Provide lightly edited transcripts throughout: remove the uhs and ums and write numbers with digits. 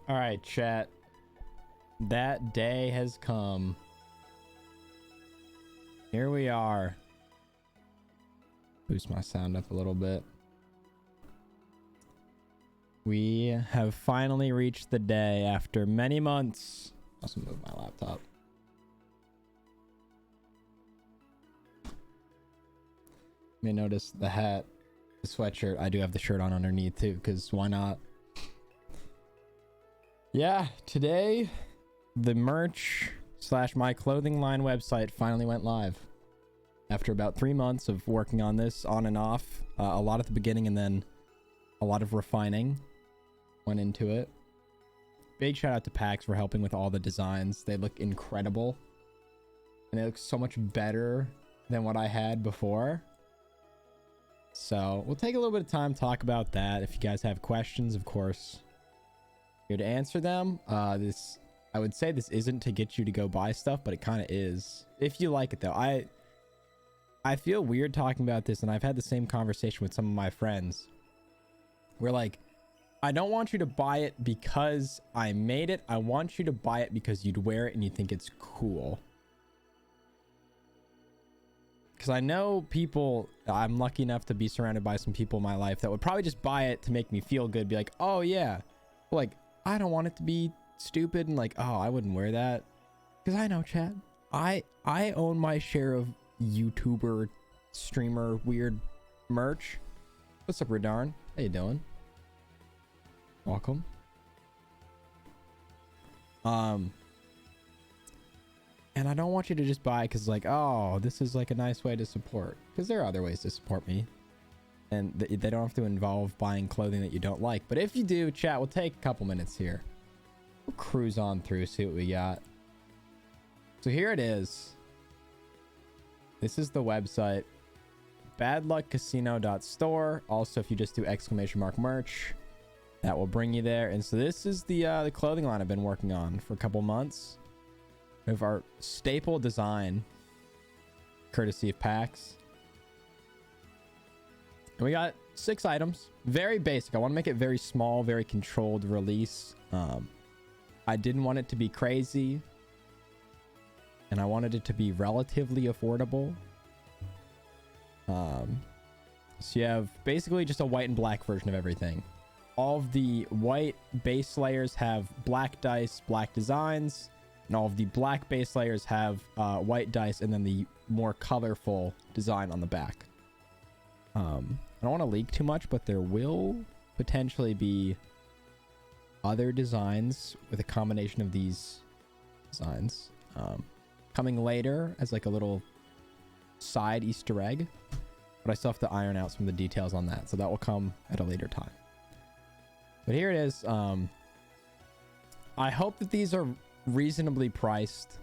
All right, chat. That day has come. Here we are. Boost my sound up a little bit. We have finally reached the day after many months. I'll also move my laptop. You may notice the hat, the sweatshirt. I do have the shirt on underneath too, because why not? Yeah, today the merch / my clothing line website finally went live. After about 3 months of working on this on and off, a lot at the beginning and then a lot of refining went into it. Big shout out to PAX for helping with all the designs. They look incredible. And they look so much better than what I had before. So we'll take a little bit of time to talk about that. If you guys have questions, of course, here to answer them. I would say this isn't to get you to go buy stuff, but it kind of is. If you like it though. I feel weird talking about this, and I've had the same conversation with some of my friends. We're like, I don't want you to buy it because I made it. I want you to buy it because you'd wear it and you think it's cool. Because I know people, I'm lucky enough to be surrounded by some people in my life that would probably just buy it to make me feel good. Be like, oh yeah. But like, I don't want it to be stupid and like, oh, I wouldn't wear that. Because I know, chat. I own my share of YouTuber, streamer, weird merch. What's up, Radarn? How you doing? Welcome. And I don't want you to just buy because like, oh, this is like a nice way to support. Because there are other ways to support me. And they don't have to involve buying clothing that you don't like. But if you do, chat, we'll take a couple minutes here. We'll cruise on through, see what we got. So here it is. This is the website. badluckcasino.store. Also, if you just do ! merch, that will bring you there. And so this is the clothing line I've been working on for a couple months. We have our staple design, courtesy of PAX. And we got 6 items. Very basic. I want to make it very small, very controlled release. I didn't want it to be crazy. And I wanted it to be relatively affordable. So you have basically just a white and black version of everything. All of the white base layers have black dice, black designs. And all of the black base layers have white dice and then the more colorful design on the back. I don't want to leak too much, but there will potentially be other designs with a combination of these designs coming later as like a little side Easter egg. But I still have to iron out some of the details on that. So that will come at a later time. But here it is. I hope that these are reasonably priced.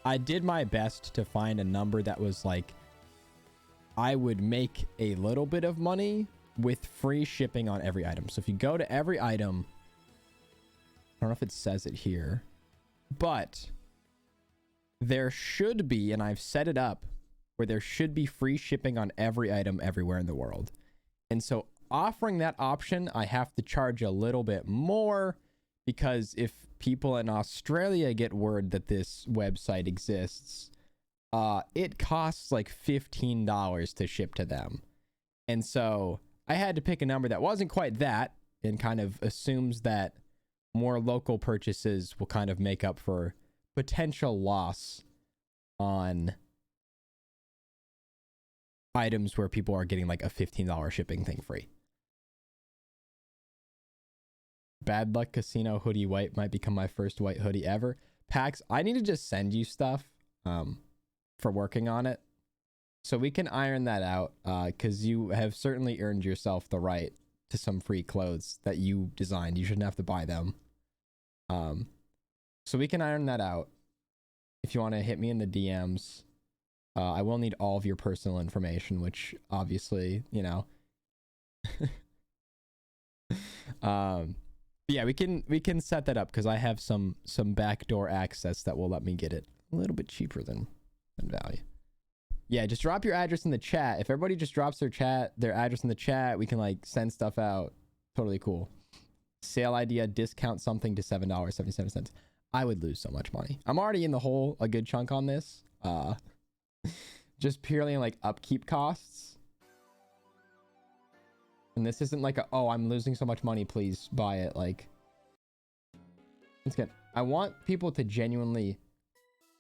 I did my best to find a number that was like I would make a little bit of money with free shipping on every item. So if you go to every item, I don't know if it says it here, but there should be, and I've set it up where there should be free shipping on every item everywhere in the world. And so offering that option, I have to charge a little bit more because if people in Australia get word that this website exists, it costs like $15 to ship to them. And so I had to pick a number that wasn't quite that and kind of assumes that more local purchases will kind of make up for potential loss on items where people are getting like a $15 shipping thing free. Bad Luck Casino hoodie white might become my first white hoodie ever. PAX, I need to just send you stuff for working on it so we can iron that out because you have certainly earned yourself the right to some free clothes that you designed. You shouldn't have to buy them. So we can iron that out. If you want to hit me in the DMs, I will need all of your personal information, which obviously, you know. Yeah, we can set that up because I have some backdoor access that will let me get it a little bit cheaper than value. Yeah, just drop your address in the chat. If everybody just drops their address in the chat, we can like send stuff out. Totally cool. sale idea, discount something to $7.77. I would lose so much money. I'm already in the hole a good chunk on this. Just purely in like upkeep costs. And this isn't like a, oh, I'm losing so much money, please buy it. Like, it's good. I want people to genuinely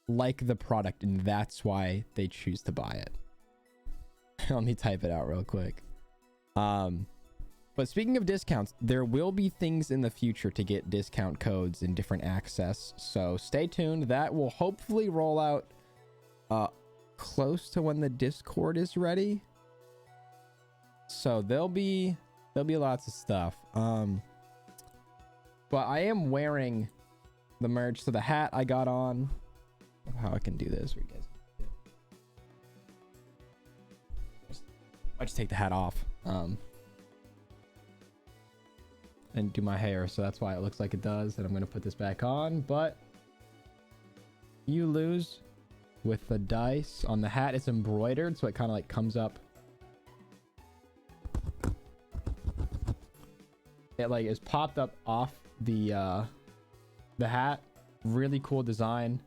like the product, and that's why they choose to buy it. Let me type it out real quick. But speaking of discounts, there will be things in the future to get discount codes and different access. So stay tuned. That will hopefully roll out close to when the Discord is ready. So there'll be lots of stuff. But I am wearing the merch. So the hat I got on. How I can do this for you guys. I just take the hat off. And do my hair, so that's why it looks like it does. And I'm gonna put this back on, but you lose with the dice on the hat. It's embroidered, so it kind of like comes up. It like is popped up off the hat. Really cool design.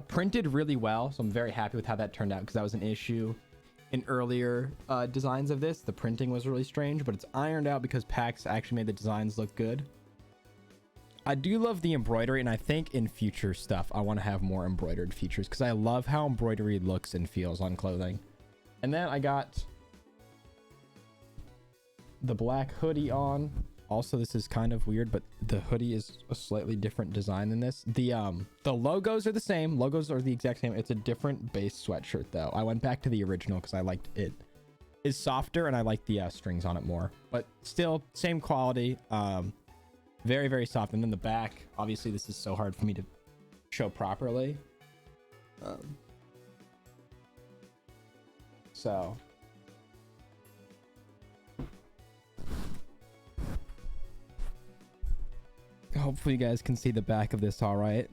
Printed really well, so I'm very happy with how that turned out, because that was an issue in earlier designs of this. The printing was really strange, but it's ironed out because PAX actually made the designs look good. I do love the embroidery, and I think in future stuff I want to have more embroidered features, because I love how embroidery looks and feels on clothing. And then I got the black hoodie on. Also, this is kind of weird, but the hoodie is a slightly different design than this. The logos are the same. Logos are the exact same. It's a different base sweatshirt, though. I went back to the original because I liked it. It's softer, and I like the strings on it more. But still, same quality. Very, very soft. And then the back, obviously, this is so hard for me to show properly. So... hopefully you guys can see the back of this all right.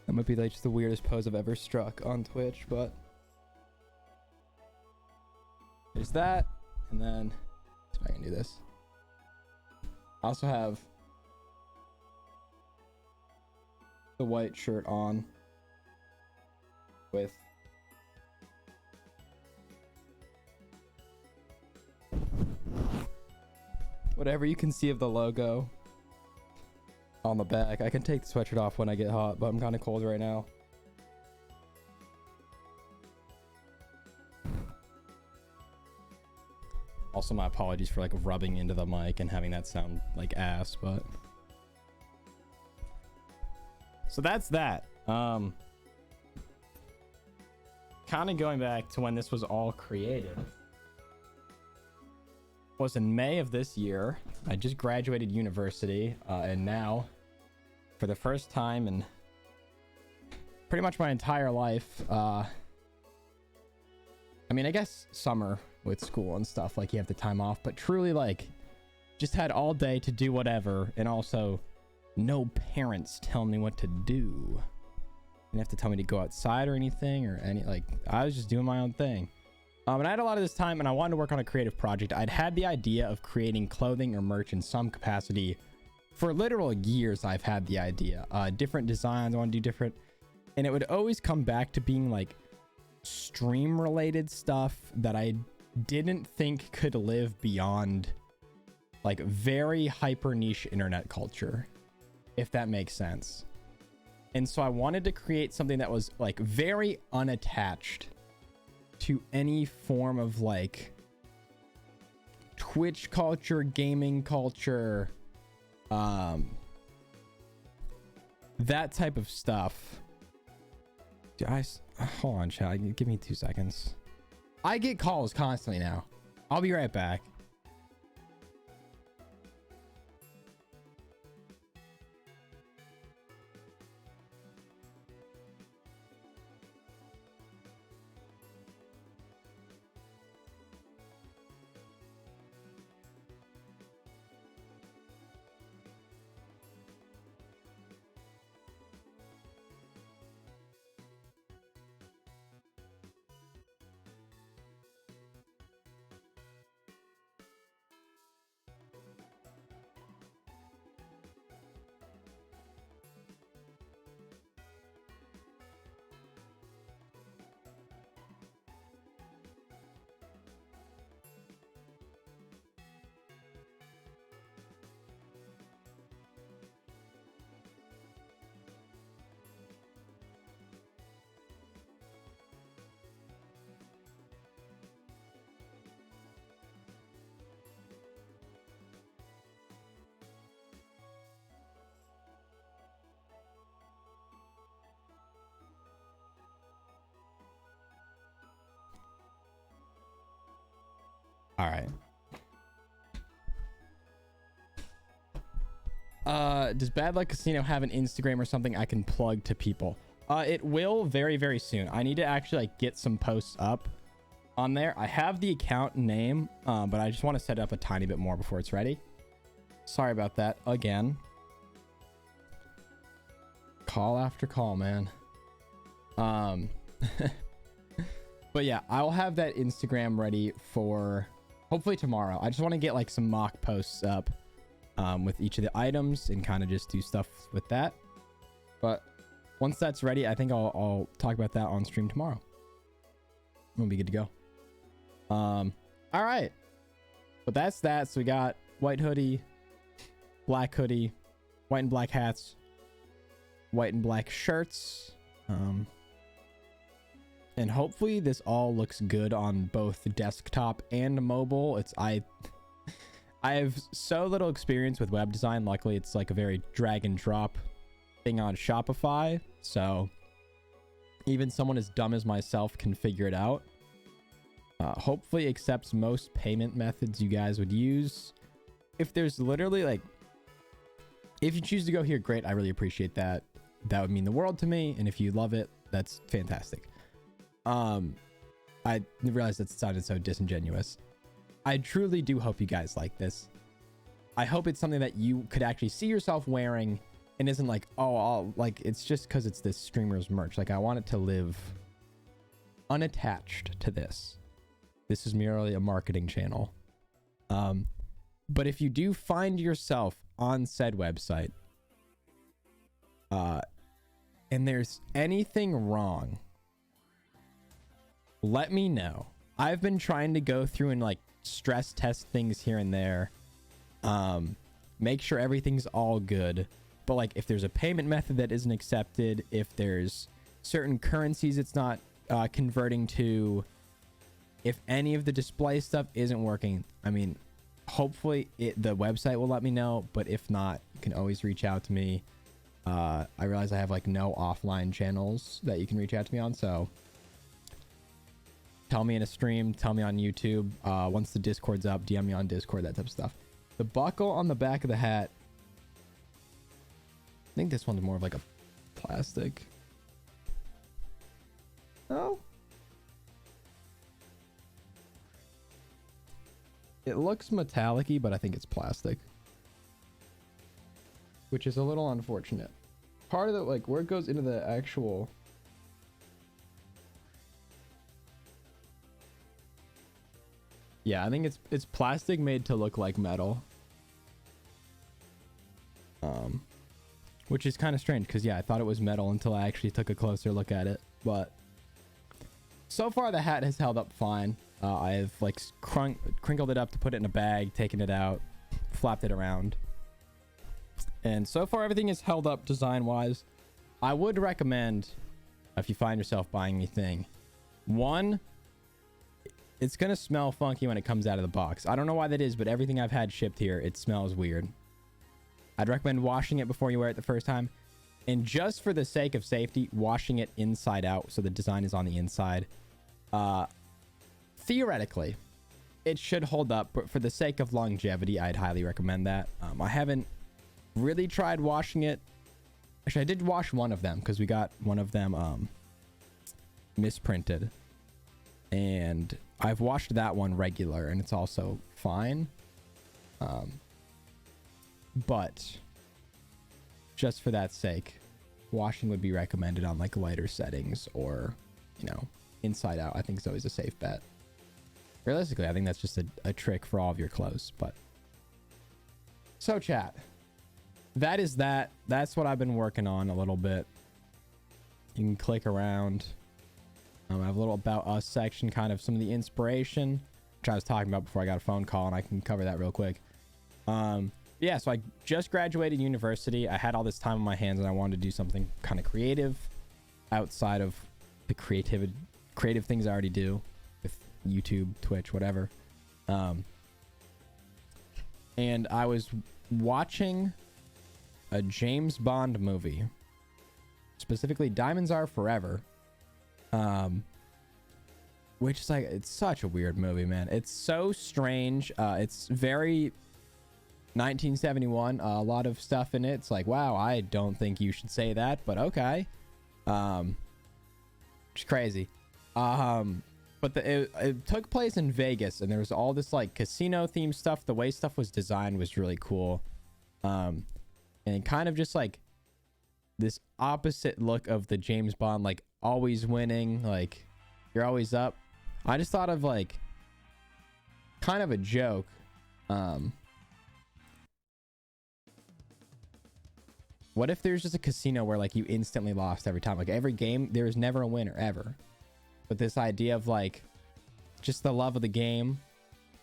That might be like just the weirdest pose I've ever struck on Twitch, but there's that. And then see if I can do this. I also have the white shirt on with whatever you can see of the logo on the back. I can take the sweatshirt off when I get hot, but I'm kind of cold right now. Also, my apologies for like rubbing into the mic and having that sound like ass, but so that's that. Kind of going back to when this was all created. Was in May of this year. I just graduated university, and now for the first time in pretty much my entire life, I mean, I guess summer with school and stuff, like you have the time off, but truly like just had all day to do whatever, and also no parents tell me what to do. Didn't have to tell me to go outside or anything, or any, like I was just doing my own thing. And I had a lot of this time, and I wanted to work on a creative project. I'd had the idea of creating clothing or merch in some capacity for literal years. I've had the idea, different designs. I want to do different, and it would always come back to being like stream related stuff that I didn't think could live beyond like very hyper niche internet culture, if that makes sense. And so I wanted to create something that was like very unattached to any form of like Twitch culture, gaming culture, that type of stuff. Guys, hold on, chat. Give me 2 seconds. I get calls constantly now. I'll be right back. All right. Does Bad Luck Casino have an Instagram or something I can plug to people? It will very, very soon. I need to actually like get some posts up on there. I have the account name, but I just want to set it up a tiny bit more before it's ready. Sorry about that again. Call after call, man. But yeah, I'll have that Instagram ready for hopefully tomorrow. I just want to get like some mock posts up with each of the items and kind of just do stuff with that. But once that's ready, I think I'll talk about that on stream tomorrow. We'll be good to go. All right. But that's that. So we got white hoodie, black hoodie, white and black hats, white and black shirts. And hopefully this all looks good on both desktop and mobile. I have so little experience with web design. Luckily, it's like a very drag and drop thing on Shopify. So even someone as dumb as myself can figure it out. Hopefully accepts most payment methods you guys would use. If there's literally like, if you choose to go here, great. I really appreciate that. That would mean the world to me. And if you love it, that's fantastic. I realized that sounded so disingenuous. I truly do hope you guys like this. I hope it's something that you could actually see yourself wearing and isn't like, oh, like it's just because it's this streamer's merch. Like I want it to live unattached to this. This is merely a marketing channel. But if you do find yourself on said website, and there's anything wrong, let me know. I've been trying to go through and like stress test things here and there. Make sure everything's all good. But like if there's a payment method that isn't accepted, if there's certain currencies it's not converting to, if any of the display stuff isn't working, I mean, hopefully the website will let me know. But if not, you can always reach out to me. I realize I have like no offline channels that you can reach out to me on. So tell me in a stream, tell me on YouTube. Once the Discord's up, DM me on Discord, that type of stuff. The buckle on the back of the hat, I think this one's more of like a plastic. Oh. It looks metallic-y, but I think it's plastic. Which is a little unfortunate. Part of the, like, where it goes into the actual... Yeah, I think it's plastic made to look like metal. Which is kind of strange, because yeah, I thought it was metal until I actually took a closer look at it. But so far the hat has held up fine. I've like crinkled it up to put it in a bag, taken it out, flapped it around. And so far everything is held up design wise. I would recommend, if you find yourself buying anything, one, it's gonna smell funky when it comes out of the box. I don't know why that is, but everything I've had shipped here, it smells weird. I'd recommend washing it before you wear it the first time. And just for the sake of safety, washing it inside out so the design is on the inside. Theoretically, it should hold up, but for the sake of longevity, I'd highly recommend that. I haven't really tried washing it. Actually, I did wash one of them because we got one of them misprinted. And I've washed that one regular and it's also fine. But just for that sake, washing would be recommended on like lighter settings or, you know, inside out. I think it's always a safe bet. Realistically, I think that's just a trick for all of your clothes. But so chat, that is that. That's what I've been working on a little bit. You can click around. I have a little about us section, kind of some of the inspiration, which I was talking about before I got a phone call, and I can cover that real quick. Yeah, so I just graduated university. I had all this time on my hands and I wanted to do something kind of creative outside of the creative things I already do with YouTube, Twitch, whatever. And I was watching a James Bond movie, specifically Diamonds Are Forever. which is like, it's such a weird movie, man. It's so strange. It's very 1971. A lot of stuff in it. It's like, wow, I don't think you should say that, but okay. It's crazy. But it took place in Vegas, and there was all this like casino themed stuff. The way stuff was designed was really cool. And kind of just like this opposite look of the James Bond, like always winning, like you're always up. I just thought of like kind of a joke. What if there's just a casino where like you instantly lost every time? Like every game, there's never a winner ever. But this idea of like just the love of the game,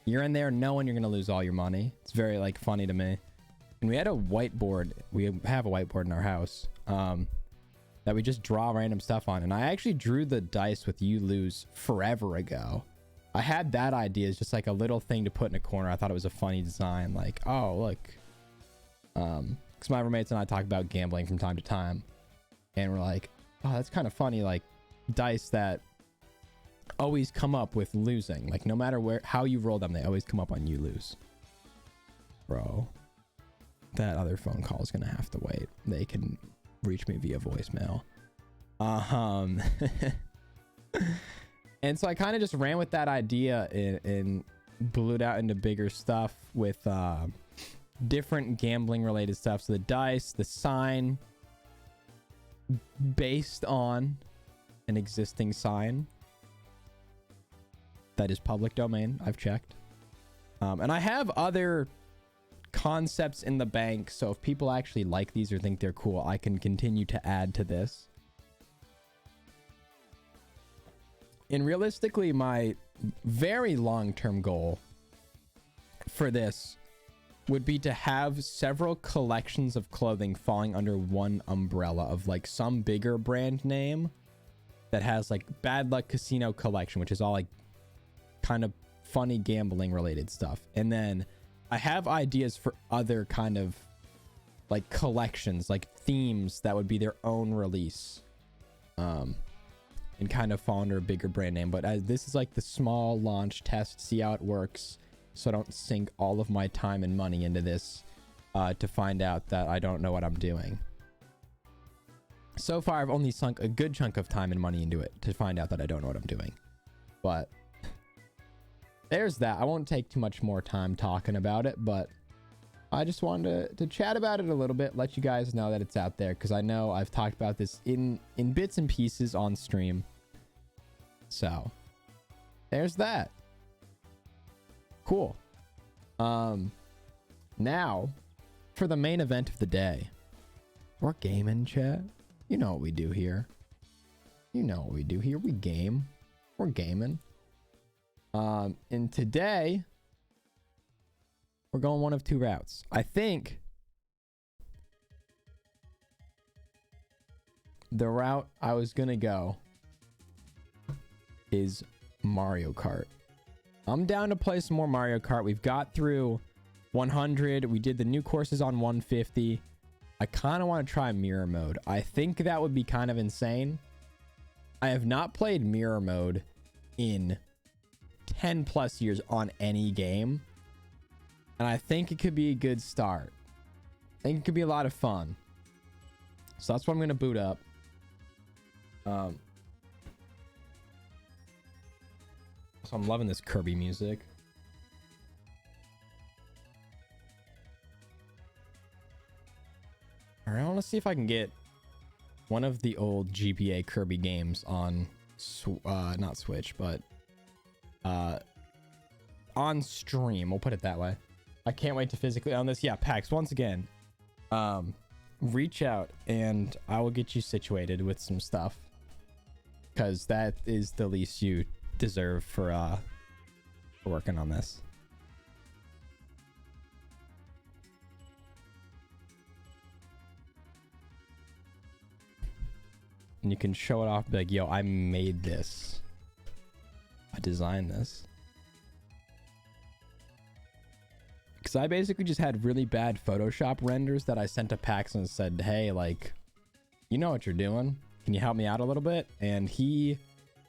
you're in there knowing you're gonna lose all your money. It's very like funny to me. And we had a whiteboard. We have a whiteboard in our house that we just draw random stuff on. And I actually drew the dice with "you lose" forever ago. I had that idea as just like a little thing to put in a corner. I thought it was a funny design. Like, oh look, because my roommates and I talk about gambling from time to time, and we're like, oh, that's kind of funny. Like dice that always come up with losing. Like no matter how you roll them, they always come up on "you lose." Bro, that other phone call is gonna have to wait. They can reach me via voicemail. And so I kind of just ran with that idea and blew it out into bigger stuff with different gambling related stuff. So the dice, the sign based on an existing sign that is public domain. I've checked. And I have other concepts in the bank, so if people actually like these or think they're cool, I can continue to add to this. And realistically, my very long-term goal for this would be to have several collections of clothing falling under one umbrella of like some bigger brand name that has like Bad Luck Casino Collection, which is all like kind of funny gambling related stuff. And then I have ideas for other kind of like collections, like themes that would be their own release, and kind of fall under a bigger brand name. But as this is like the small launch test, see how it works, so I don't sink all of my time and money into this to find out that I don't know what I'm doing. So far, I've only sunk a good chunk of time and money into it to find out that I don't know what I'm doing. But there's that. I won't take too much more time talking about it, but I just wanted to chat about it a little bit, let you guys know that it's out there, because I know I've talked about this in bits and pieces on stream. So there's that. Cool. Now for the main event of the day. We're gaming, chat. You know what we do here. You know what we do here. We game. We're gaming. And today we're going one of two routes. I think the route I was gonna go is Mario Kart. I'm down to play some more Mario Kart. We've got through 100. We did the new courses on 150. I kind of want to try mirror mode. I think that would be kind of insane. I have not played mirror mode in 10 plus years on any game, and I think it could be a good start. I think it could be a lot of fun, so that's what I'm gonna boot up. So I'm loving this Kirby music. All right, I want to see if I can get one of the old GBA Kirby games on not Switch, but on stream. We'll put it that way. I can't wait to physically own this. Yeah, PAX, once again, reach out and I will get you situated with some stuff, because that is the least you deserve for working on this. And you can show it off, be like, yo, I made this. I designed this. Because I basically just had really bad Photoshop renders that I sent to PAX and said, hey, like, you know what you're doing. Can you help me out a little bit? And he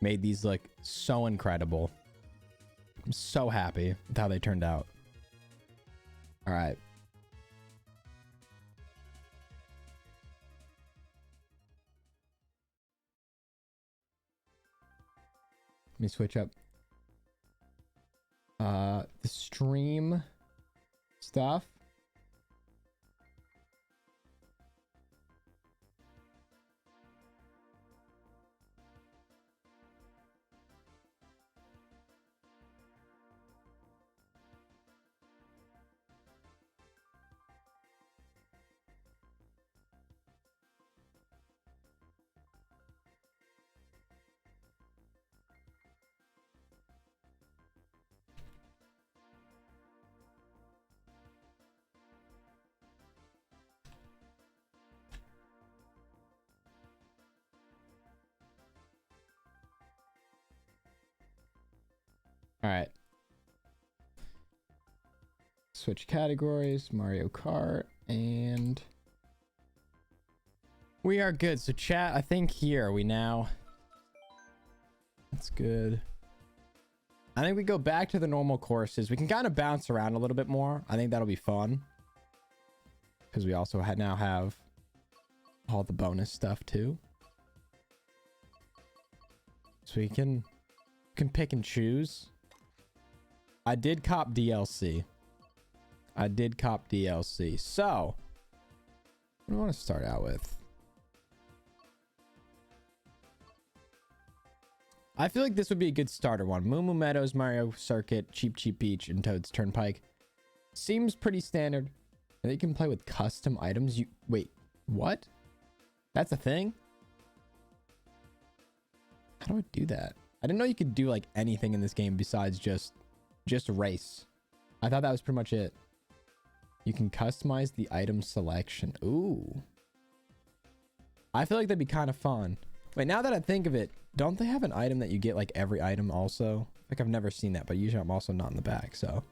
made these look so incredible. I'm so happy with how they turned out. All right. Let me switch up the stream stuff. All right. Switch categories, Mario Kart, and we are good. So chat, I think here we now, that's good. I think we go back to the normal courses. We can kind of bounce around a little bit more. I think that'll be fun because we also now have all the bonus stuff too. So we can pick and choose. I did cop DLC. So, what do I want to start out with? I feel like this would be a good starter one. Moo Moo Meadows, Mario Circuit, Cheep Cheep Beach, and Toad's Turnpike. Seems pretty standard. And you can play with custom items. Wait, what? That's a thing? How do I do that? I didn't know you could do like anything in this game besides just race. I thought that was pretty much it. You can customize the item selection. Ooh. I feel like that'd be kind of fun. Wait, now that I think of it, don't they have an item that you get like every item also? Like I've never seen that, but usually I'm also not in the back, so.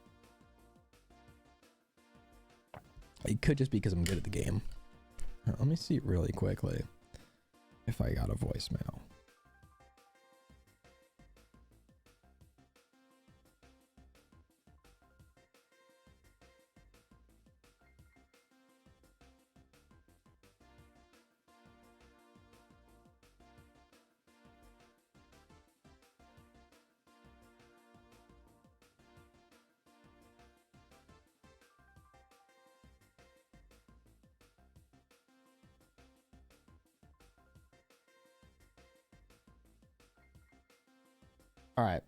It could just be because I'm good at the game. Let me see really quickly if I got a voicemail. All right.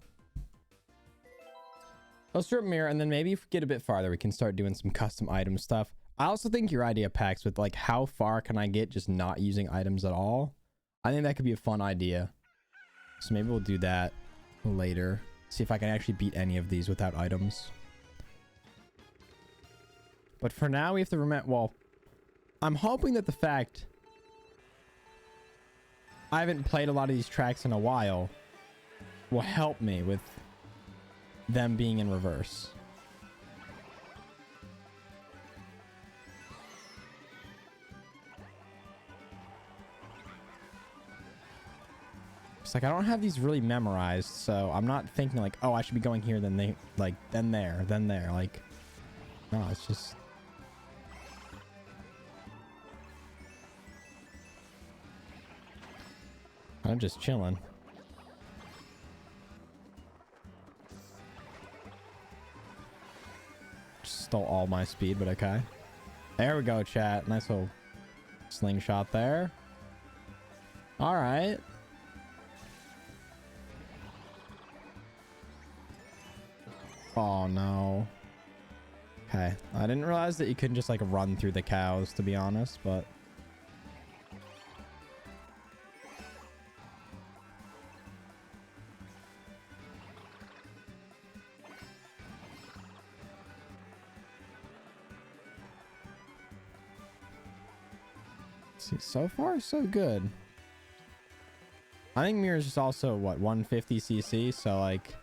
Let's strip mirror, and then maybe if we get a bit farther, we can start doing some custom item stuff. I also think your idea, Pax, with like how far can I get just not using items at all? I think that could be a fun idea. So maybe we'll do that later. See if I can actually beat any of these without items. But for now, we have to remember, well, I'm hoping that the fact I haven't played a lot of these tracks in a while will help me with them being in reverse. It's like I don't have these really memorized, so I'm not thinking like, oh, I should be going here, then they like, then there, like, no, it's just. I'm just chilling. Stole all my speed, but okay. There we go, chat. Nice little slingshot there. All right. Oh no. Okay. I didn't realize that you couldn't just like run through the cows, to be honest, but. See, so far so good. I think mirror is just also what, 150cc, so like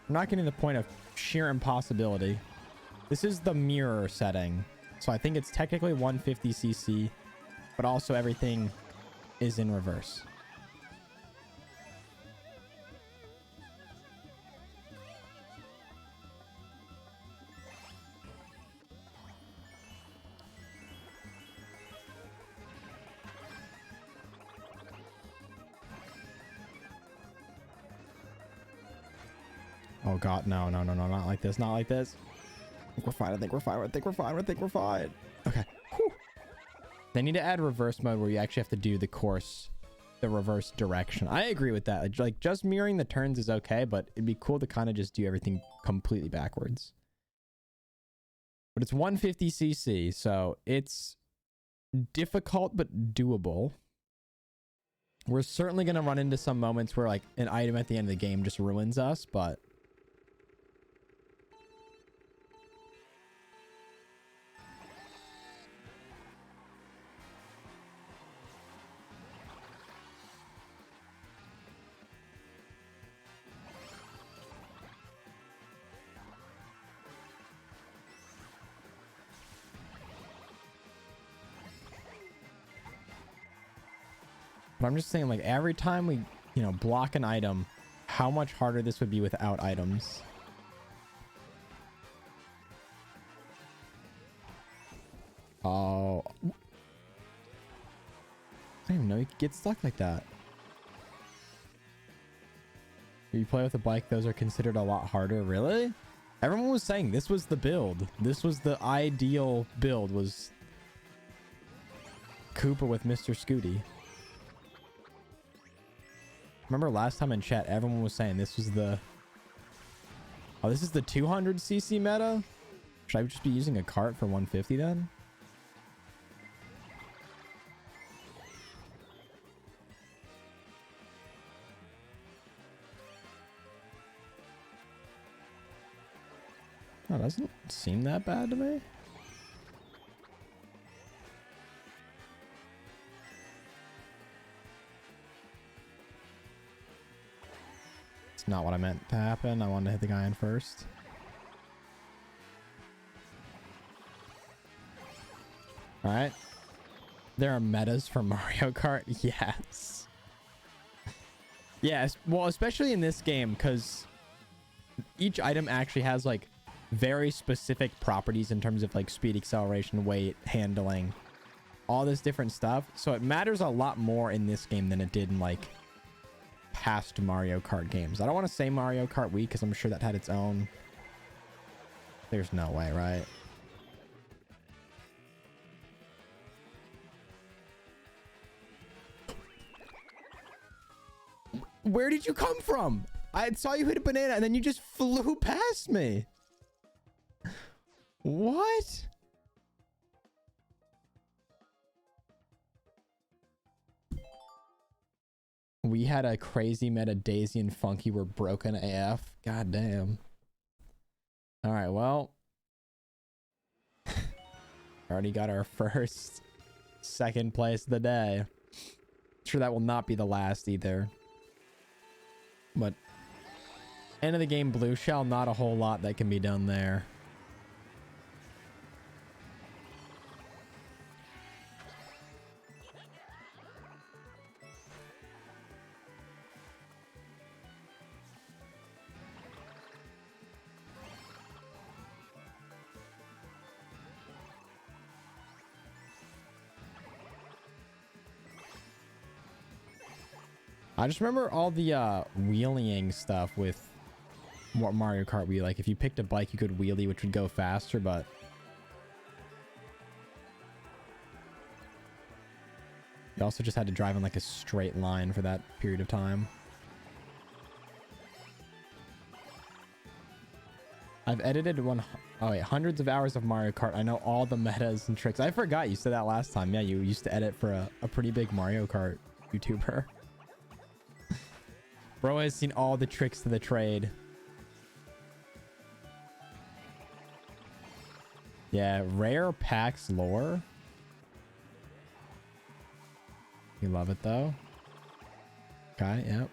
I'm not getting to the point of sheer impossibility. This is the mirror setting, so I think it's technically 150cc, but also everything is in reverse. Oh god, no, no, no, no, not like this, not like this. I think we're fine, I think we're fine, I think we're fine, I think we're fine. Okay. Whew. They need to add reverse mode where you actually have to do the course, the reverse direction. I agree with that. Like just mirroring the turns is okay, but it'd be cool to kind of just do everything completely backwards. But it's 150cc, so it's difficult but doable. We're certainly going to run into some moments where like an item at the end of the game just ruins us, but I'm just saying, like, every time we, you know, block an item, how much harder this would be without items. Oh. I didn't even know you could get stuck like that. If you play with a bike, those are considered a lot harder. Really? Everyone was saying this was the build. This was the ideal build, was Koopa with Mr. Scooty. Remember last time in chat, everyone was saying this was the... Oh, this is the 200cc meta? Should I just be using a cart for 150 then? Oh, doesn't seem that bad to me. Not what I meant to happen. I wanted to hit the guy in first. All right. There are metas for Mario Kart. Yes. Yes. Well, especially in this game, because each item actually has like very specific properties in terms of like speed, acceleration, weight, handling, all this different stuff. So it matters a lot more in this game than it did in like past Mario Kart games. I don't want to say Mario Kart Wii because I'm sure that had its own... There's no way, right? Where did you come from? I saw you hit a banana and then you just flew past me. What? We had a crazy meta. Daisy and Funky were broken AF. God damn. All right, well. Already got our first second place of the day. Sure that will not be the last either. But end of the game blue shell, not a whole lot that can be done there. I just remember all the wheeling stuff with Mario Kart Wii. Like if you picked a bike, you could wheelie, which would go faster, but you also just had to drive in like a straight line for that period of time. I've edited hundreds of hours of Mario Kart. I know all the metas and tricks. I forgot you said that last time. Yeah, you used to edit for a pretty big Mario Kart YouTuber. Bro has seen all the tricks to the trade. Yeah, rare packs lore. You love it though. Okay, yep.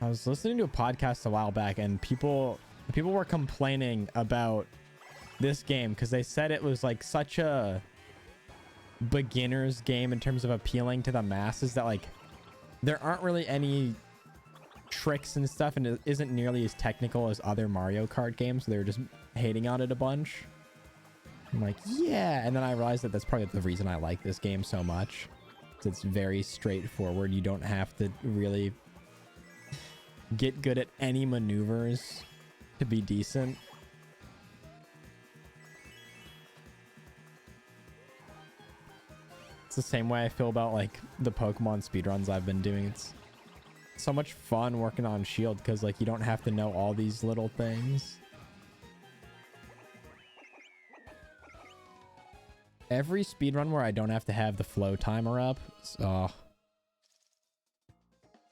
I was listening to a podcast a while back and people were complaining about this game because they said it was like such a beginner's game in terms of appealing to the masses that like there aren't really any tricks and stuff, and it isn't nearly as technical as other Mario Kart games. So they were just hating on it a bunch. I'm like, yeah. And then I realized that that's probably the reason I like this game so much. It's very straightforward. You don't have to really get good at any maneuvers to be decent. It's the same way I feel about like the Pokemon speedruns I've been doing. It's so much fun working on Shield because like you don't have to know all these little things. Every speedrun where I don't have to have the flow timer up. But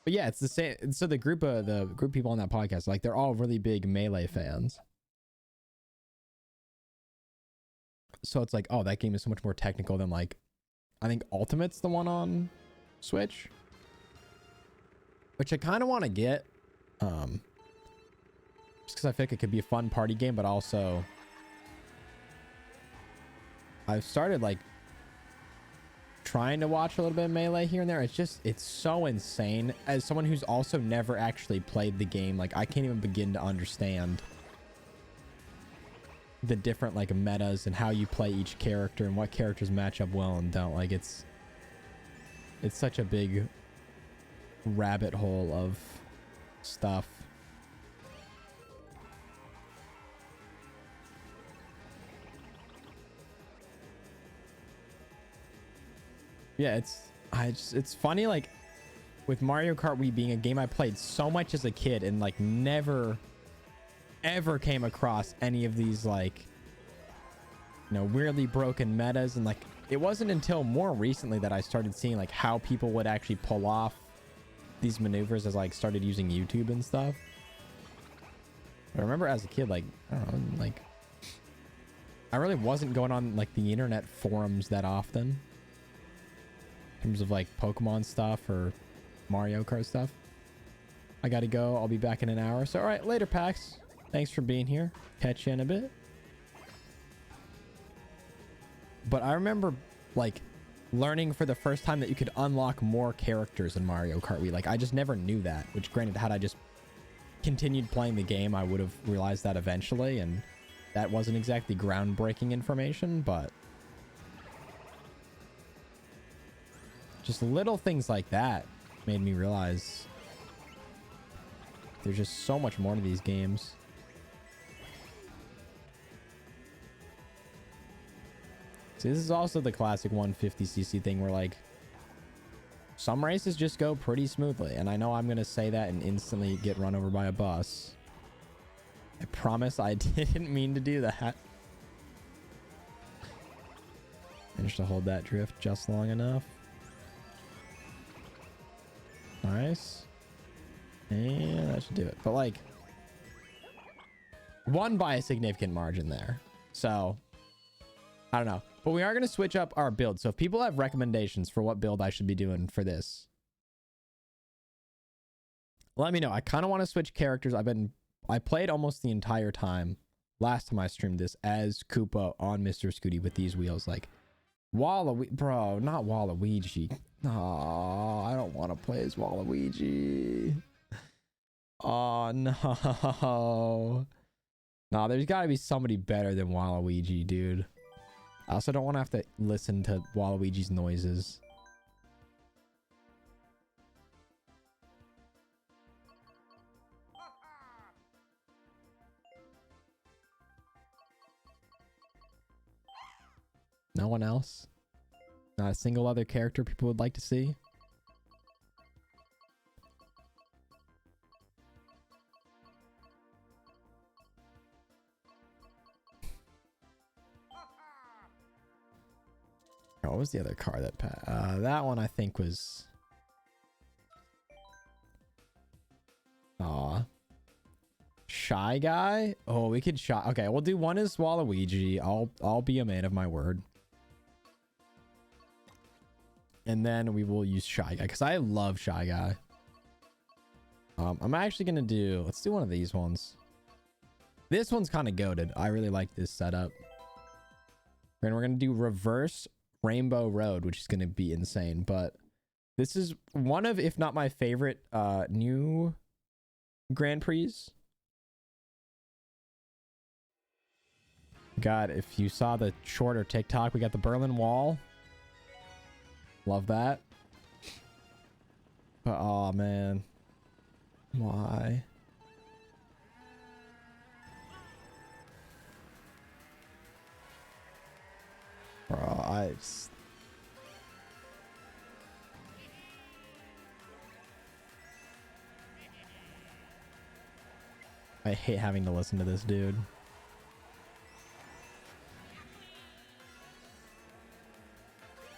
yeah, it's the same. So the group of people on that podcast, like they're all really big Melee fans. So it's like, oh, that game is so much more technical than like, I think Ultimate's the one on Switch, which I kind of want to get, just because I think it could be a fun party game, but also I've started like trying to watch a little bit of Melee here and there. It's so insane. As someone who's also never actually played the game, like I can't even begin to understand the different like metas and how you play each character and what characters match up well and don't. Like it's such a big rabbit hole of stuff. Yeah, it's funny, like with Mario Kart Wii being a game I played so much as a kid and like never ever came across any of these like, you know, weirdly broken metas. And like it wasn't until more recently that I started seeing like how people would actually pull off these maneuvers as like started using YouTube and stuff. But I remember as a kid, like I don't know, like I really wasn't going on like the internet forums that often in terms of like Pokemon stuff or Mario Kart stuff. I gotta go. I'll be back in an hour. So all right, later, Pax. Thanks for being here. Catch you in a bit. But I remember like learning for the first time that you could unlock more characters in Mario Kart Wii. Like I just never knew that, which granted, had I just continued playing the game, I would have realized that eventually. And that wasn't exactly groundbreaking information, but just little things like that made me realize there's just so much more to these games. See, this is also the classic 150cc thing where like some races just go pretty smoothly. And I know I'm going to say that and instantly get run over by a bus. I promise I didn't mean to do that. Managed to hold that drift just long enough. Nice. And that should do it. But like, won by a significant margin there. So I don't know. But we are going to switch up our build. So if people have recommendations for what build I should be doing for this, let me know. I kind of want to switch characters. I played almost the entire time last time I streamed this as Koopa on Mr. Scooty with these wheels. Like bro, not Waluigi. Oh, I don't want to play as Waluigi. Oh no. Nah, there's got to be somebody better than Waluigi, dude. I also don't want to have to listen to Waluigi's noises. No one else? Not a single other character people would like to see? Oh, what was the other car that that one I think was Shy Guy? Oh, we could okay, we'll do one as Waluigi. I'll be a man of my word. And then we will use Shy Guy because I love Shy Guy. I'm actually gonna let's do one of these ones. This one's kind of goated. I really like this setup. And we're gonna do reverse Rainbow Road, which is going to be insane. But this is one of, if not my favorite, new Grand Prix. God, if you saw the shorter TikTok, we got the Berlin Wall. Love that. But oh man, why? Bro, I hate having to listen to this dude.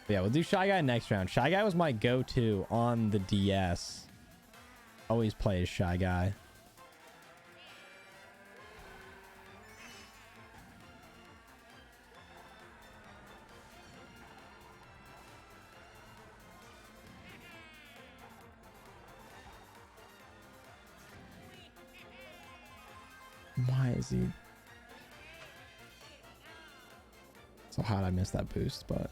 Yeah, we'll do Shy Guy next round. Shy Guy was my go-to on the DS. Always play as Shy Guy. Why is he... So how did I miss that boost, but...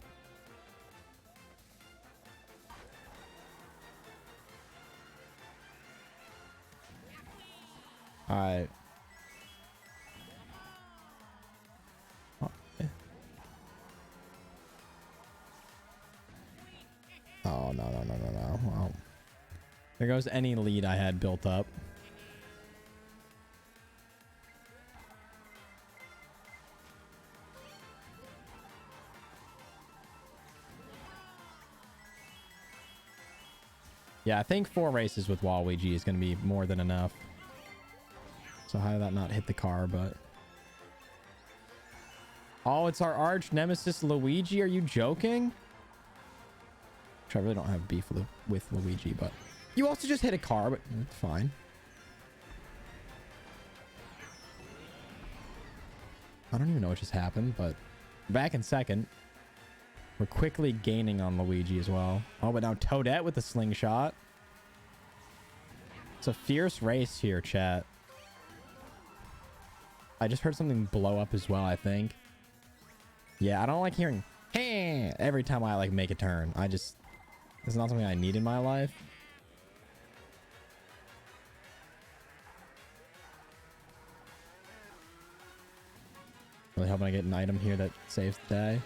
Alright. Oh, no. Well, there goes any lead I had built up. Yeah, I think 4 races with Waluigi is going to be more than enough. So how did that not hit the car, but... Oh, it's our arch nemesis Luigi. Are you joking? Which I really don't have beef with Luigi, but... You also just hit a car, but it's fine. I don't even know what just happened, but... Back in second. We're quickly gaining on Luigi as well. Oh, but now Toadette with the slingshot. It's a fierce race here, chat. I just heard something blow up as well, I think. Yeah, I don't like hearing hey every time I like make a turn. It's not something I need in my life. Really hoping I get an item here that saves the day.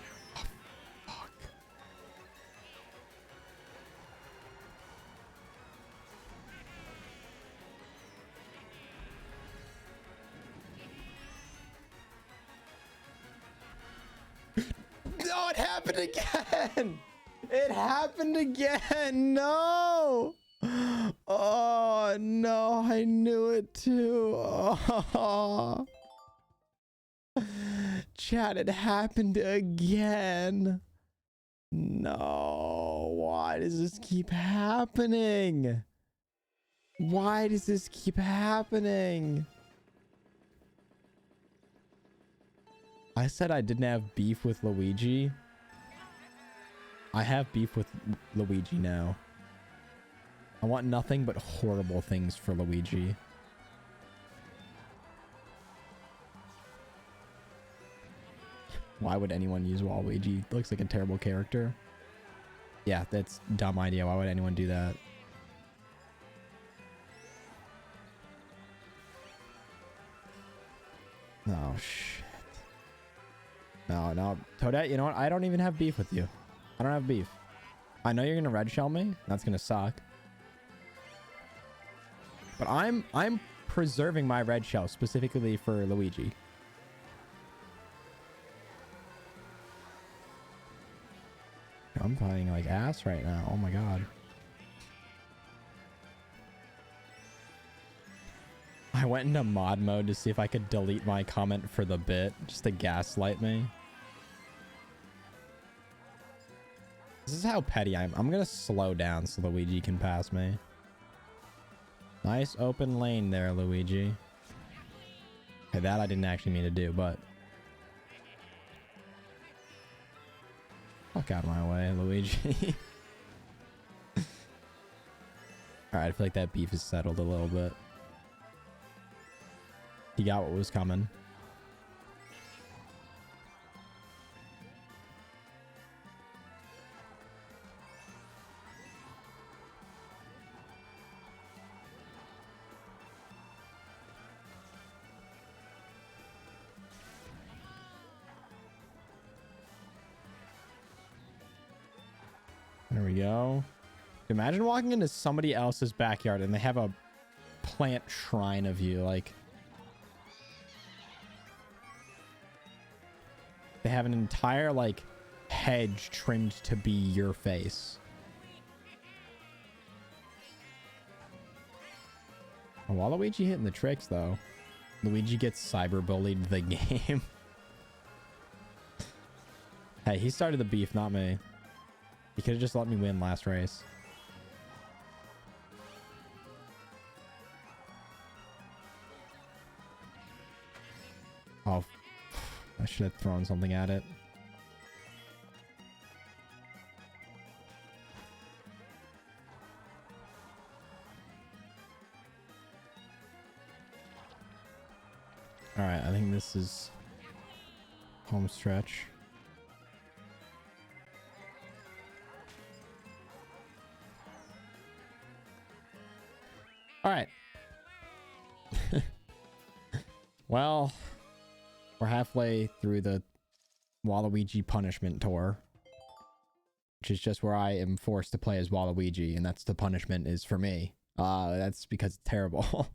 No, it happened again. It happened again. No. Oh, no. I knew it too. Oh. Chat, it happened again. No. Why does this keep happening? Why does this keep happening? I said I didn't have beef with Luigi. I have beef with Luigi now. I want nothing but horrible things for Luigi. Why would anyone use Waluigi? Looks like a terrible character. Yeah, that's a dumb idea. Why would anyone do that? Oh, shit. No. Toadette, you know what? I don't even have beef with you. I don't have beef. I know you're going to red shell me. That's going to suck. But I'm preserving my red shell specifically for Luigi. I'm fighting like ass right now. Oh my god. I went into mod mode to see if I could delete my comment for the bit, just to gaslight me. This is how petty I am. I'm gonna slow down so Luigi can pass me. Nice open lane there, Luigi. Okay, that I didn't actually mean to do, but... Fuck out of my way, Luigi. Alright, I feel like that beef is settled a little bit. He got what was coming. There we go. Imagine walking into somebody else's backyard and they have a plant shrine of you. Like, they have an entire, like, hedge trimmed to be your face. Oh, Waluigi hitting the tricks, though. Luigi gets cyberbullied the game. Hey, he started the beef, not me. He could have just let me win last race. Oh, I should have thrown something at it. All right, I think this is home stretch. All right. Well, we're halfway through the Waluigi punishment tour, which is just where I am forced to play as Waluigi, and that's the punishment is for me. That's because it's terrible.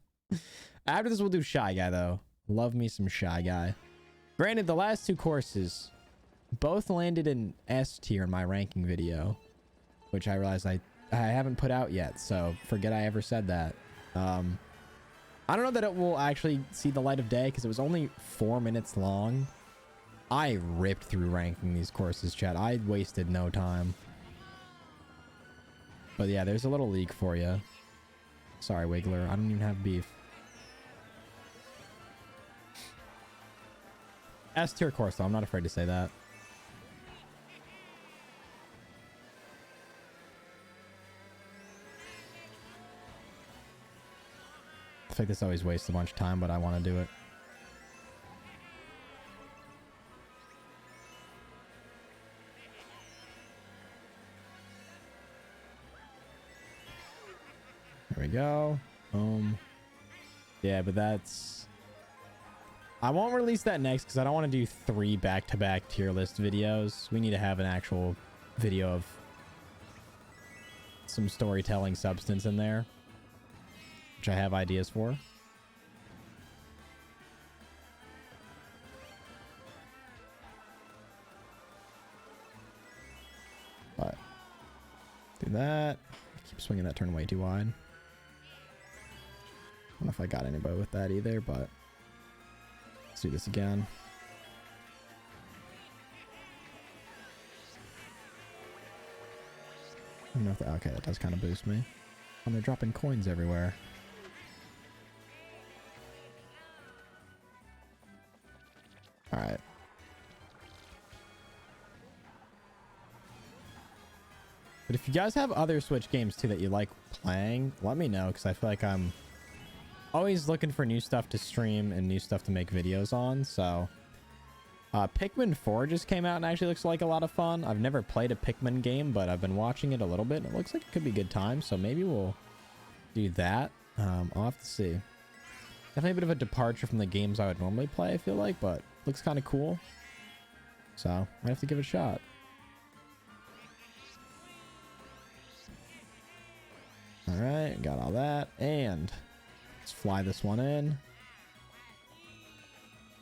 After this, we'll do Shy Guy, though. Love me some Shy Guy. Granted, the last two courses both landed in S tier in my ranking video, which I realized I haven't put out yet, so forget I ever said that. I don't know that it will actually see the light of day because it was only 4 minutes long. I ripped through ranking these courses, chat. I wasted no time. But yeah, there's a little leak for you. Sorry, Wiggler. I don't even have beef. S tier course, though. I'm not afraid to say that. I think this always wastes a bunch of time, but I want to do it. There we go. Yeah, but that's... I won't release that next because I don't want to do 3 back-to-back tier list videos. We need to have an actual video of some storytelling substance in there, which I have ideas for. But do that. I keep swinging that turn way too wide. I don't know if I got anybody with that either, but let's do this again. I don't know if that, okay, that does kind of boost me. And they're dropping coins everywhere. All right. But if you guys have other Switch games too that you like playing, let me know because I feel like I'm always looking for new stuff to stream and new stuff to make videos on. So Pikmin 4 just came out and actually looks like a lot of fun. I've never played a Pikmin game, but I've been watching it a little bit and it looks like it could be a good time. So maybe we'll do that. I'll have to see. Definitely a bit of a departure from the games I would normally play, I feel like, but looks kind of cool. So I have to give it a shot. All right, got all that. And let's fly this one in.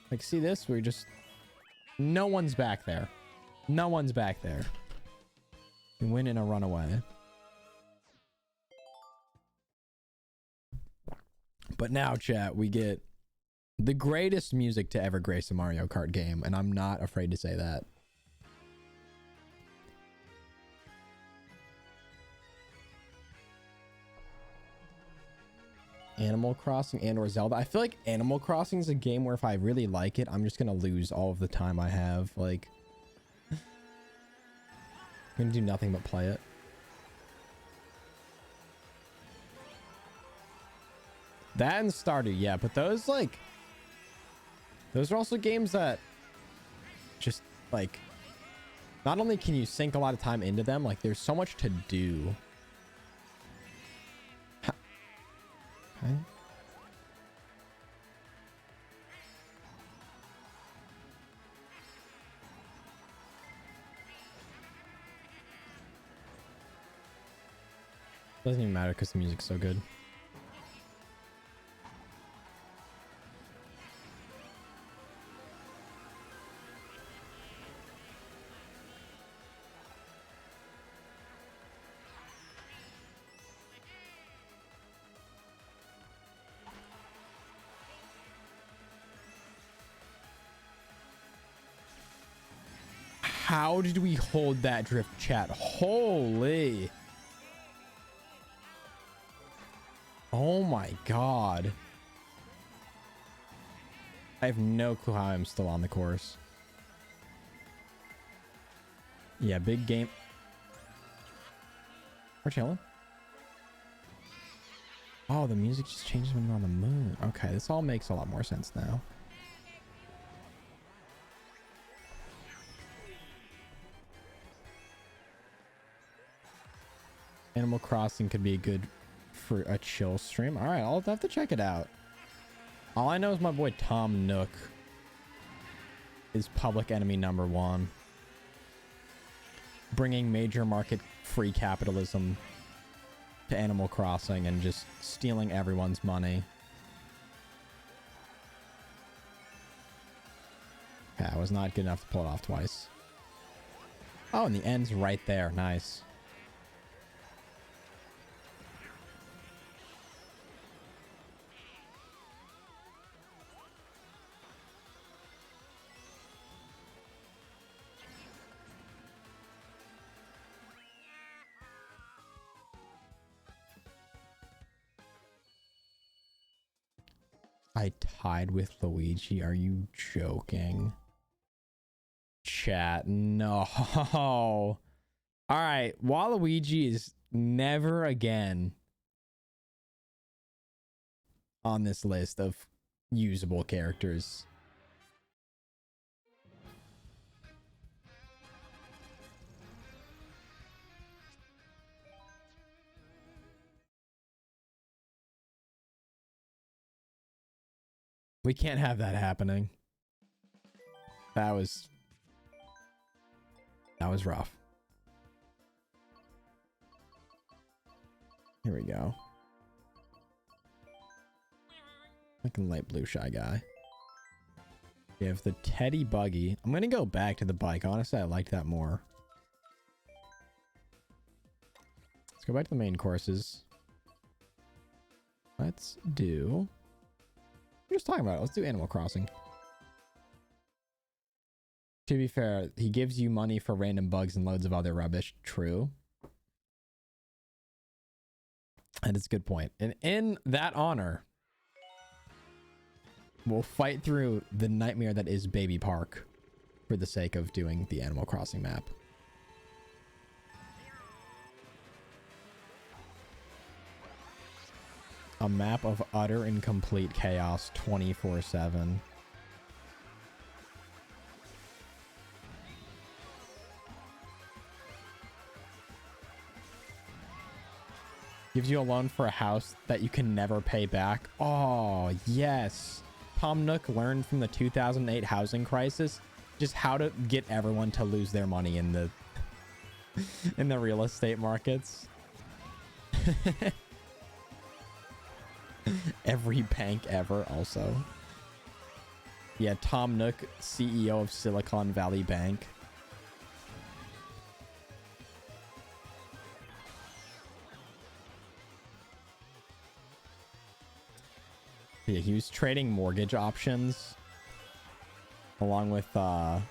Like, see this? We're just... No one's back there. No one's back there. We win in a runaway. But now, chat, we get the greatest music to ever grace a Mario Kart game, and I'm not afraid to say that. Animal Crossing and or Zelda. I feel like Animal Crossing is a game where if I really like it, I'm just gonna lose all of the time I have. Like, I'm gonna do nothing but play it. That and Stardew, yeah, but those, like, those are also games that just, like, not only can you sink a lot of time into them, like, there's so much to do. Okay. Doesn't even matter because the music's so good. How did we hold that drift, chat? Holy. Oh my god. I have no clue how I'm still on the course. Yeah, big game. We're chilling. Oh, the music just changes when you're on the moon. Okay, this all makes a lot more sense now. Animal Crossing could be good for a chill stream. All right, I'll have to check it out. All I know is my boy Tom Nook is public enemy #1. Bringing major market free capitalism to Animal Crossing and just stealing everyone's money. Yeah, I was not good enough to pull it off twice. Oh, and the end's right there. Nice. I tied with Luigi. Are you joking? Chat, no. All right, Waluigi is never again on this list of usable characters. We can't have that happening. That was rough. Here we go. Fucking light blue Shy Guy. We have the Teddy Buggy. I'm gonna go back to the bike. Honestly, I liked that more. Let's go back to the main courses. Let's do... We're just talking about it. Let's do Animal Crossing. To be fair, he gives you money for random bugs and loads of other rubbish. True. And it's a good point. And in that honor, we'll fight through the nightmare that is Baby Park for the sake of doing the Animal Crossing map. A map of utter and complete chaos 24/7. Gives you a loan for a house that you can never pay back. Oh, yes. Tom Nook learned from the 2008 housing crisis just how to get everyone to lose their money in the in the real estate markets. Every bank ever also. Yeah, Tom Nook, CEO of Silicon Valley Bank. Yeah, he was trading mortgage options along with what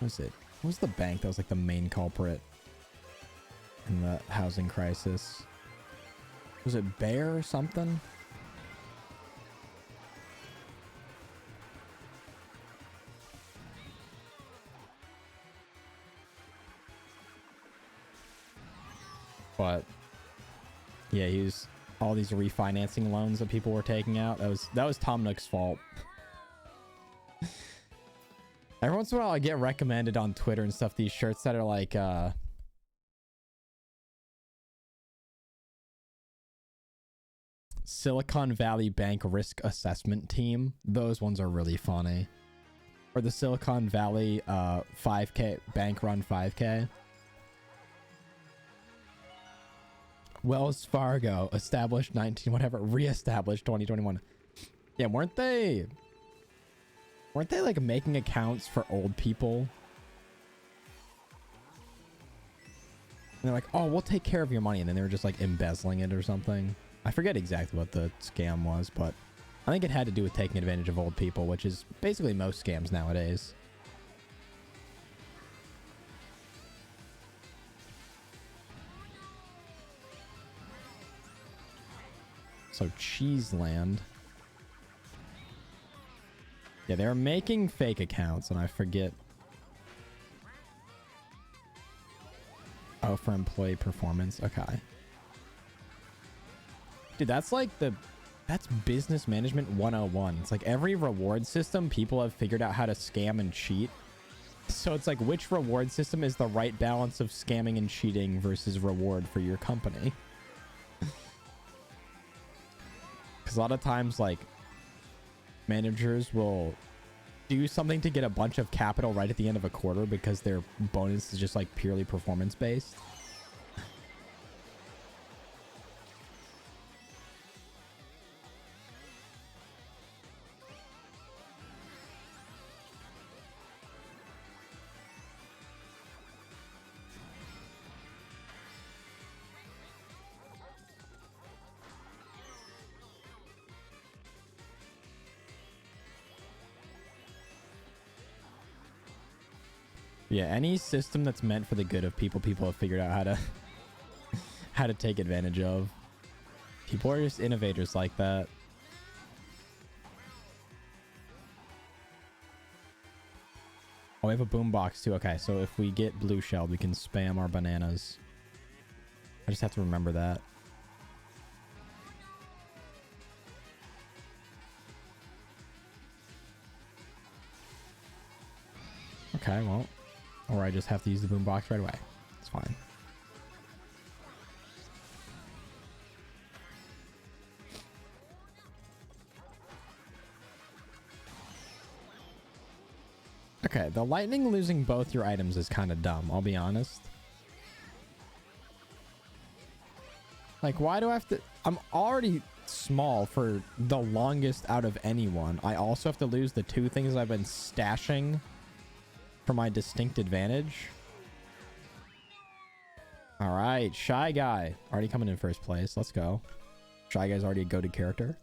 was it? What was the bank that was like the main culprit in the housing crisis? Was it Bear or something? But yeah, he was all these refinancing loans that people were taking out. That was Tom Nook's fault. Every once in a while I get recommended on Twitter and stuff these shirts that are like Silicon Valley Bank Risk Assessment Team. Those ones are really funny. Or the Silicon Valley 5K Bank Run 5K. Wells Fargo established 19 whatever, reestablished 2021. Yeah, weren't they like making accounts for old people? And they're like, oh, we'll take care of your money. And then they were just like embezzling it or something. I forget exactly what the scam was, but I think it had to do with taking advantage of old people, which is basically most scams nowadays. So Cheeseland. Yeah, they're making fake accounts, and I forget. Oh, for employee performance. Okay. Dude, that's like that's business management 101. It's like every reward system, people have figured out how to scam and cheat. So it's like, which reward system is the right balance of scamming and cheating versus reward for your company? Because a lot of times, like, managers will do something to get a bunch of capital right at the end of a quarter because their bonus is just like purely performance based. Yeah, any system that's meant for the good of people, people have figured out how to how to take advantage of. People are just innovators like that. Oh, we have a boombox too. Okay, so if we get blue shelled, we can spam our bananas. I just have to remember that. Okay, well, or I just have to use the boombox right away. It's fine. Okay, the lightning losing both your items is kind of dumb, I'll be honest. Like, why do I have to... I'm already small for the longest out of anyone. I also have to lose the two things I've been stashing for my distinct advantage. All right, Shy Guy. Already coming in first place. Let's go. Shy Guy's already a goated character.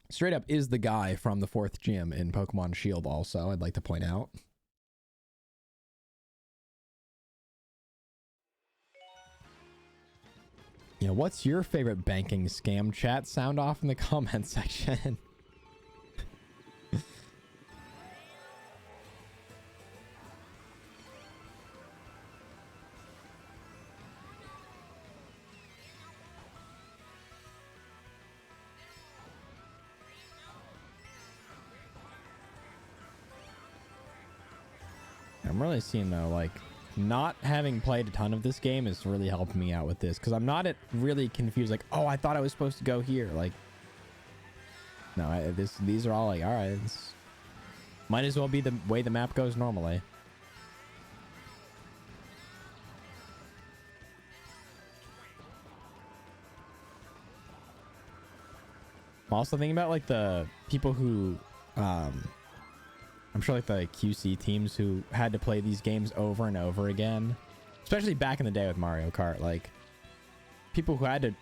Straight up is the guy from the 4th gym in Pokemon Shield also, I'd like to point out. You know, what's your favorite banking scam? Chat, sound off in the comment section. I'm really seeing though, like, not having played a ton of this game is really helping me out with this, because I'm not really confused, like, oh, I thought I was supposed to go here. Like, no, these are all like, all right, this might as well be the way the map goes normally. I'm also thinking about like the people who I'm sure like the QC teams who had to play these games over and over again, especially back in the day with Mario Kart, like people who had to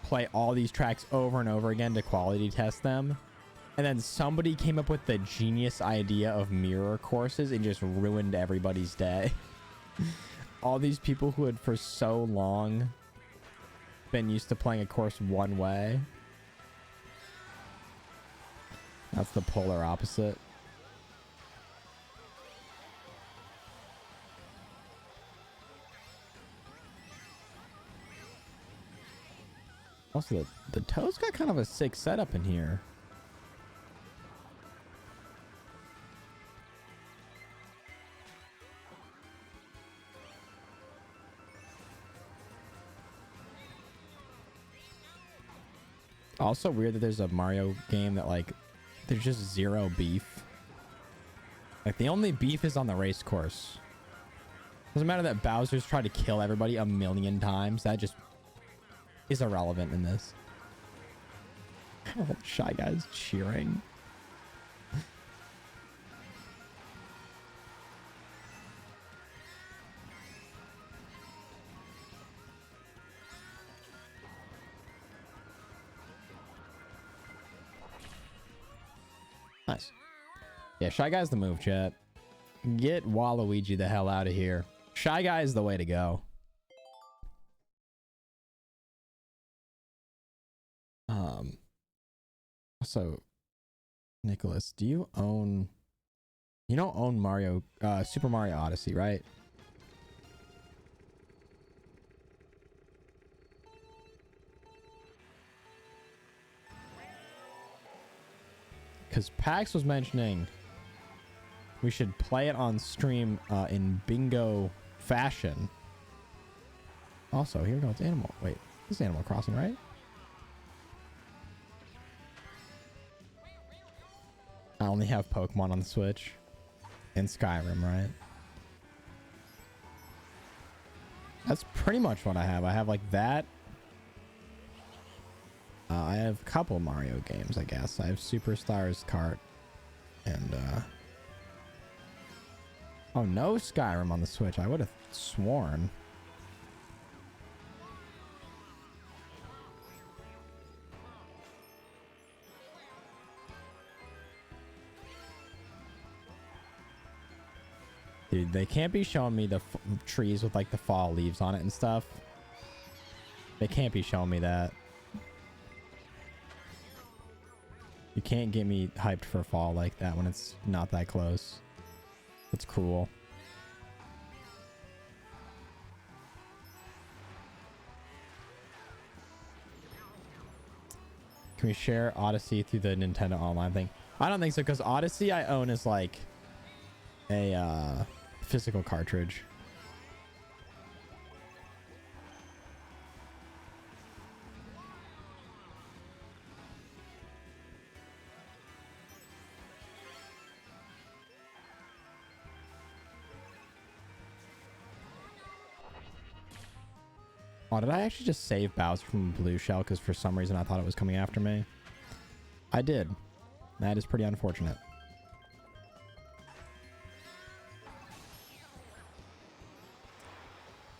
play all these tracks over and over again to quality test them. And then somebody came up with the genius idea of mirror courses and just ruined everybody's day. All these people who had for so long been used to playing a course one way. That's the polar opposite. Also, the Toad's got kind of a sick setup in here. Also weird that there's a Mario game that like there's just zero beef. Like the only beef is on the race course. Doesn't matter that Bowser's tried to kill everybody a million times. That just is irrelevant in this. Oh, Shy Guy's cheering. Nice. Yeah, Shy Guy's the move, chat. Get Waluigi the hell out of here. Shy Guy is the way to go. So, Nicholas, do you own... You don't own Mario, Super Mario Odyssey, right? Because Pax was mentioning we should play it on stream in bingo fashion. Also, here goes Animal. Wait, this is Animal Crossing, right? I only have Pokemon on the Switch and Skyrim, right? That's pretty much what I have. I have like that. I have a couple Mario games, I guess. I have Superstars Kart and oh, no Skyrim on the Switch. I would have sworn. Dude, they can't be showing me the trees with like the fall leaves on it and stuff. They can't be showing me that. You can't get me hyped for fall like that when it's not that close. It's cruel. Can we share Odyssey through the Nintendo Online thing? I don't think so, because Odyssey I own is like a physical cartridge. Oh, did I actually just save Bowser from Blue Shell because for some reason I thought it was coming after me? I did. That is pretty unfortunate.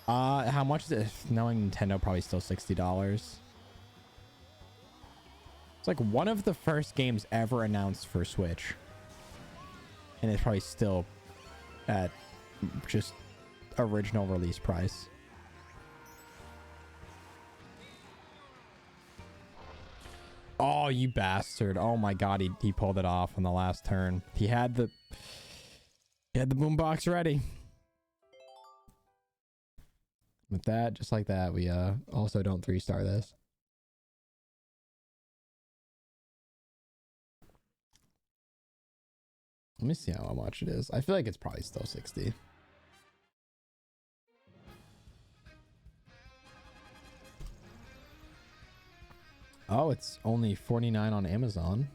How much is it? Knowing Nintendo, probably still $60. It's like one of the first games ever announced for Switch. And it's probably still at just original release price. Oh, you bastard. Oh my god, he pulled it off on the last turn. He had the boombox ready. With that, just like that, we also don't 3-star this. Let me see how much it is. I feel like it's probably still 60. Oh, it's only 49 on Amazon.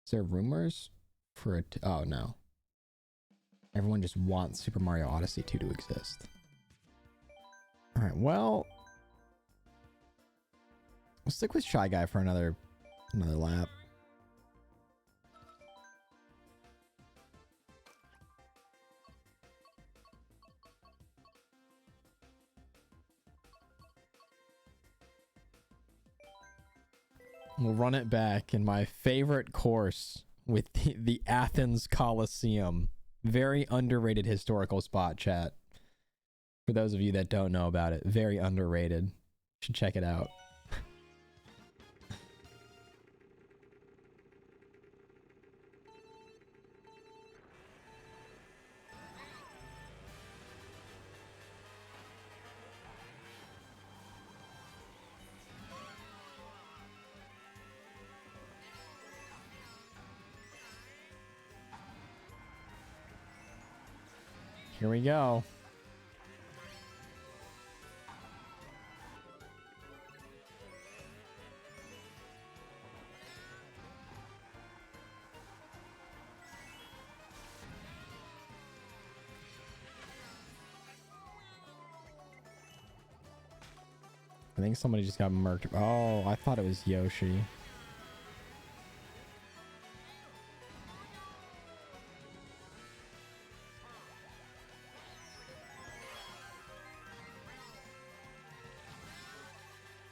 Is there rumors for it? Oh, no. Everyone just wants Super Mario Odyssey 2 to exist. All right, well, we'll stick with Shy Guy for another lap. We'll run it back in my favorite course with the Athens Coliseum. Very underrated historical spot, chat. For those of you that don't know about it, very underrated. Should check it out. Here we go. I think somebody just got murked. Oh, I thought it was Yoshi.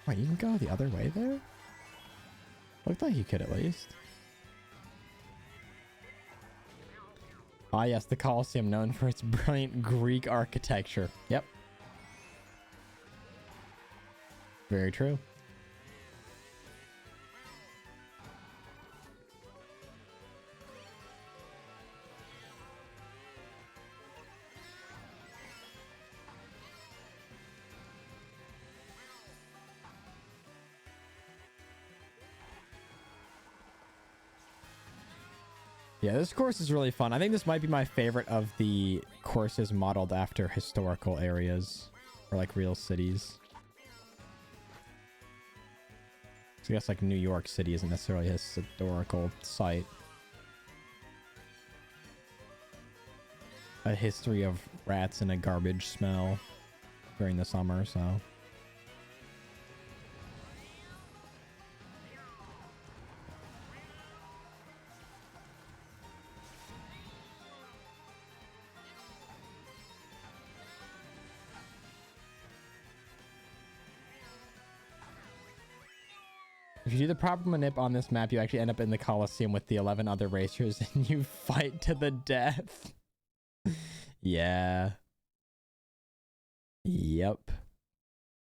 Wait, you can go the other way there? Looked like you could at least. Ah, yes, the Colosseum, known for its brilliant Greek architecture. Yep. Very true. Yeah, this course is really fun. I think this might be my favorite of the courses modeled after historical areas or like real cities. So I guess like New York City isn't necessarily a historical site. A history of rats and a garbage smell during the summer, so. If you do the proper manip on this map, you actually end up in the Colosseum with the 11 other racers and you fight to the death. Yeah. Yep. You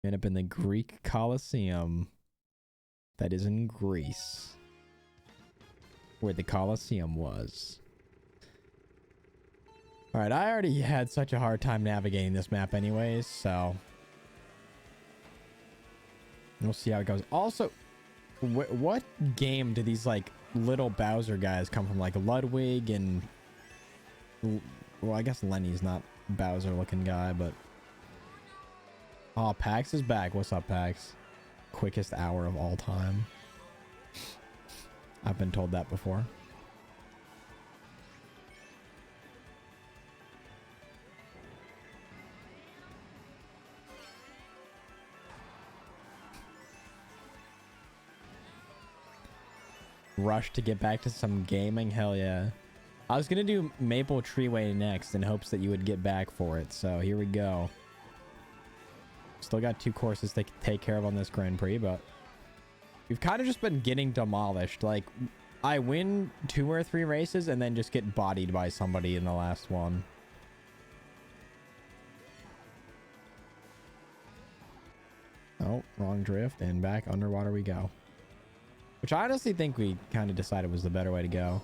end up in the Greek Colosseum. That is in Greece. Where the Colosseum was. Alright, I already had such a hard time navigating this map anyways, so. We'll see how it goes. Also, what game do these like little Bowser guys come from? Like Ludwig and, well, I guess Lenny's not Bowser looking guy, but oh, Pax is back. What's up, Pax? Quickest hour of all time. I've been told that before. Rush to get back to some gaming. Hell yeah. I was gonna do Maple Treeway next in hopes that you would get back for it, so here we go. Still got 2 courses to take care of on this Grand Prix, but we've kind of just been getting demolished. Like, I win 2 or 3 races and then just get bodied by somebody in the last one. Oh, wrong drift, and back underwater we go. Which I honestly think we kind of decided was the better way to go.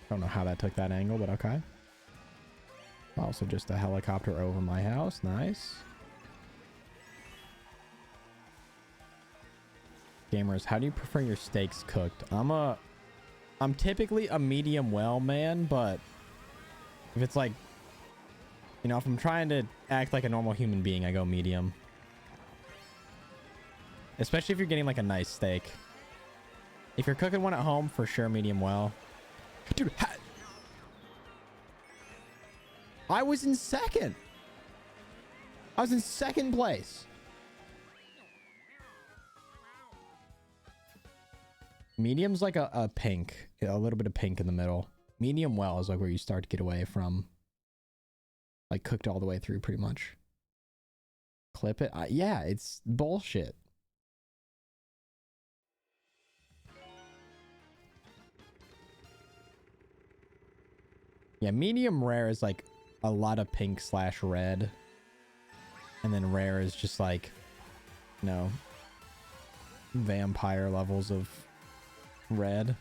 Don't know how that took that angle, but okay. Also just a helicopter over my house. Nice. Gamers, how do you prefer your steaks cooked? I'm typically a medium well man, but if it's like, you know, if I'm trying to act like a normal human being, I go medium. Especially if you're getting like a nice steak. If you're cooking one at home, for sure medium well. Dude, I was in second. I was in second place. Medium's like a pink, a little bit of pink in the middle. Medium well is like where you start to get away from, like, cooked all the way through pretty much. Clip it. Yeah, it's bullshit. Yeah, medium rare is like a lot of pink / red. And then rare is just like, you know, vampire levels of red.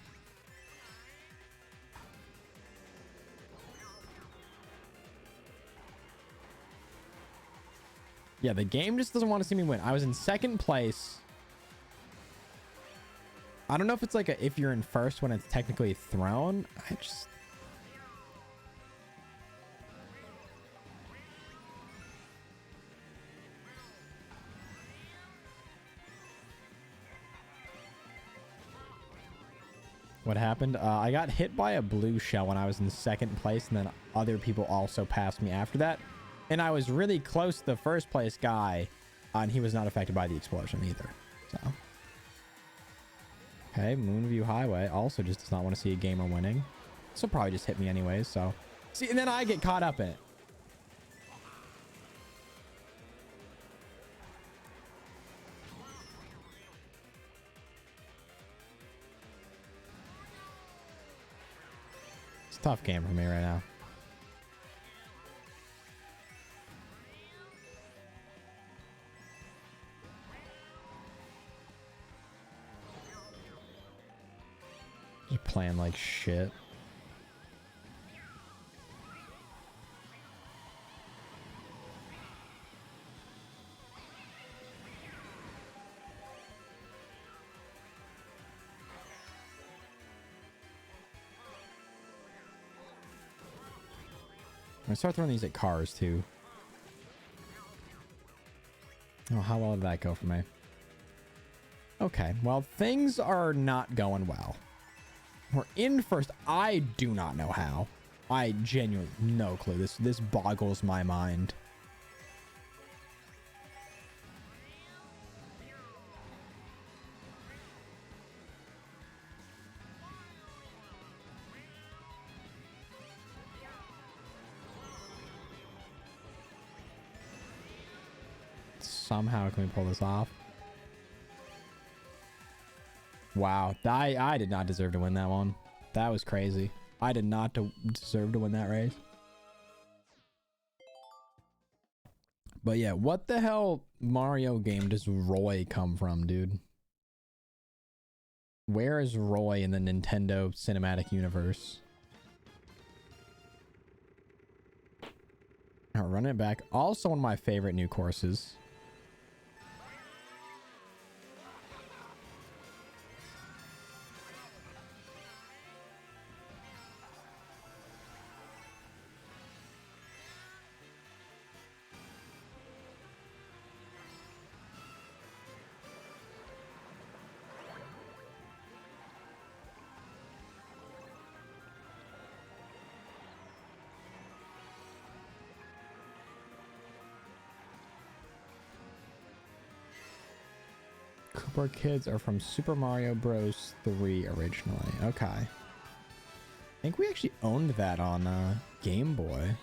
Yeah, the game just doesn't want to see me win. I was in second place. I don't know if it's like if you're in first when it's technically thrown. What happened? I got hit by a blue shell when I was in second place, and then other people also passed me after that. And I was really close to the first place guy, and he was not affected by the explosion either. So, okay, Moonview Highway also just does not want to see a gamer winning. This will probably just hit me anyways. So, see, and then I get caught up in it. It's a tough game for me right now. Just playing like shit. I'm gonna start throwing these at cars too. Oh, how well did that go for me? Okay, well, things are not going well. We're in first. I do not know how. I genuinely no clue. This boggles my mind. Somehow can we pull this off? Wow, I did not deserve to win that one. That was crazy. I did not deserve to win that race. But yeah, what the hell Mario game does Roy come from, dude? Where is Roy in the Nintendo Cinematic Universe? I'll run it back. Also one of my favorite new courses. Koopa Kids are from Super Mario Bros. 3 originally. Okay. I think we actually owned that on Game Boy.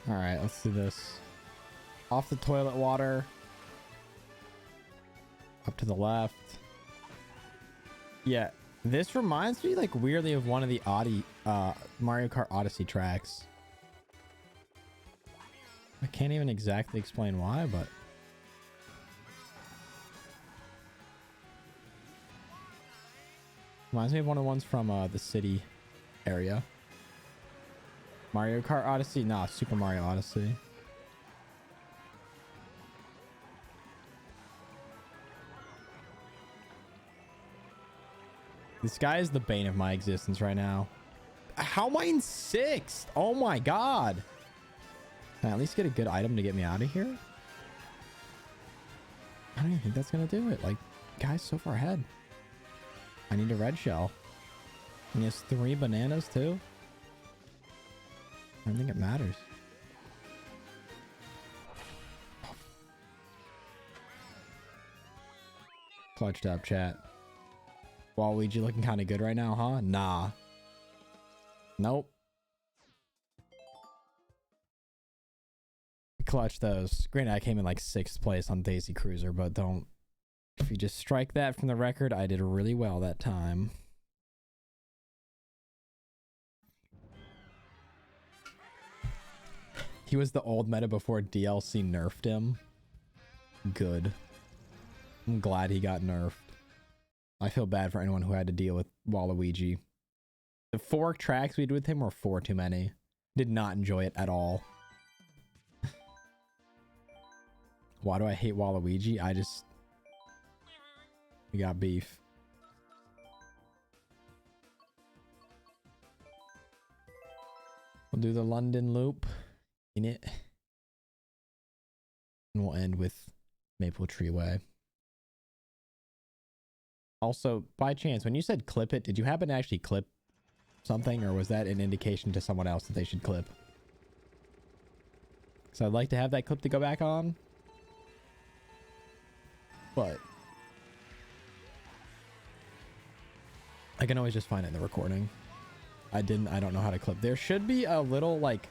All right, let's do this. Off the toilet water. Up to the left. Yeah, this reminds me like weirdly of one of the Mario Kart Odyssey tracks. I can't even exactly explain why, but reminds me of one of the ones from the city area. Mario Kart Odyssey? Nah, Super Mario Odyssey. This guy is the bane of my existence right now. How am I in 6th? Oh my god. Can I at least get a good item to get me out of here? I don't even think that's gonna do it. Like, guy's so far ahead. I need a red shell. And he has 3 bananas too. I don't think it matters. Clutched up, chat. Waluigi looking kind of good right now, huh? Nah. Nope. clutch those. Granted, I came in like 6th place on Daisy Cruiser, but don't. If you just strike that from the record, I did really well that time. He was the old meta before DLC nerfed him. Good. I'm glad he got nerfed. I feel bad for anyone who had to deal with Waluigi. The 4 tracks we did with him were 4 too many. Did not enjoy it at all. Why do I hate Waluigi? We got beef. We'll do the London loop in it. And we'll end with Maple Tree Way. Also, by chance, when you said clip it, did you happen to actually clip something, or was that an indication to someone else that they should clip? So I'd like to have that clip to go back on. But I can always just find it in the recording. I don't know how to clip. There should be a little, like,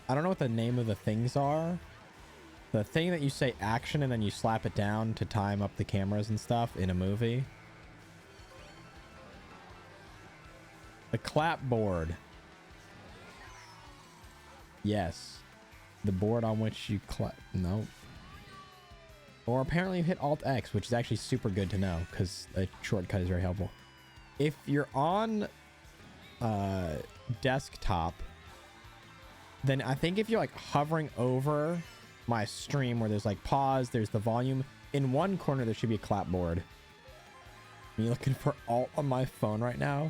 I don't know what the name of the things are. The thing that you say action and then you slap it down to time up the cameras and stuff in a movie. The clapboard. Yes. The board on which you clap. No. Or apparently you hit Alt X, which is actually super good to know because a shortcut is very helpful. If you're on desktop, then I think if you're like hovering over my stream where there's like pause, there's the volume, in one corner there should be a clapboard. Are you looking for Alt on my phone right now?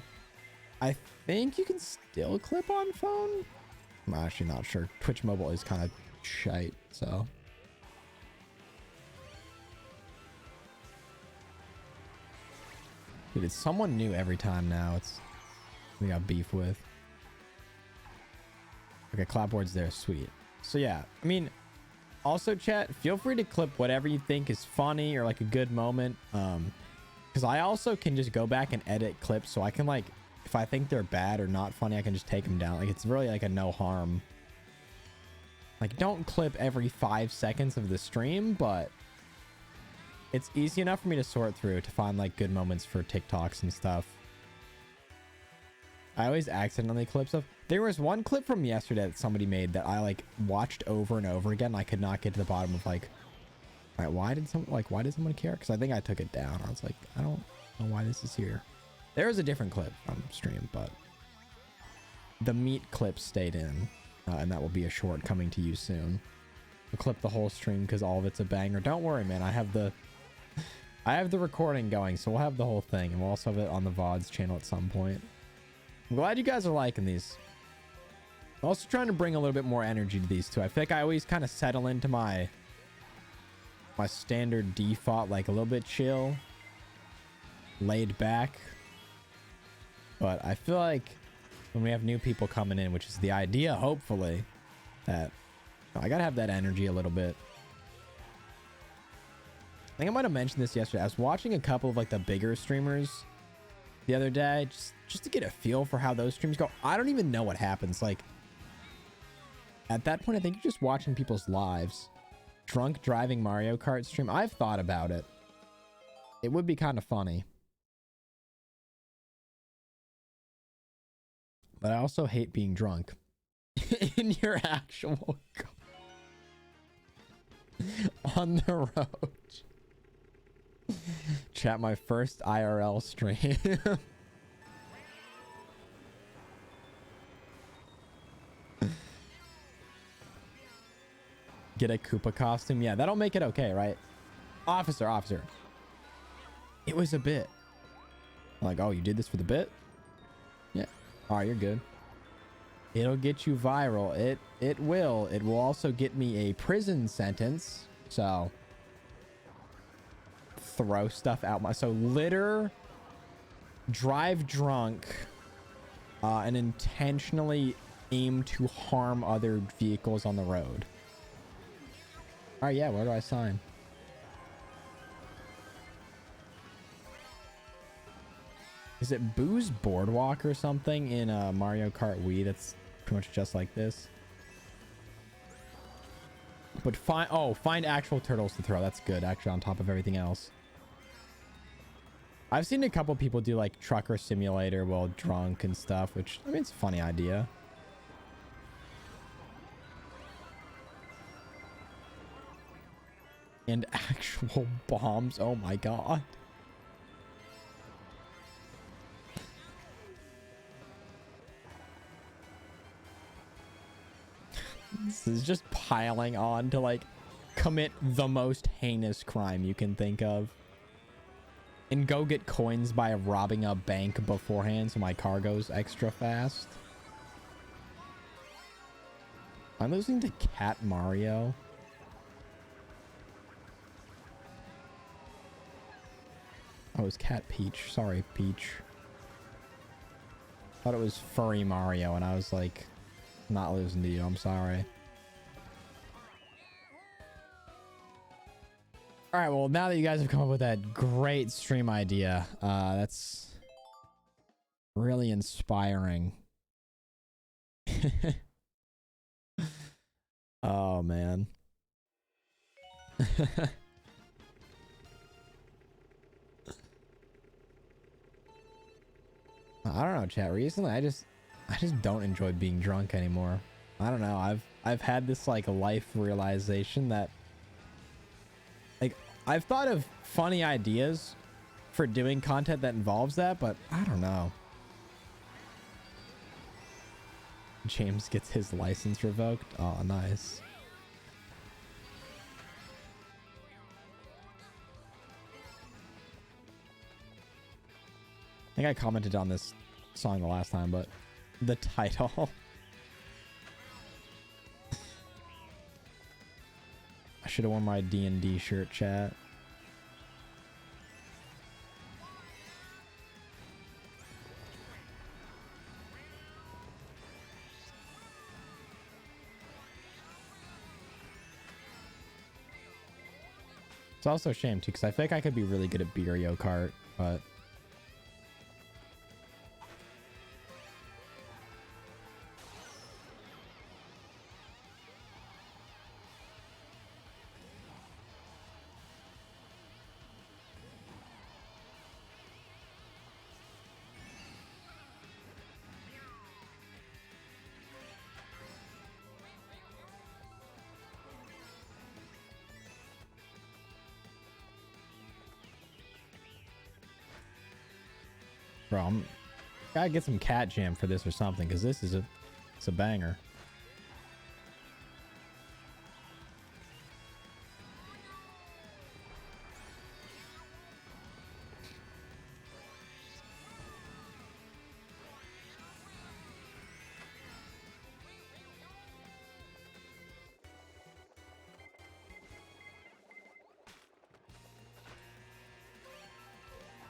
I think you can still clip on phone. I'm actually not sure. Twitch mobile is kind of shite, so. Dude, it's someone new every time now. We got beef with. Okay, clapboard's there. Sweet. So yeah, I mean, also chat, feel free to clip whatever you think is funny or like a good moment. Because I also can just go back and edit clips, so I can, like, if I think they're bad or not funny, I can just take them down. Like, it's really like a no harm. Like, don't clip every 5 seconds of the stream, but it's easy enough for me to sort through to find like good moments for TikToks and stuff. I always accidentally clip stuff. There was one clip from yesterday that somebody made that I like watched over and over again. I could not get to the bottom of like, all right, why did someone care? Because I think I took it down. I was like, I don't know why this is here. There is a different clip from stream, but the meat clip stayed in, and that will be a short coming to you soon. We'll clip the whole stream because all of it's a banger. Don't worry, man. I have the recording going, so we'll have the whole thing, and we'll also have it on the VODs channel at some point. I'm glad you guys are liking these. I'm also trying to bring a little bit more energy to these too. I feel like I always kind of settle into my standard default, like a little bit chill, laid back. But I feel like when we have new people coming in, which is the idea, hopefully, that I gotta have that energy a little bit. I think I might have mentioned this yesterday. I was watching a couple of like the bigger streamers the other day, just to get a feel for how those streams go. I don't even know what happens. Like, at that point, I think you're just watching people's lives. Drunk driving Mario Kart stream. I've thought about it. It would be kind of funny. But I also hate being drunk in your actual car. On the road. Chat, my first IRL stream. Get a Koopa costume. Yeah, that'll make it okay, right? Officer. It was a bit. I'm like, oh, you did this for the bit? Yeah. All right, you're good. It'll get you viral. It will. It will also get me a prison sentence. So throw stuff out so litter, drive drunk, and intentionally aim to harm other vehicles on the road. All right, yeah, where do I sign? Is it Boo's Boardwalk or something in Mario Kart Wii that's pretty much just like this? But find actual turtles to throw. That's good, actually, on top of everything else. I've seen a couple people do like trucker simulator while drunk and stuff, which, I mean, it's a funny idea. And actual bombs. Oh my god. This is just piling on to like commit the most heinous crime you can think of. And go get coins by robbing a bank beforehand so my car goes extra fast. I'm losing to Cat Mario. Oh, it's Cat Peach. Sorry, Peach. Thought it was Furry Mario, and I was like, not losing to you. I'm sorry. All right, well, now that you guys have come up with that great stream idea, that's really inspiring. Oh, man. I don't know, chat. Recently, I just don't enjoy being drunk anymore. I don't know. I've had this like life realization that like I've thought of funny ideas for doing content that involves that, but I don't know. James gets his license revoked. Oh, nice. I think I commented on this song the last time, but the title. I should have worn my D&D shirt, chat. It's also a shame too, because I feel like I could be really good at Mario Kart, but bro, I'm gotta get some cat jam for this or something, because this is it's a banger.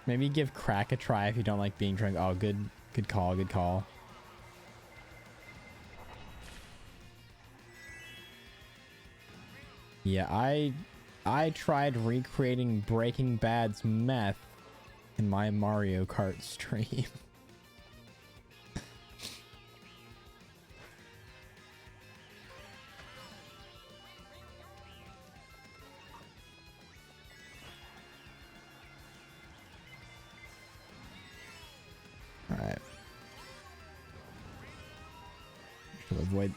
Maybe give crack a try if you don't like being drunk. Oh, good call, good call. Yeah, I tried recreating Breaking Bad's meth in my Mario Kart stream. All right. Should avoid.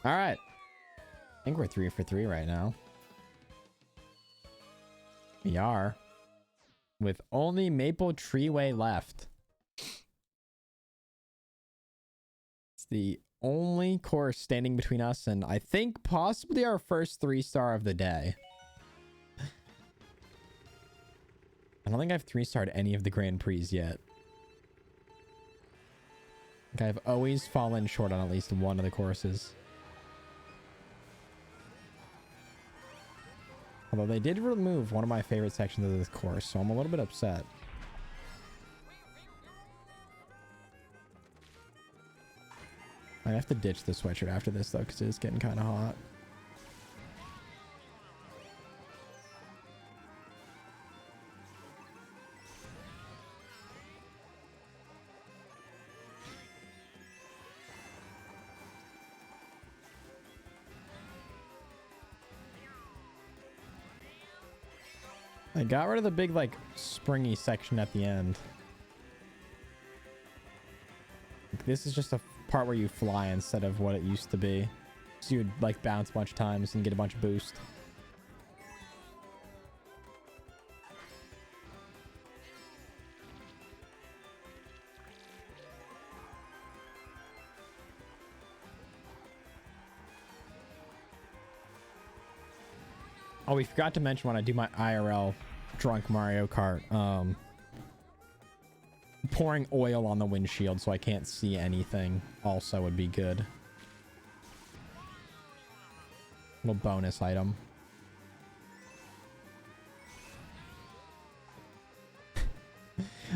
All right. I think we're 3 for 3 right now. We are. With only Maple Treeway left. It's the only course standing between us and I think possibly our first 3-star of the day. I don't think I've 3-starred any of the Grand Prix yet. I think I've always fallen short on at least one of the courses. Although they did remove one of my favorite sections of this course, so I'm a little bit upset. I have to ditch the sweatshirt after this though, because it is getting kind of hot. I got rid of the big, like, springy section at the end. This is just a part where you fly instead of what it used to be. So you would, like, bounce a bunch of times and get a bunch of boost. Oh, we forgot to mention when I do my IRL drunk Mario Kart, pouring oil on the windshield so I can't see anything also would be good. Little bonus item.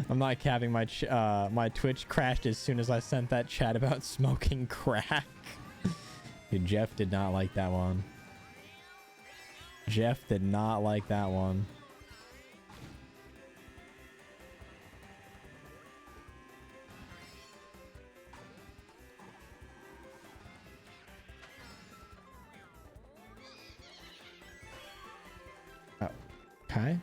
I'm not capping, my my Twitch crashed as soon as I sent that chat about smoking crack. Dude, Jeff did not like that one. Jeff did not like that one. Oh, okay.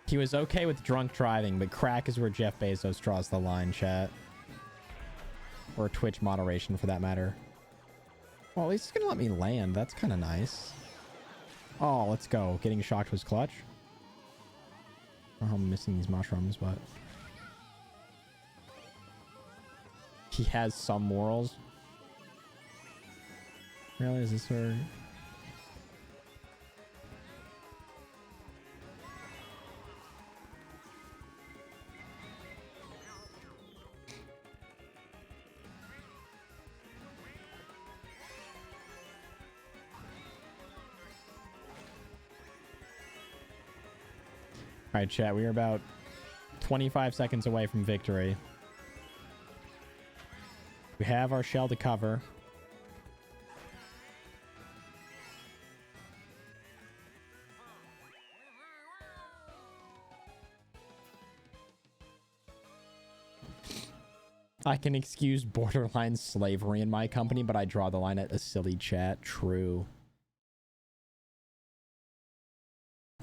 He was okay with drunk driving, but crack is where Jeff Bezos draws the line, chat. Or Twitch moderation, for that matter. Well, at least it's gonna let me land. That's kind of nice. Oh, let's go. Getting shocked was clutch. I don't know how I'm missing these mushrooms, but... He has some morals. Really? Is this where... All right, chat, we are about 25 seconds away from victory. We have our shell to cover. I can excuse borderline slavery in my company, but I draw the line at a silly chat. True.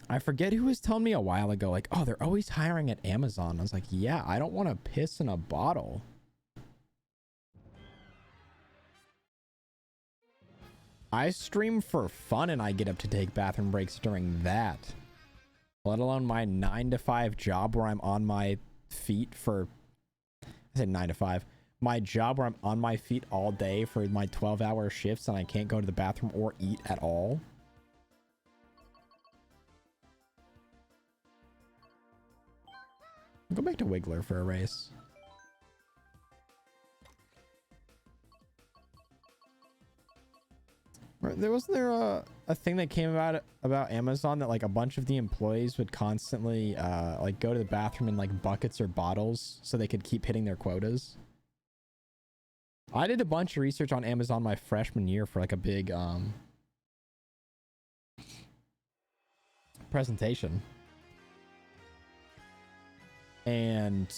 I forget who was telling me a while ago, like, oh, they're always hiring at Amazon. I was like, yeah, I don't want to piss in a bottle. I stream for fun and I get up to take bathroom breaks during that. Let alone my 9 to 5 job where I'm on my feet for... I said 9 to 5. My job where I'm on my feet all day for my 12-hour shifts and I can't go to the bathroom or eat at all. Go back to Wiggler for a race. Wasn't there a thing that came about Amazon that like a bunch of the employees would constantly like go to the bathroom in like buckets or bottles so they could keep hitting their quotas? I did a bunch of research on Amazon my freshman year for like a big presentation. And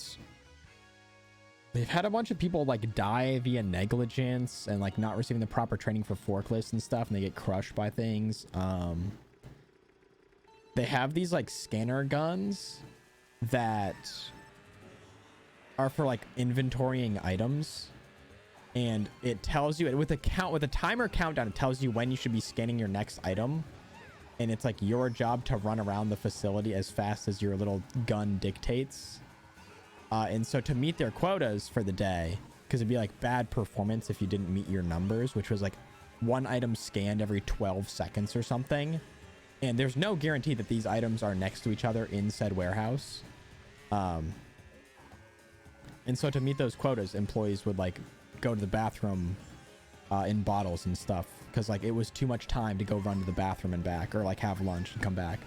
they've had a bunch of people like die via negligence and like not receiving the proper training for forklifts and stuff, and they get crushed by things. They have these like scanner guns that are for like inventorying items, and it tells you with a timer countdown, it tells you when you should be scanning your next item. And it's like your job to run around the facility as fast as your little gun dictates. And so to meet their quotas for the day, because it'd be like bad performance if you didn't meet your numbers, which was like one item scanned every 12 seconds or something. And there's no guarantee that these items are next to each other in said warehouse. And so to meet those quotas, employees would like go to the bathroom in bottles and stuff, because like it was too much time to go run to the bathroom and back, or like have lunch and come back.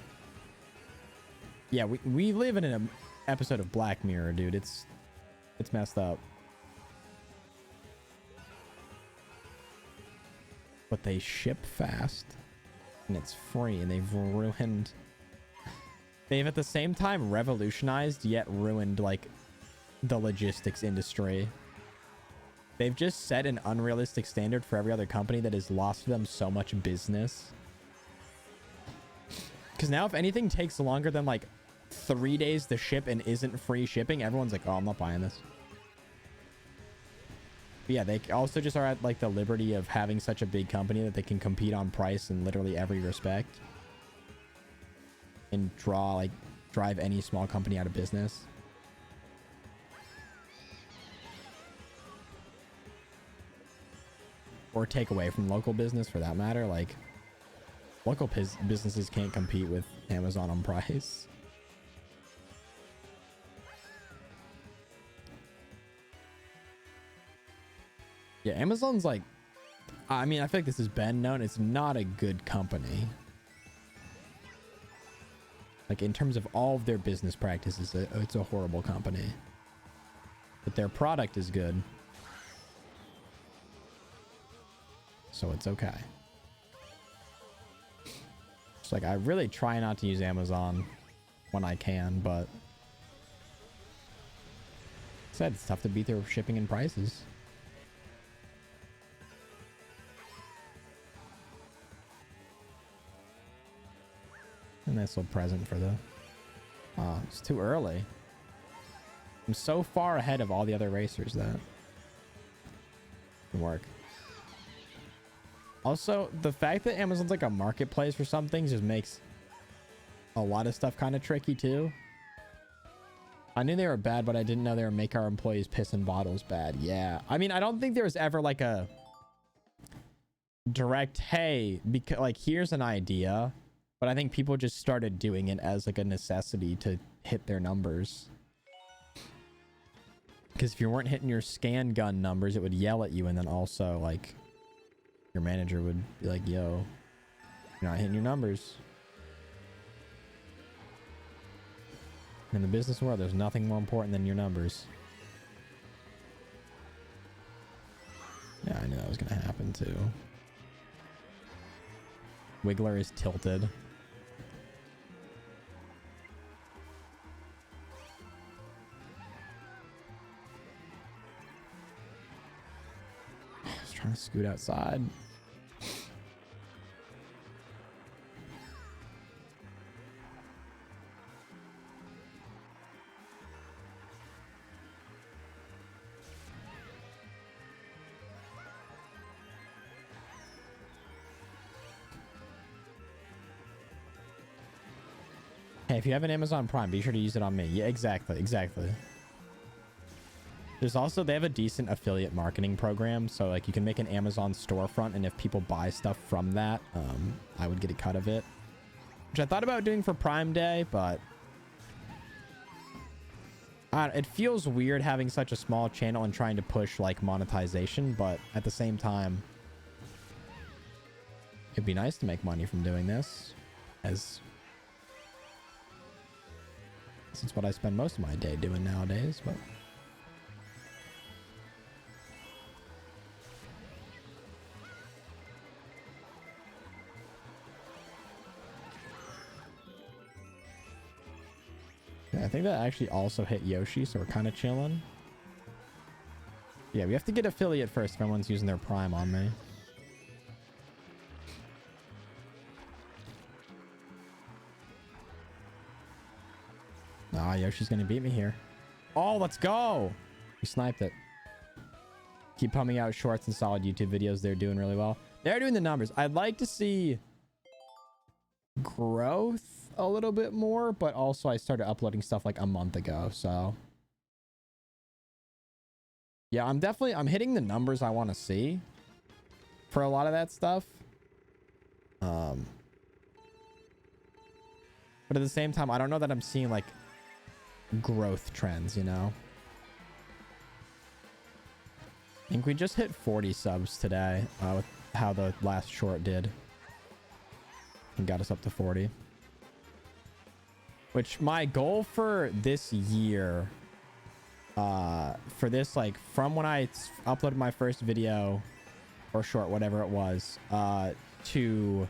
Yeah, we live in an episode of Black Mirror, dude. It's messed up. But they ship fast and it's free, and they've at the same time revolutionized yet ruined like the logistics industry. They've just set an unrealistic standard for every other company that has lost them so much business. Because now if anything takes longer than like 3 days to ship and isn't free shipping, everyone's like, oh, I'm not buying this. But yeah, they also just are at like the liberty of having such a big company that they can compete on price in literally every respect. And drive any small company out of business. Or take away from local business for that matter. Like, local businesses can't compete with Amazon on price. Yeah, Amazon's like, I mean, I feel like this has been known. It's not a good company. Like, in terms of all of their business practices, it's a horrible company. But their product is good. So it's okay. It's like, I really try not to use Amazon when I can, but like I said, it's tough to beat their shipping and prices. A nice little present for the... Oh, it's too early. I'm so far ahead of all the other racers that can work. Also, the fact that Amazon's like a marketplace for some things just makes a lot of stuff kind of tricky too. I knew they were bad, but I didn't know they would make our employees piss in bottles bad. Yeah. I mean, I don't think there was ever like a direct, hey, because like, here's an idea. But I think people just started doing it as like a necessity to hit their numbers. Because if you weren't hitting your scan gun numbers, it would yell at you. And then also like your manager would be like, yo, you're not hitting your numbers. In the business world, there's nothing more important than your numbers. Yeah, I knew that was going to happen too. Wiggler is tilted. I was trying to scoot outside. Hey, if you have an Amazon Prime, be sure to use it on me. Yeah, exactly. Exactly. There's also, they have a decent affiliate marketing program. So like you can make an Amazon storefront, and if people buy stuff from that, I would get a cut of it. Which I thought about doing for Prime Day, but it feels weird having such a small channel and trying to push like monetization. But at the same time, it'd be nice to make money from doing this, as it's what I spend most of my day doing nowadays. But yeah, I think that actually also hit Yoshi, so we're kind of chilling. Yeah, we have to get affiliate first if everyone's using their Prime on me. Ah, Yoshi's gonna beat me here. Oh, let's go! We sniped it. Keep pumping out shorts and solid YouTube videos. They're doing really well. They're doing the numbers. I'd like to see growth a little bit more, but also I started uploading stuff like a month ago, so yeah, I'm hitting the numbers I want to see for a lot of that stuff. But at the same time, I don't know that I'm seeing like growth trends, you know. I think we just hit 40 subs today with how the last short did, and got us up to 40, which my goal for this year, for this, like from when I uploaded my first video or short, whatever it was, to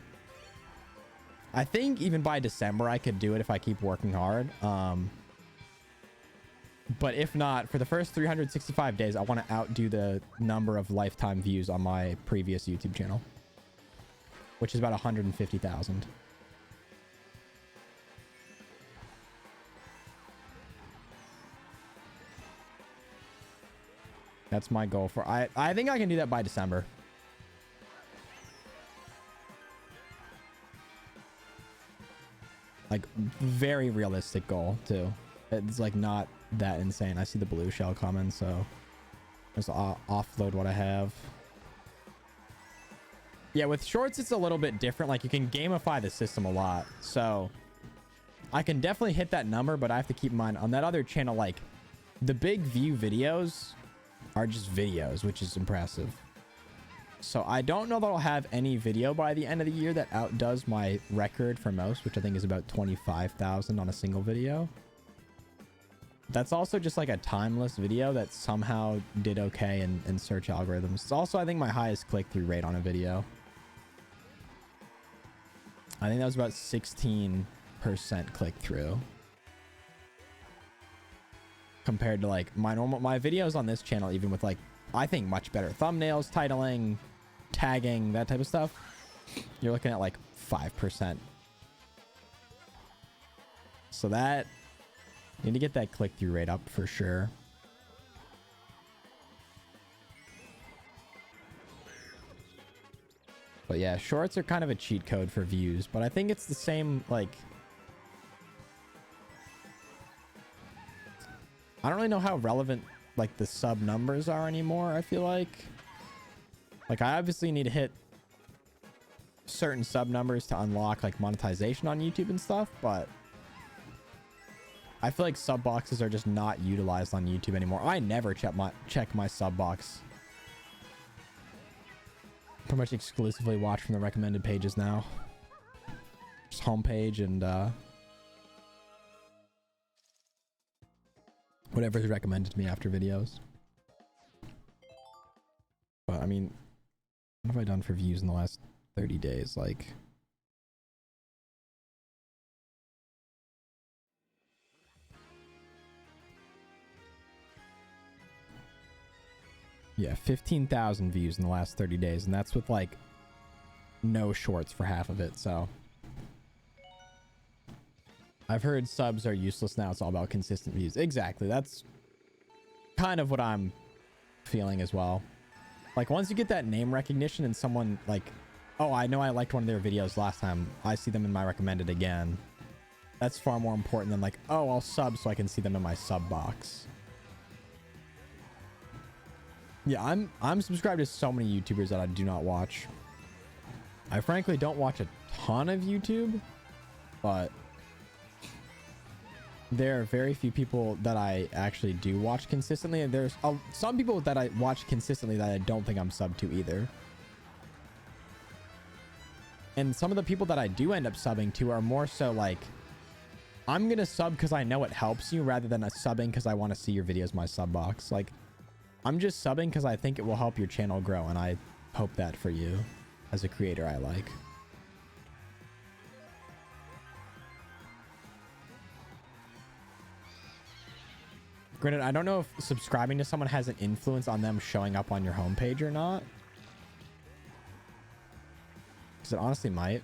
I think even by December I could do it if I keep working hard. But if not, for the first 365 days, I want to outdo the number of lifetime views on my previous YouTube channel, which is about 150,000. That's my goal for... I think I can do that by December. Like, very realistic goal, too. It's, like, not that insane. I see the blue shell coming, so... Just offload what I have. Yeah, with shorts, it's a little bit different. Like, you can gamify the system a lot. So, I can definitely hit that number, but I have to keep in mind, on that other channel, like, the big view videos are just videos, which is impressive. So I don't know that I'll have any video by the end of the year that outdoes my record for most, which I think is about 25,000 on a single video. That's also just like a timeless video that somehow did okay in search algorithms. It's also, I think, my highest click-through rate on a video. I think that was about 16% click-through. Compared to like my videos on this channel, even with like, I think much better thumbnails, titling, tagging, that type of stuff, you're looking at like 5%. So that, you need to get that click-through rate up for sure. But yeah, shorts are kind of a cheat code for views, but I think it's the same, like, I don't really know how relevant like the sub numbers are anymore. I feel like I obviously need to hit certain sub numbers to unlock like monetization on YouTube and stuff, but I feel like sub boxes are just not utilized on YouTube anymore. I never check my sub box. Pretty much exclusively watch from the recommended pages now. Just homepage and whatever is recommended to me after videos. But I mean, what have I done for views in the last 30 days? Like, yeah, 15,000 views in the last 30 days, and that's with like no shorts for half of it. So I've heard subs are useless now. It's all about consistent views. Exactly. That's kind of what I'm feeling as well. Like, once you get that name recognition and someone like, oh, I know I liked one of their videos last time, I see them in my recommended again. That's far more important than like, oh, I'll sub so I can see them in my sub box. Yeah, I'm subscribed to so many YouTubers that I do not watch. I frankly don't watch a ton of YouTube, but there are very few people that I actually do watch consistently, and there's some people that I watch consistently that I don't think I'm sub to either. And some of the people that I do end up subbing to are more so like, I'm gonna sub because I know it helps you, rather than a subbing because I want to see your videos in my sub box. Like, I'm just subbing because I think it will help your channel grow, and I hope that for you as a creator I like. Granted, I don't know if subscribing to someone has an influence on them showing up on your homepage or not. Because it honestly might.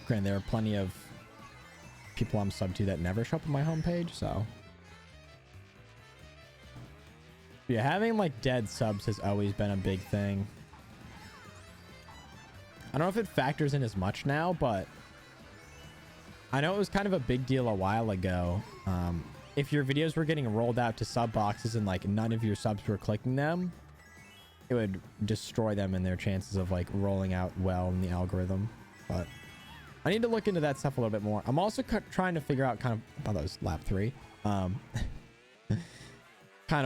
Granted, there are plenty of people I'm sub to that never show up on my homepage, so. Yeah, having like dead subs has always been a big thing. I don't know if it factors in as much now, but I know it was kind of a big deal a while ago. If your videos were getting rolled out to sub boxes and like none of your subs were clicking them, it would destroy them and their chances of like rolling out well in the algorithm. But I need to look into that stuff a little bit more. I'm also trying to figure out kind of, I thought that was lap 3. Kind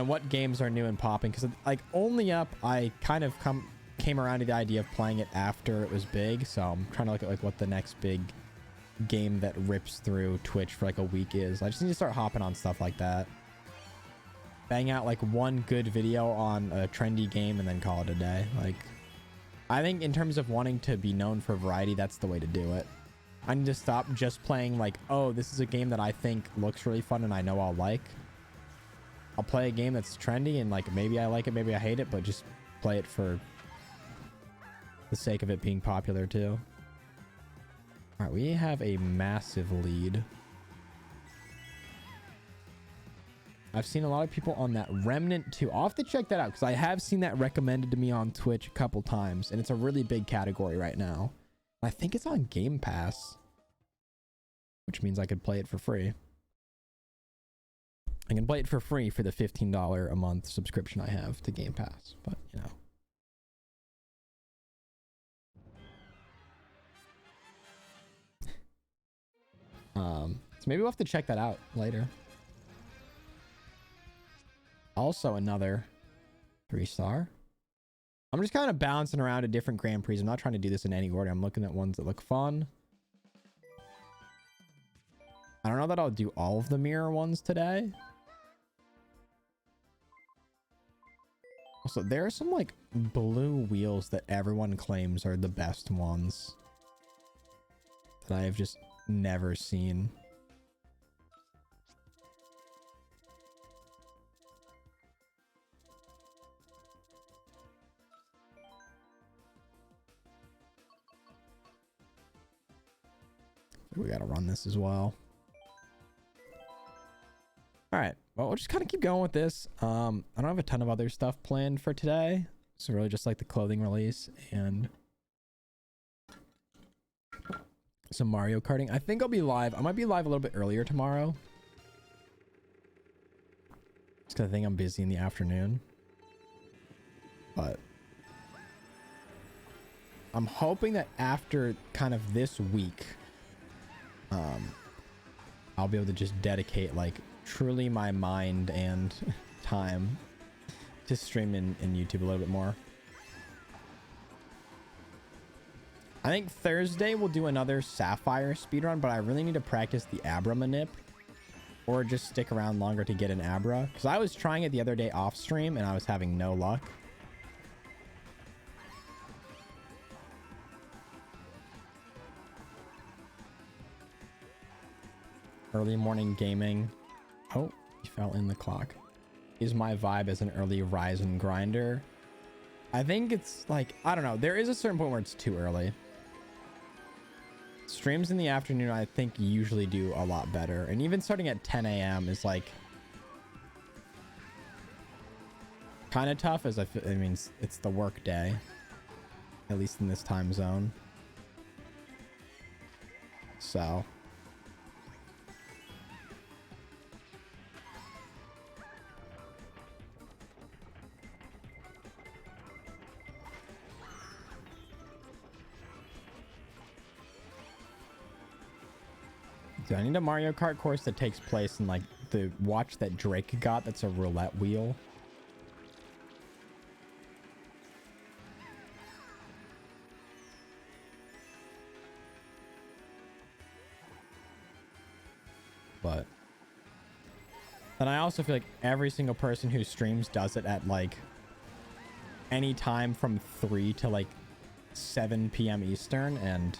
of what games are new and popping, because like Only Up, I kind of came around to the idea of playing it after it was big. So I'm trying to look at like what the next big game that rips through Twitch for like a week is. I just need to start hopping on stuff like that. Bang out like one good video on a trendy game and then call it a day. Like, I think in terms of wanting to be known for variety, that's the way to do it. I need to stop just playing like, oh, this is a game that I think looks really fun and I know I'll like. I'll play a game that's trendy and like maybe I like it, maybe I hate it, but just play it for the sake of it being popular too. All right, we have a massive lead. I've seen a lot of people on that Remnant 2. I'll have to check that out because I have seen that recommended to me on Twitch a couple times, and it's a really big category right now. I think it's on Game Pass, which means I could play it for free. I can play it for free for the $15 a month subscription I have to Game Pass, but you know. So maybe we'll have to check that out later. Also another 3-star. I'm just kind of bouncing around to different Grand Prix. I'm not trying to do this in any order. I'm looking at ones that look fun. I don't know that I'll do all of the mirror ones today. Also, there are some like blue wheels that everyone claims are the best ones that I have just never seen. We got to run this as well. All right. Well, we'll just kind of keep going with this. I don't have a ton of other stuff planned for today. So really just like the clothing release and some Mario Karting. I think I'll be live. I might be live a little bit earlier tomorrow. Just because I think I'm busy in the afternoon. But I'm hoping that after kind of this week, I'll be able to just dedicate like truly my mind and time to stream in YouTube a little bit more. I think Thursday we'll do another Sapphire speedrun, but I really need to practice the Abra manip or just stick around longer to get an Abra, because I was trying it the other day off stream and I was having no luck. Early morning gaming. Oh, he fell in the clock. Is my vibe as an early rise and grinder. I think it's like, I don't know. There is a certain point where it's too early. Streams in the afternoon, I think, usually do a lot better. And even starting at 10 a.m. is like kind of tough, as I mean, it's the work day, at least in this time zone. So I need a Mario Kart course that takes place in like the watch that Drake got. That's a roulette wheel. But then I also feel like every single person who streams does it at like any time from 3 to like 7 p.m. Eastern, and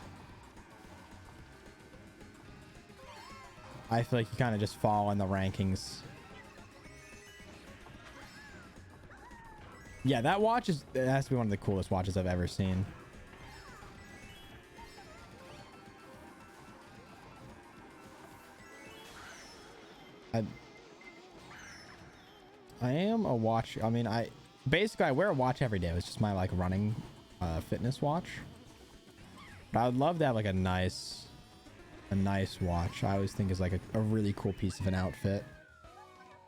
I feel like you kind of just fall in the rankings. Yeah, that watch it has to be one of the coolest watches I've ever seen. I am a watch. I mean, I wear a watch every day. It's just my like running fitness watch. But I would love to have like a nice watch. I always think is like a really cool piece of an outfit.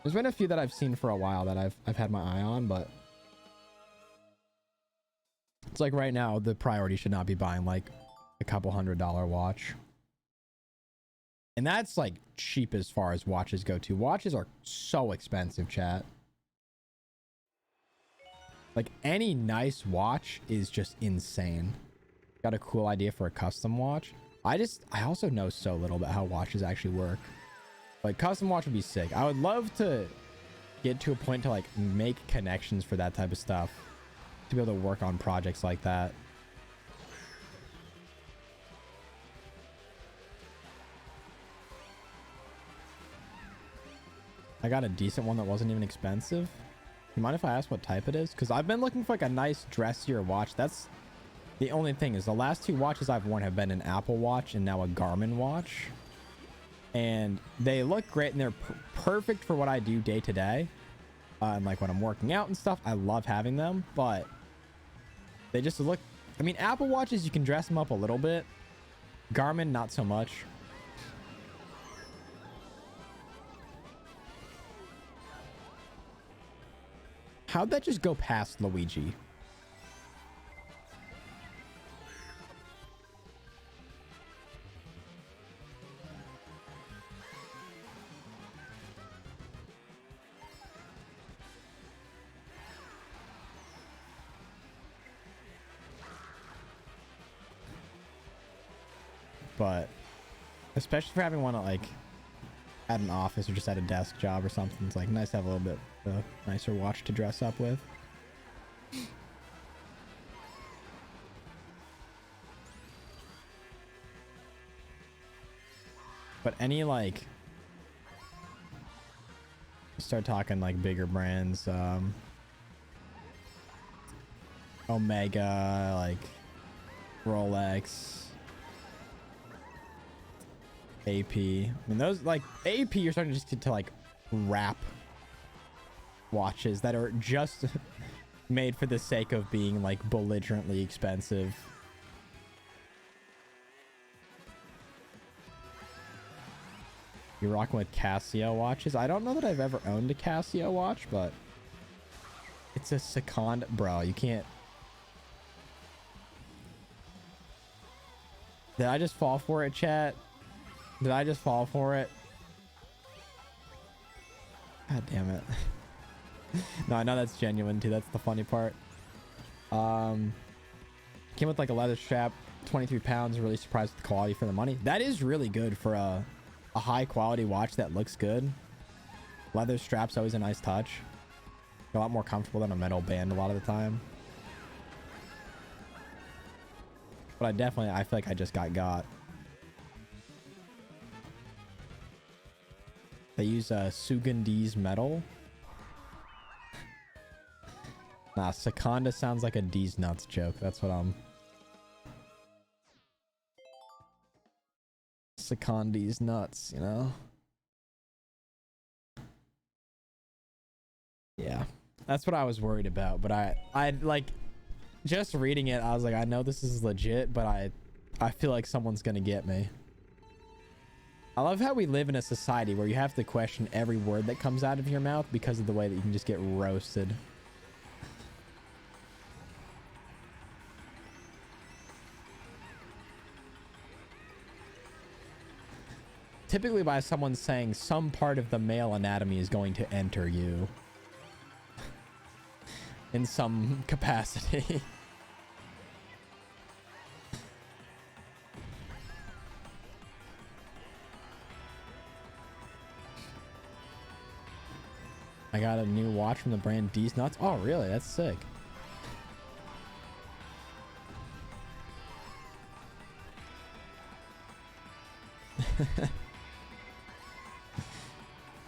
There's been a few that I've seen for a while that I've had my eye on, but it's like right now the priority should not be buying like a couple $100 watch. And that's like cheap as far as watches go too. Watches are so expensive, chat. Like any nice watch is just insane. Got a cool idea for a custom watch. I also know so little about how watches actually work. Like custom watch would be sick. I would love to get to a point to like make connections for that type of stuff, to be able to work on projects like that. I got a decent one that wasn't even expensive. You mind if I ask what type it is? Because I've been looking for like a nice dressier watch. That's the only thing, is the last 2 watches I've worn have been an Apple Watch and now a Garmin watch. And they look great and they're perfect for what I do day to day. And like when I'm working out and stuff, I love having them, but they just look, I mean, Apple Watches, you can dress them up a little bit. Garmin, not so much. How'd that just go past Luigi? But especially for having one at like at an office or just at a desk job or something, it's like nice to have a little bit of a nicer watch to dress up with. But any like, start talking like bigger brands, Omega, like Rolex, AP. I mean, those like AP, you're starting to just get to like wrap watches that are just made for the sake of being like belligerently expensive. You're rocking with Casio watches. I don't know that I've ever owned a Casio watch, but it's a Seconda, bro. You can't. Did I just fall for it, chat? Did I just fall for it? God damn it. No, I know that's genuine too. That's the funny part. Came with like a leather strap, 23 pounds. Really surprised with the quality for the money. That is really good for a high quality watch that looks good. Leather strap's always a nice touch. A lot more comfortable than a metal band a lot of the time. But I feel like I just got. They use Sugandese metal. Nah, Seconda sounds like a D's nuts joke. That's what I'm. Secondi's nuts, you know? Yeah, that's what I was worried about. But I like, just reading it, I was like, I know this is legit, but I feel like someone's gonna get me. I love how we live in a society where you have to question every word that comes out of your mouth because of the way that you can just get roasted. Typically by someone saying some part of the male anatomy is going to enter you in some capacity. I got a new watch from the brand D's Nuts. Oh, really? That's sick.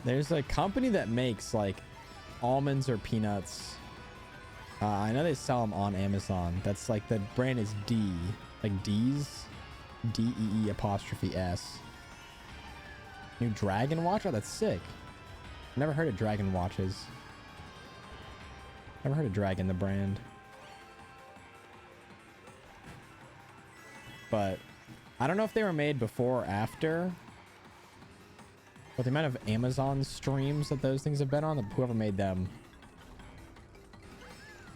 There's a company that makes like almonds or peanuts. I know they sell them on Amazon. That's like, the brand is D, like D's, D-E-E apostrophe S. New Dragon watch? Oh, that's sick. Never heard of Dragon watches. Never heard of Dragon, the brand. But I don't know if they were made before or after. But the amount of Amazon streams that those things have been on, whoever made them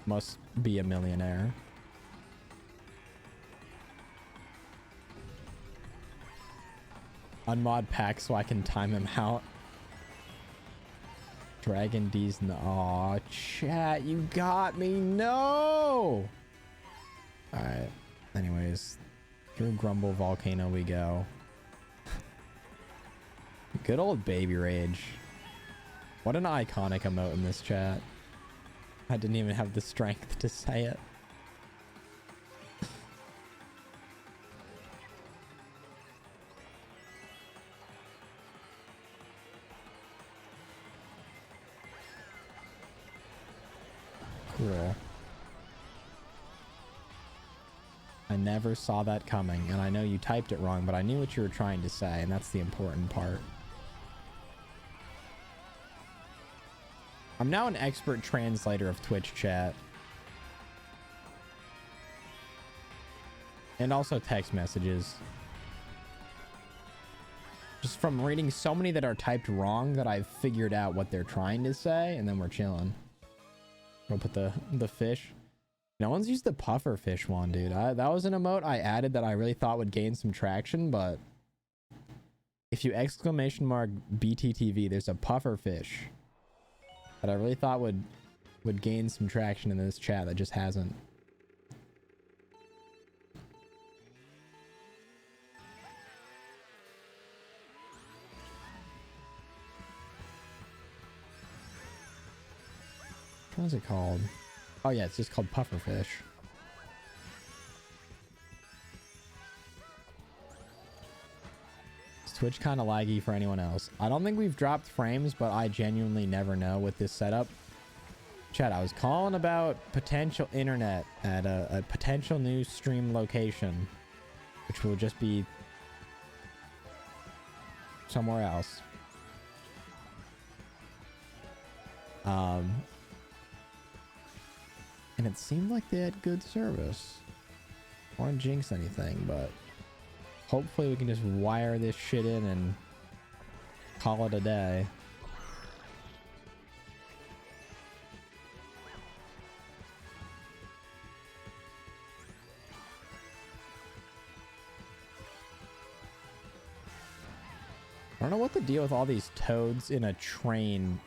must be a millionaire. Unmod pack so I can time him out. Dragon D's. Aw, chat, you got me. No! Alright. Anyways, through Grumble Volcano we go. Good old Baby Rage. What an iconic emote in this chat. I didn't even have the strength to say it. Cool. I never saw that coming, and I know you typed it wrong, but I knew what you were trying to say, and that's the important part. I'm now an expert translator of Twitch chat. And also text messages. Just from reading so many that are typed wrong that I've figured out what they're trying to say, and then we're chilling. We'll put the fish. No one's used the puffer fish one, dude. That was an emote I added that I really thought would gain some traction, but if you exclamation mark BTTV, there's a puffer fish that I really thought would gain some traction in this chat that just hasn't. What is it called? Oh yeah, it's just called pufferfish. Is Twitch kind of laggy for anyone else? I don't think we've dropped frames, but I genuinely never know with this setup. Chat, I was calling about potential internet at a potential new stream location, which will just be somewhere else. And it seemed like they had good service. I don't want to jinx anything, but hopefully we can just wire this shit in and call it a day. I don't know what the deal with all these toads in a train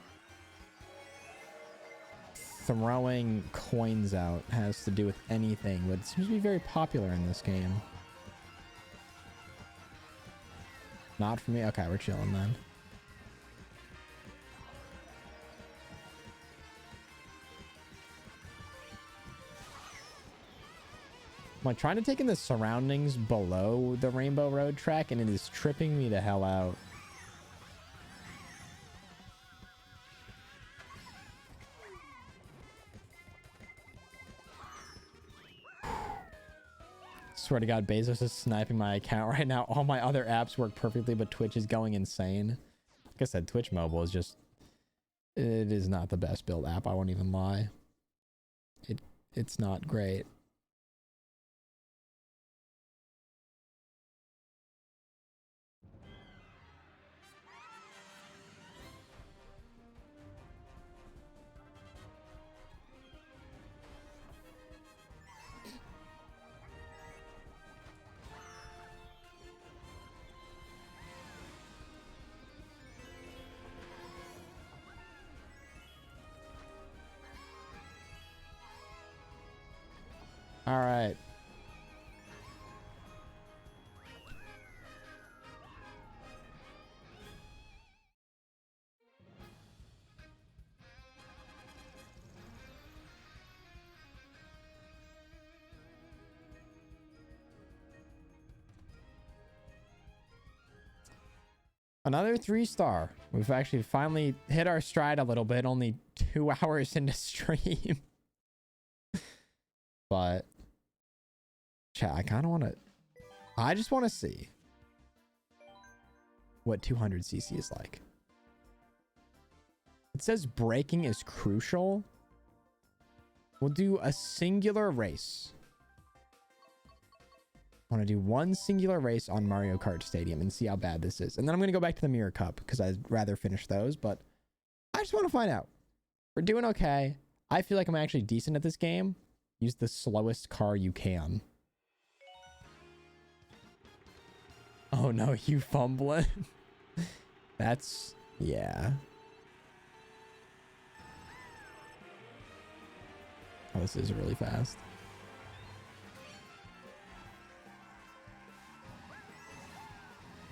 throwing coins out has to do with anything, but it seems to be very popular in this game. Not for me. Okay, we're chilling then. I'm like trying to take in the surroundings below the Rainbow Road track, and it is tripping me the hell out. Swear to God, Bezos is sniping my account right now. All my other apps work perfectly, but Twitch is going insane. Like I said, Twitch Mobile is just... It is not the best built app, I won't even lie. It's not great. All right. Another 3-star. We've actually finally hit our stride a little bit, only 2 hours into stream. But chat, I kind of want to... I just want to see what 200cc is like. It says braking is crucial. We'll do a singular race. I want to do one singular race on Mario Kart Stadium and see how bad this is. And then I'm going to go back to the Mirror Cup because I'd rather finish those. But I just want to find out. We're doing okay. I feel like I'm actually decent at this game. Use the slowest car you can. Oh no, you fumbling. That's... yeah. Oh, this is really fast.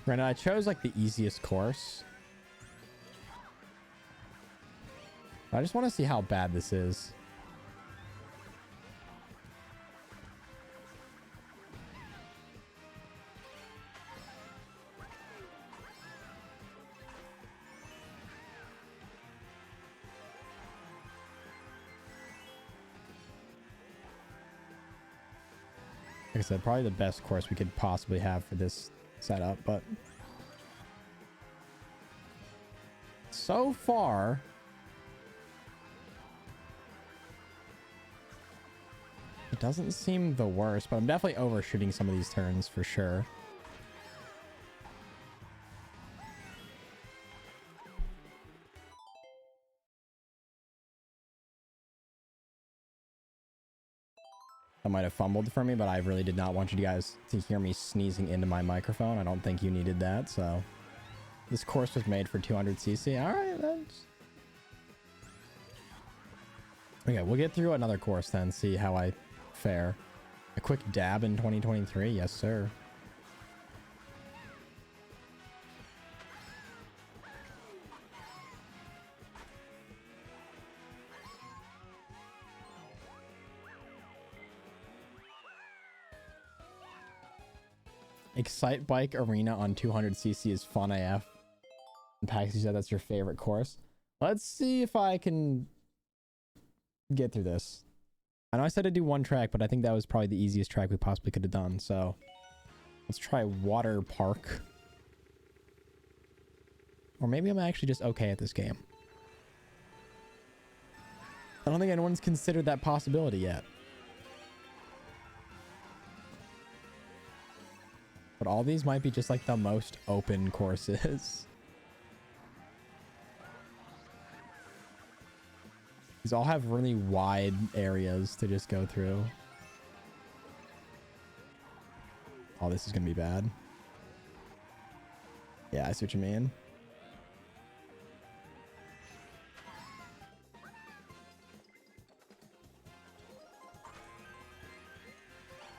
Granted, I chose like the easiest course. I just want to see how bad this is. Like I said, probably the best course we could possibly have for this setup, but so far it doesn't seem the worst, but I'm definitely overshooting some of these turns for sure. I might have fumbled for me, but I really did not want you guys to hear me sneezing into my microphone. I don't think you needed that, so this course was made for 200cc. All right, that's... Okay, we'll get through another course then, see how I fare. A quick dab in 2023, yes sir. Excite Bike Arena on 200cc is fun AF. Pax, you said that's your favorite course. Let's see if I can get through this. I know I said I'd do one track, but I think that was probably the easiest track we possibly could have done. So let's try Water Park. Or maybe I'm actually just okay at this game. I don't think anyone's considered that possibility yet. But all these might be just like the most open courses. These all have really wide areas to just go through. Oh, this is going to be bad. Yeah, I see what you mean.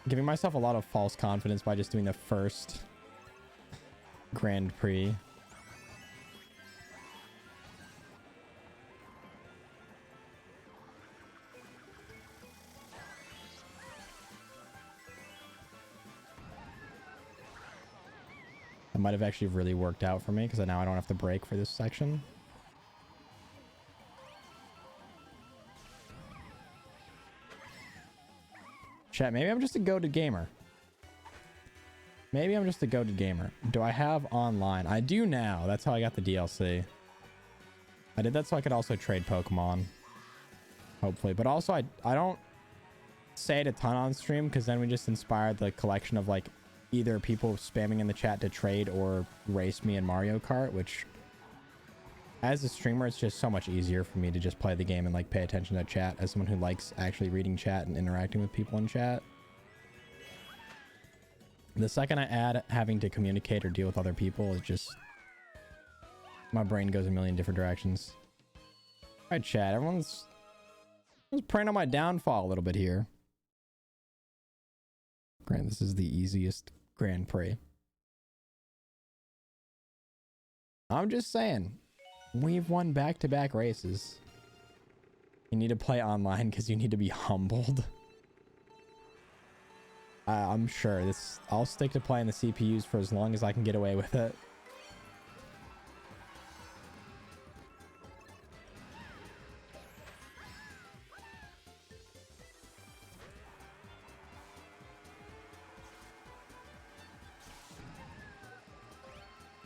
Giving myself a lot of false confidence by just doing the first Grand Prix. That might have actually really worked out for me because now I don't have to brake for this section. Chat, maybe I'm just a goated gamer. Maybe I'm just a goated gamer. Do I have online? I do now. That's how I got the DLC. I did that so I could also trade Pokemon. Hopefully. But also, I don't say it a ton on stream because then we just inspired the collection of like either people spamming in the chat to trade or race me in Mario Kart, which as a streamer, it's just so much easier for me to just play the game and like pay attention to chat as someone who likes actually reading chat and interacting with people in chat. The second I add having to communicate or deal with other people, it just... my brain goes a million different directions. Alright, chat. Everyone's praying on my downfall a little bit here. Grant, this is the easiest Grand Prix. I'm just saying. We've won back-to-back races. You need to play online because you need to be humbled. I'm sure this. I'll stick to playing the CPUs for as long as I can get away with it.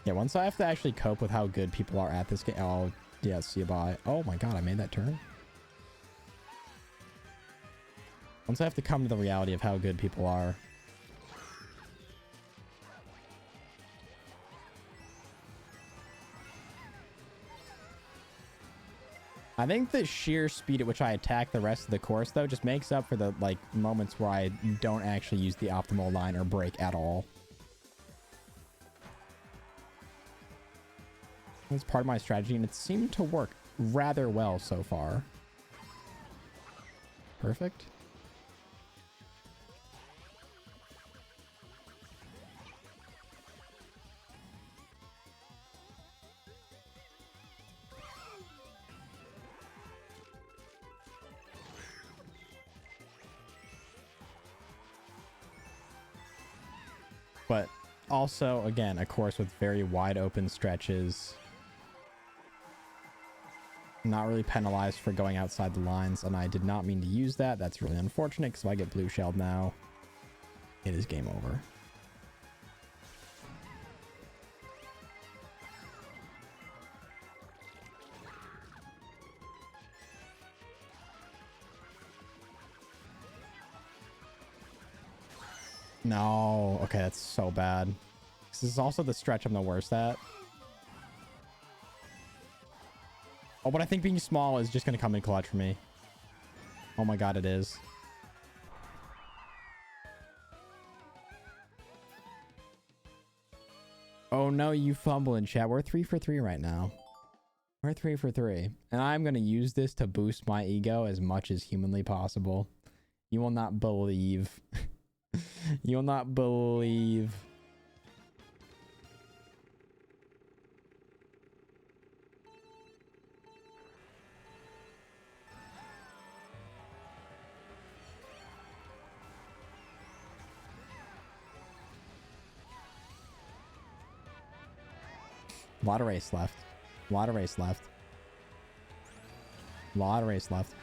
Yeah, once I have to actually cope with how good people are at this game. Oh, yeah, see you bye. Oh my god, I made that turn. Once I have to come to the reality of how good people are. I think the sheer speed at which I attack the rest of the course, though, just makes up for the, like, moments where I don't actually use the optimal line or brake at all. That's part of my strategy, and it seemed to work rather well so far. Perfect. But also, again, a course with very wide open stretches. Not really penalized for going outside the lines, and I did not mean to use that. That's really unfortunate because if I get blue shelled now. It is game over. No. Okay, that's so bad. This is also the stretch I'm the worst at. Oh, but I think being small is just going to come in clutch for me. Oh my god, it is. Oh no, you fumble in chat. We're 3 for 3 right now. We're 3 for 3. And I'm going to use this to boost my ego as much as humanly possible. You will not believe. You will not believe. A lot of race left. A lot of race left. A lot of race left.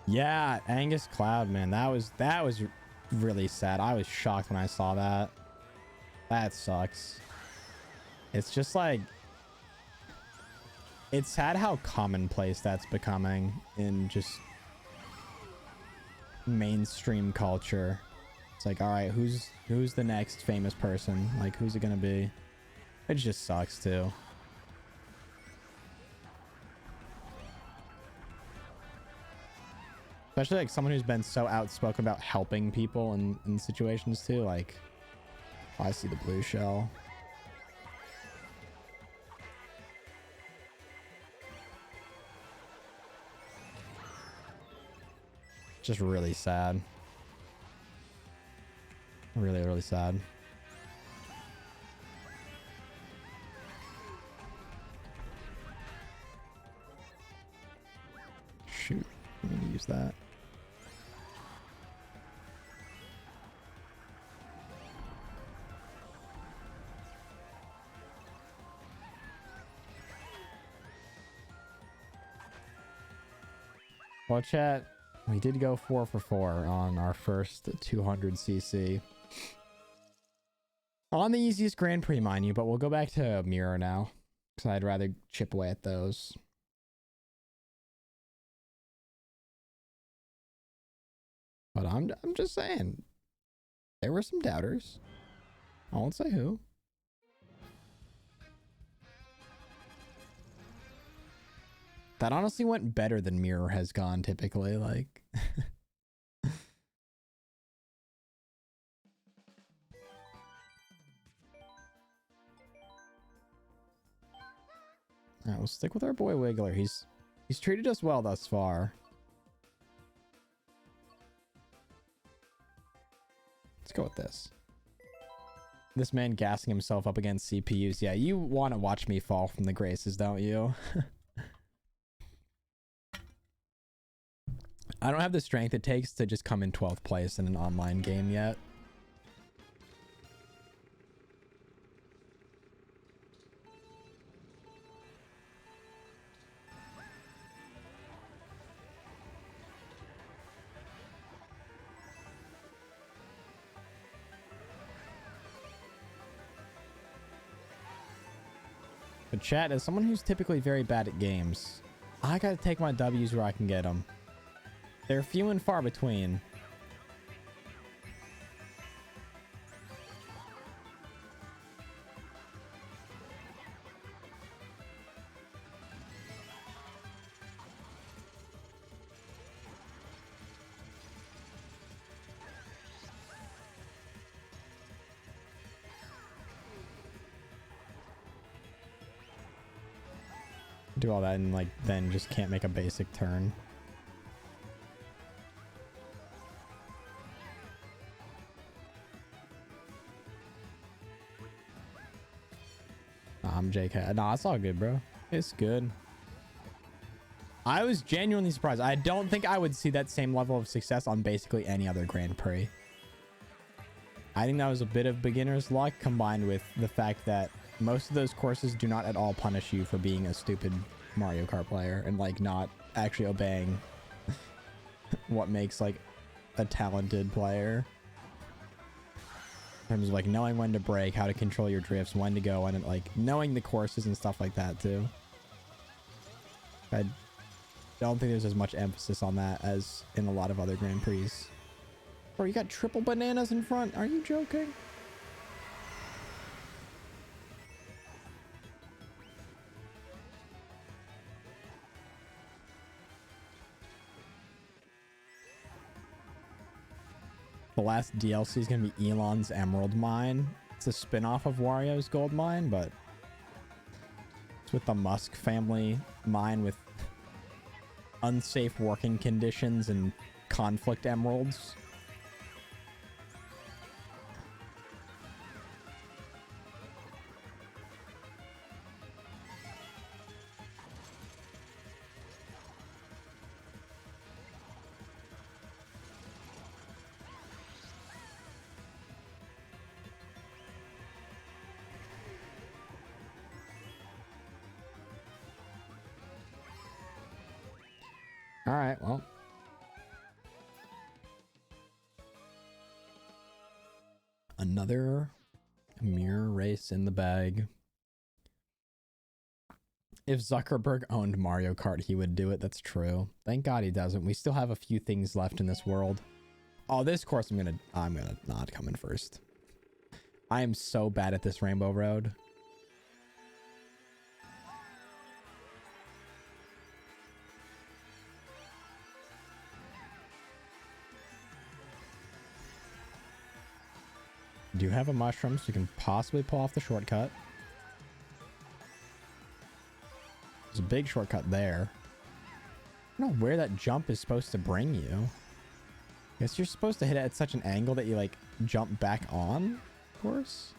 Yeah, Angus Cloud, man. That was really sad. I was shocked when I saw that. That sucks. It's just like, it's sad how commonplace that's becoming in just mainstream culture. It's like, all right, who's the next famous person? Like, who's it gonna be? It just sucks too. Especially like someone who's been so outspoken about helping people in situations too. Like, oh, I see the blue shell. Just really sad. Really, really sad. Shoot, I need to use that. Well, chat, we did go 4 for 4 on our first 200cc. On the easiest Grand Prix, mind you, but we'll go back to Mirror now, because I'd rather chip away at those. But I'm just saying, there were some doubters. I won't say who. That honestly went better than Mirror has gone typically, like. Alright, we'll stick with our boy Wiggler. He's treated us well thus far. Let's go with this. This man gassing himself up against CPUs. Yeah, you want to watch me fall from the graces, don't you? I don't have the strength it takes to just come in 12th place in an online game yet. But chat, as someone who's typically very bad at games, I gotta take my W's where I can get them. They're few and far between. Do all that and like then just can't make a basic turn. Nah, I'm JK. Nah, it's all good, bro. It's good. I was genuinely surprised. I don't think I would see that same level of success on basically any other Grand Prix. I think that was a bit of beginner's luck combined with the fact that most of those courses do not at all punish you for being a stupid Mario Kart player and like not actually obeying what makes like a talented player. In terms of like knowing when to brake, how to control your drifts, when to go, and like knowing the courses and stuff like that too. I don't think there's as much emphasis on that as in a lot of other Grand Prix. Bro, you got triple bananas in front? Are you joking? The last DLC is going to be Elon's Emerald Mine. It's a spin-off of Wario's Gold Mine, but it's with the Musk family mine with unsafe working conditions and conflict emeralds. All right, well. Another mirror race in the bag. If Zuckerberg owned Mario Kart, he would do it. That's true. Thank God he doesn't. We still have a few things left in this world. Oh, this course I'm gonna not come in first. I am so bad at this Rainbow Road. Do you have a mushroom so you can possibly pull off the shortcut? There's a big shortcut there. I don't know where that jump is supposed to bring you. I guess you're supposed to hit it at such an angle that you like jump back on, of course.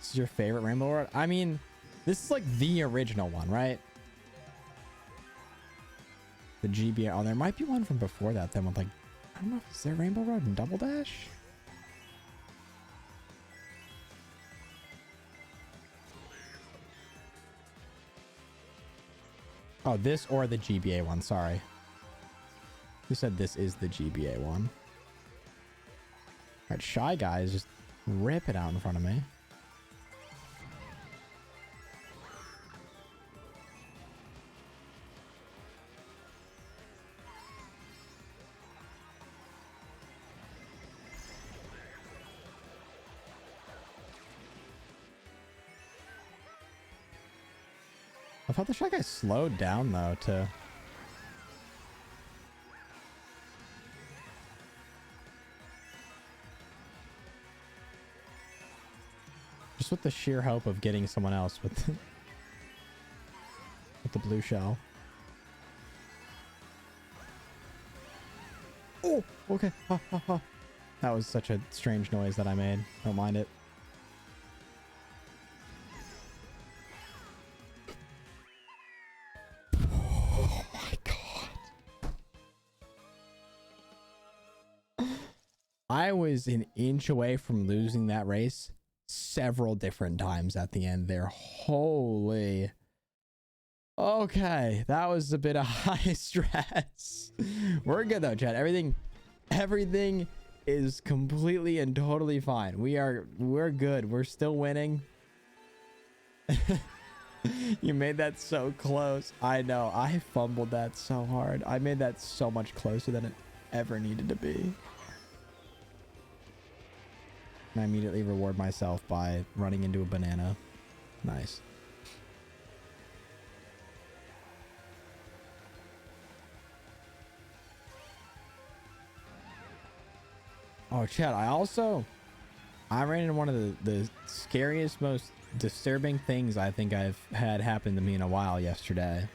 This is your favorite Rainbow Road? I mean, this is like the original one, right? The GBA. Oh, there might be one from before that then with like, I don't know, is there Rainbow Road and Double Dash? Oh, this or the GBA one, sorry. Who said this is the GBA one? Alright, Shy Guys, just rip it out in front of me. I thought the Shy Guy slowed down though to... Just with the sheer hope of getting someone else with with the blue shell. Oh, okay. Ha, ha, ha. That was such a strange noise that I made. Don't mind it. I was an inch away from losing that race several different times at the end there. Holy. Okay, that was a bit of high stress. We're good though, Chad. Everything is completely and totally fine. We're good. We're still winning. You made that so close. I know. I fumbled that so hard. I made that so much closer than it ever needed to be. And I immediately reward myself by running into a banana. Nice. Oh, Chad, I ran into one of the scariest, most disturbing things I think I've had happen to me in a while yesterday.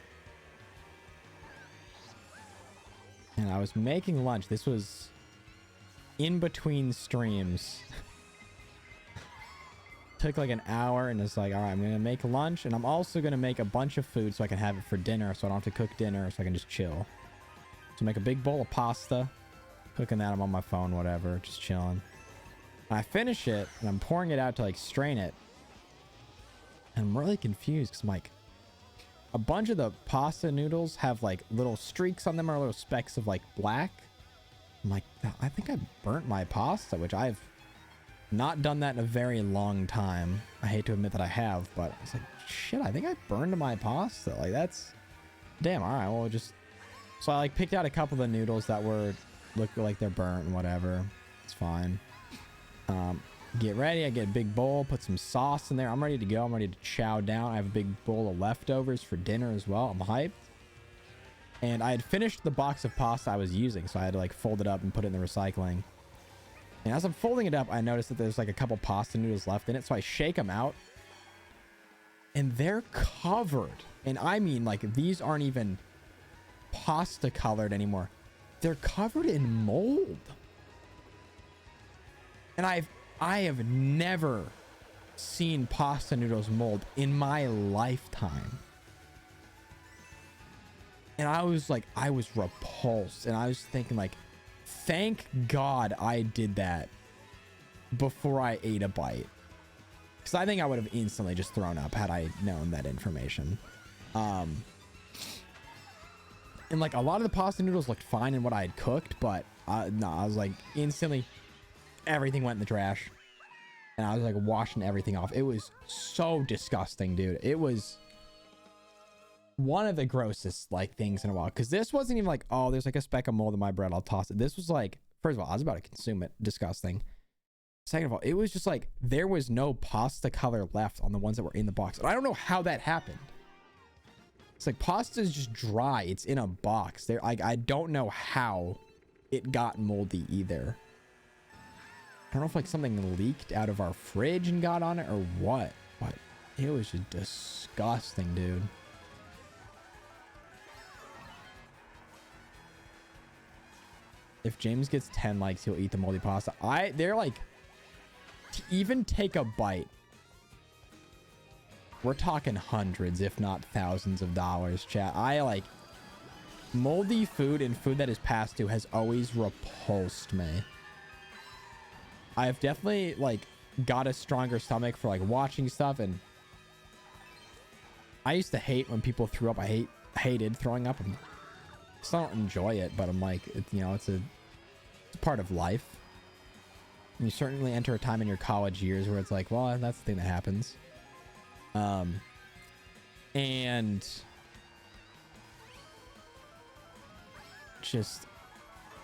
And I was making lunch. This was in between streams. took like an hour, and it's like, all right, I'm gonna make lunch, and I'm also gonna make a bunch of food so I can have it for dinner, so I don't have to cook dinner, so I can just chill. So make a big bowl of pasta, cooking that. I'm on my phone, whatever, just chilling. I finish it, and I'm pouring it out to like strain it, and I'm really confused because I'm like, a bunch of the pasta noodles have like little streaks on them or little specks of like black. I'm like, I think I burnt my pasta, which I've not done that in a very long time. I hate to admit that I have, but it's like, shit, I think I burned my pasta. Like, that's damn. All right, well, just so I like picked out a couple of the noodles that were look like they're burnt and whatever. It's fine. Get ready. I get a big bowl, put some sauce in there. I'm ready to go. I'm ready to chow down. I have a big bowl of leftovers for dinner as well. I'm hyped. And I had finished the box of pasta I was using, so I had to like fold it up and put it in the recycling. And as I'm folding it up, I noticed that there's like a couple pasta noodles left in it. So I shake them out, and they're covered. And I mean, like, these aren't even pasta colored anymore. They're covered in mold. And I have never seen pasta noodles mold in my lifetime. And I was repulsed. And I was thinking, like, thank God I did that before I ate a bite. Because I think I would have instantly just thrown up had I known that information. And like, a lot of the pasta noodles looked fine in what I had cooked, but no, I was like, instantly everything went in the trash. And I was like washing everything off. It was so disgusting, dude. It was one of the grossest like things in a while, because this wasn't even like, oh, there's like a speck of mold in my bread, I'll toss it. This was like, first of all, I was about to consume it. Disgusting. Second of all, it was just like there was no pasta color left on the ones that were in the box, and I don't know how that happened. It's like pasta is just dry. It's in a box. There, I don't know how it got moldy either. I don't know if like something leaked out of our fridge and got on it or what, but it was just disgusting, dude. If James gets 10 likes, he'll eat the moldy pasta. They're like, to even take a bite, we're talking hundreds, if not thousands of dollars, chat. I like moldy food, and food that is passed to has always repulsed me. I have definitely like got a stronger stomach for like watching stuff, and I used to hate when people threw up. I hated throwing up. I still don't enjoy it, but I'm like, you know, it's a part of life. And you certainly enter a time in your college years where it's like, well, that's the thing that happens. And just,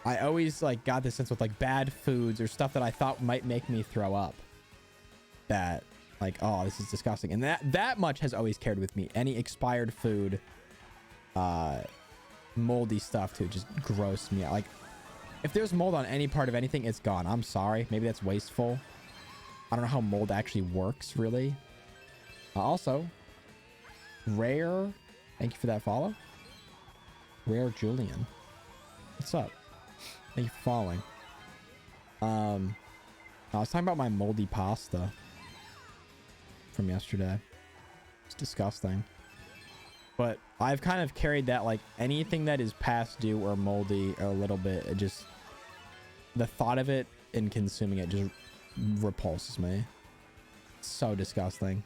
I always like got this sense with like bad foods or stuff that I thought might make me throw up, that like, oh, this is disgusting. And that much has always carried with me. Any expired food, moldy stuff too, just gross me out. Like, if there's mold on any part of anything, it's gone. I'm sorry. Maybe that's wasteful. I don't know how mold actually works, really. Also, Rare, thank you for that follow. Rare Julian, what's up? Thank you for following. I was talking about my moldy pasta from yesterday. It's disgusting. But I've kind of carried that, like, anything that is past due or moldy a little bit, it just, the thought of it and consuming it just repulses me. It's so disgusting.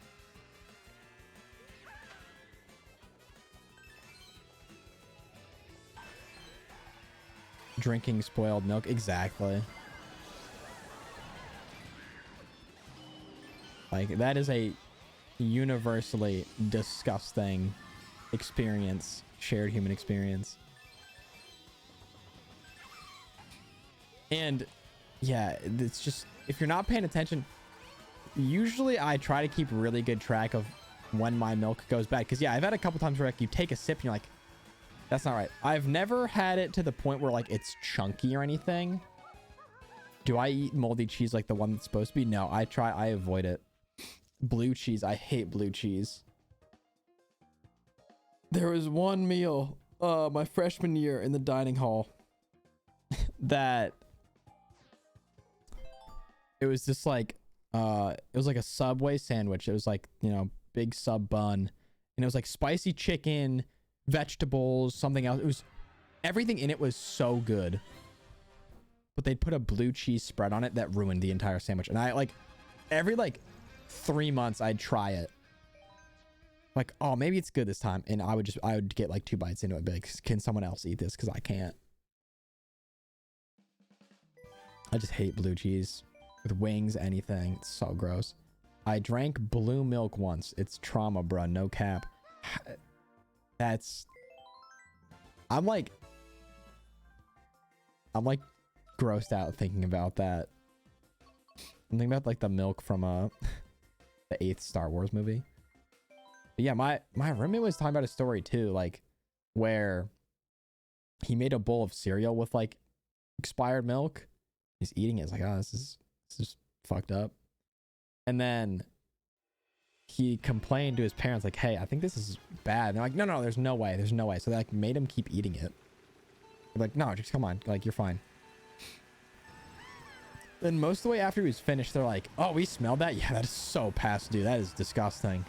Drinking spoiled milk, exactly. Like, that is a universally disgusting experience, shared human experience. And yeah, it's just, if you're not paying attention, usually I try to keep really good track of when my milk goes bad, because yeah, I've had a couple times where like you take a sip and you're like, that's not right. I've never had it to the point where like it's chunky or anything. Do I eat moldy cheese like the one that's supposed to be? No, I avoid it. Blue cheese, I hate blue cheese. There was one meal my freshman year in the dining hall that it was just like It was like a Subway sandwich. It was like, you know, big sub bun, and it was like spicy chicken, vegetables, something else. It was everything in it was so good, but they'd put a blue cheese spread on it that ruined the entire sandwich. And I like every like 3 months I'd try it, like, oh, maybe it's good this time, and I would get like 2 bites into it, be like, can someone else eat this, because I can't. I just hate blue cheese with wings, anything. It's so gross. I drank blue milk once. It's trauma, bruh. No cap. That's... I'm like grossed out thinking about that. I'm thinking about like the milk from the 8th Star Wars movie. But yeah, my roommate was talking about a story too, like where he made a bowl of cereal with like expired milk. He's eating it. It's like, oh, this is fucked up. And then he complained to his parents, like, hey, I think this is bad. And they're like, no, there's no way. There's no way. So they like made him keep eating it. They're like, no, just come on. Like, you're fine. Then most of the way after he was finished, they're like, oh, we smelled that? Yeah, that is so past due. That is disgusting.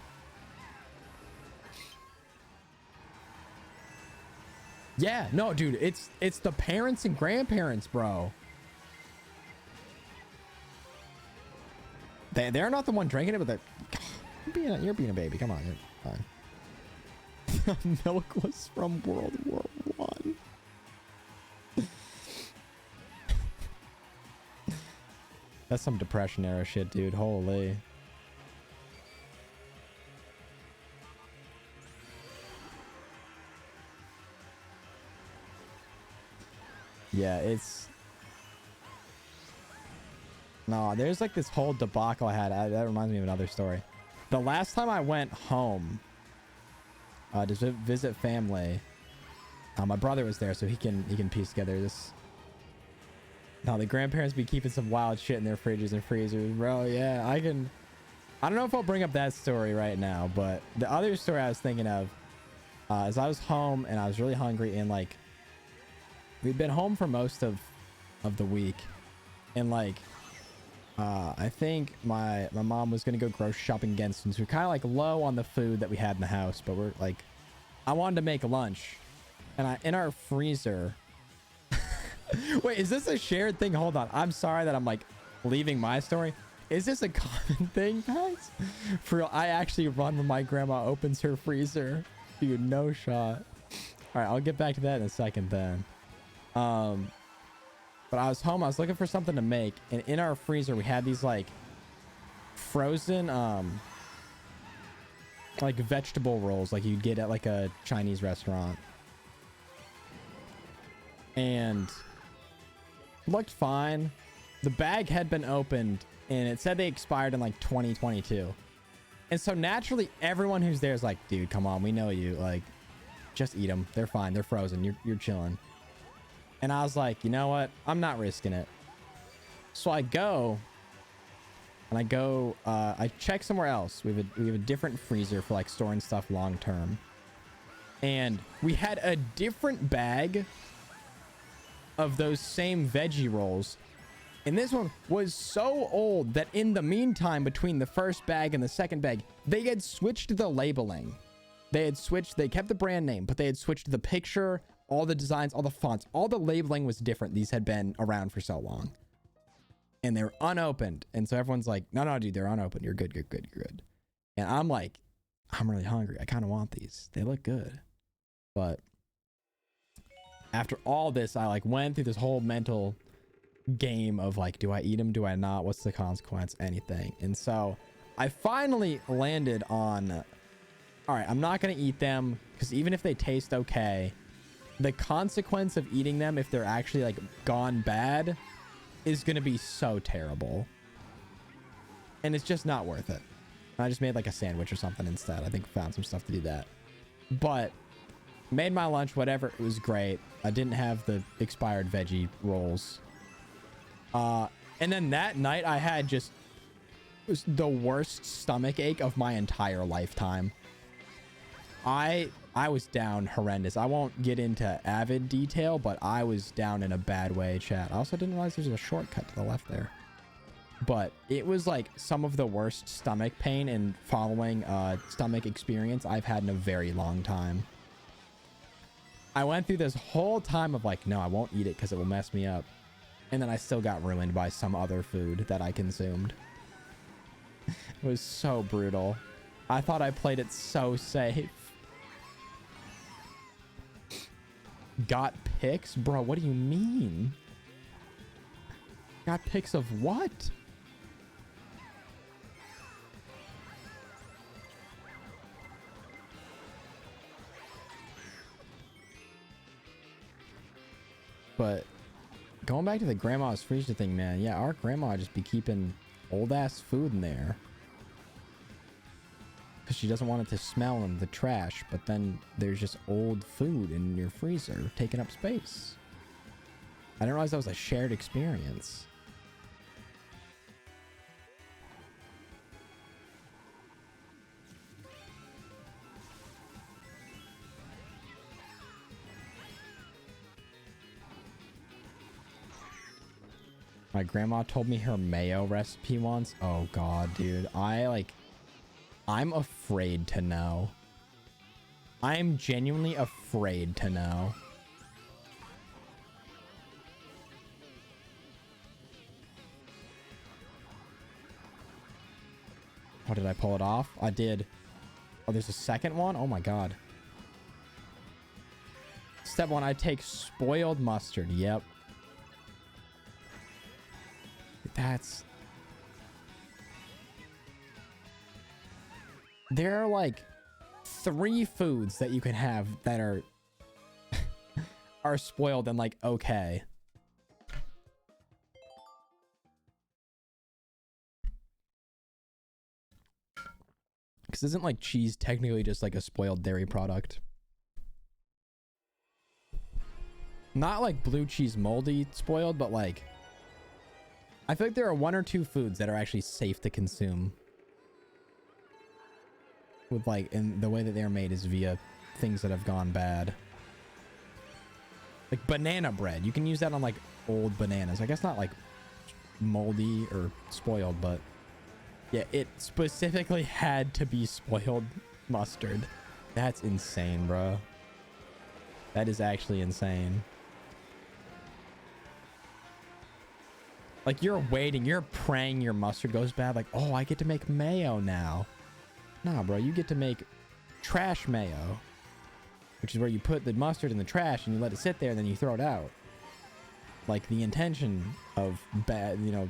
Yeah, no, dude, it's the parents and grandparents, bro. They're not the one drinking it, but you're being a baby. Come on, you're fine. Milk was from World War One. That's some depression era shit, dude. Holy. Yeah, it's... No, there's like this whole debacle I had. That reminds me of another story. The last time I went home to visit family, my brother was there, so he can piece together this. No, the grandparents be keeping some wild shit in their fridges and freezers, bro. Yeah, I don't know if I'll bring up that story right now, but the other story I was thinking of is I was home and I was really hungry, and like we'd been home for most of the week, and like I think my mom was gonna go grocery shopping again, since we're kind of like low on the food that we had in the house, but we're like, I wanted to make lunch, and in our freezer. Wait, is this a shared thing? Hold on, I'm sorry that I'm like leaving my story. Is this a common thing, guys? For real, I actually run when my grandma opens her freezer. Dude, no shot. All right, I'll get back to that in a second then. But I was home, I was looking for something to make, and in our freezer we had these like frozen like vegetable rolls like you'd get at like a Chinese restaurant. And looked fine. The bag had been opened and it said they expired in like 2022. And so naturally everyone who's there is like, dude, come on, we know you, like, just eat them. They're fine. They're frozen. You're chilling. And I was like, you know what? I'm not risking it. So I go and I check somewhere else. We have a different freezer for like storing stuff long term. And we had a different bag of those same veggie rolls, and this one was so old that in the meantime between the first bag and the second bag, they had switched the labeling. They kept the brand name, but they had switched the picture, all the designs, all the fonts, all the labeling was different. These had been around for so long, and they were unopened. And so everyone's like, no, dude, they're unopened. You're good. And I'm like, I'm really hungry. I kind of want these. They look good. But after all this, I like went through this whole mental game of like, do I eat them? Do I not? What's the consequence? Anything. And so I finally landed on, all right, I'm not going to eat them, because even if they taste okay, the consequence of eating them, if they're actually like gone bad, is going to be so terrible. And it's just not worth it. I just made like a sandwich or something instead. I think found some stuff to do that. But made my lunch, whatever. It was great. I didn't have the expired veggie rolls. And then that night I had just, it was the worst stomach ache of my entire lifetime. I was down horrendous. I won't get into avid detail, but I was down in a bad way, chat. I also didn't realize there's a shortcut to the left there. but it was like some of the worst stomach pain and following stomach experience I've had in a very long time. I went through this whole time of like, no, I won't eat it because it will mess me up. And then I still got ruined by some other food that I consumed. It was so brutal. I thought I played it so safe. Got pics? Bro, what do you mean? Got pics of what? But going back to the grandma's freezer thing, man. Yeah, our grandma just be keeping old ass food in there. Because she doesn't want it to smell in the trash. But then there's just old food in your freezer taking up space. I didn't realize that was a shared experience. My grandma told me her mayo recipe once. Oh god, dude. I'm afraid to know. I'm genuinely afraid to know. Oh, did I pull it off? I did. Oh, there's a second one? Oh my god. Step 1, I take spoiled mustard. Yep. There are like 3 foods that you can have that are are spoiled and like okay. Because isn't like cheese technically just like a spoiled dairy product? Not like blue cheese moldy spoiled, but like I feel like there are 1 or 2 foods that are actually safe to consume. With like, and the way that they're made is via things that have gone bad. Like banana bread. You can use that on like old bananas. I guess not like moldy or spoiled, but yeah, it specifically had to be spoiled mustard. That's insane, bro. That is actually insane. Like you're waiting, you're praying your mustard goes bad. Like, oh, I get to make mayo now. Nah, bro, you get to make trash mayo, which is where you put the mustard in the trash and you let it sit there and then you throw it out. Like the intention of bad, you know,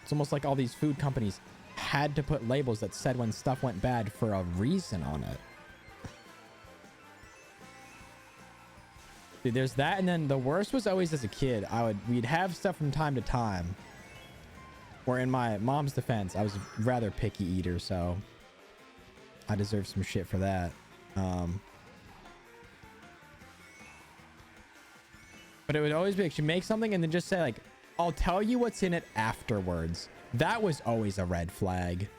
it's almost like all these food companies had to put labels that said when stuff went bad for a reason on it. Dude, there's that, and then the worst was always as a kid. We'd have stuff from time to time. Where in my mom's defense, I was a rather picky eater, so I deserve some shit for that. But it would always be like, she'd make something and then just say like, I'll tell you what's in it afterwards. That was always a red flag.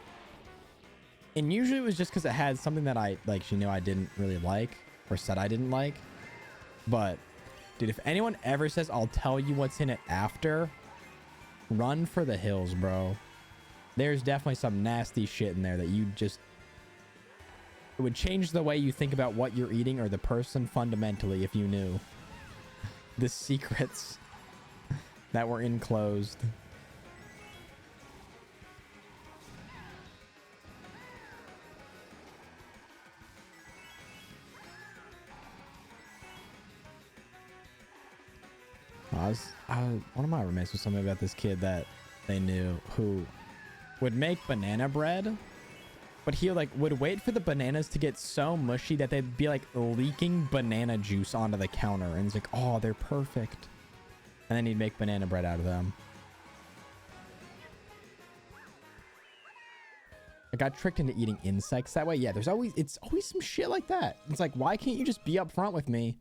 And usually it was just because it had something that she knew I didn't really like or said I didn't like. But dude, if anyone ever says, I'll tell you what's in it after, run for the hills, bro. There's definitely some nasty shit in there that you just... It would change the way you think about what you're eating or the person fundamentally if you knew the secrets that were enclosed. One of my roommates was something about this kid that they knew who would make banana bread, but he like would wait for the bananas to get so mushy that they'd be like leaking banana juice onto the counter, and he's like, oh, they're perfect, and then he'd make banana bread out of them. I got tricked into eating insects that way. Yeah, it's always some shit like that. It's like, why can't you just be upfront with me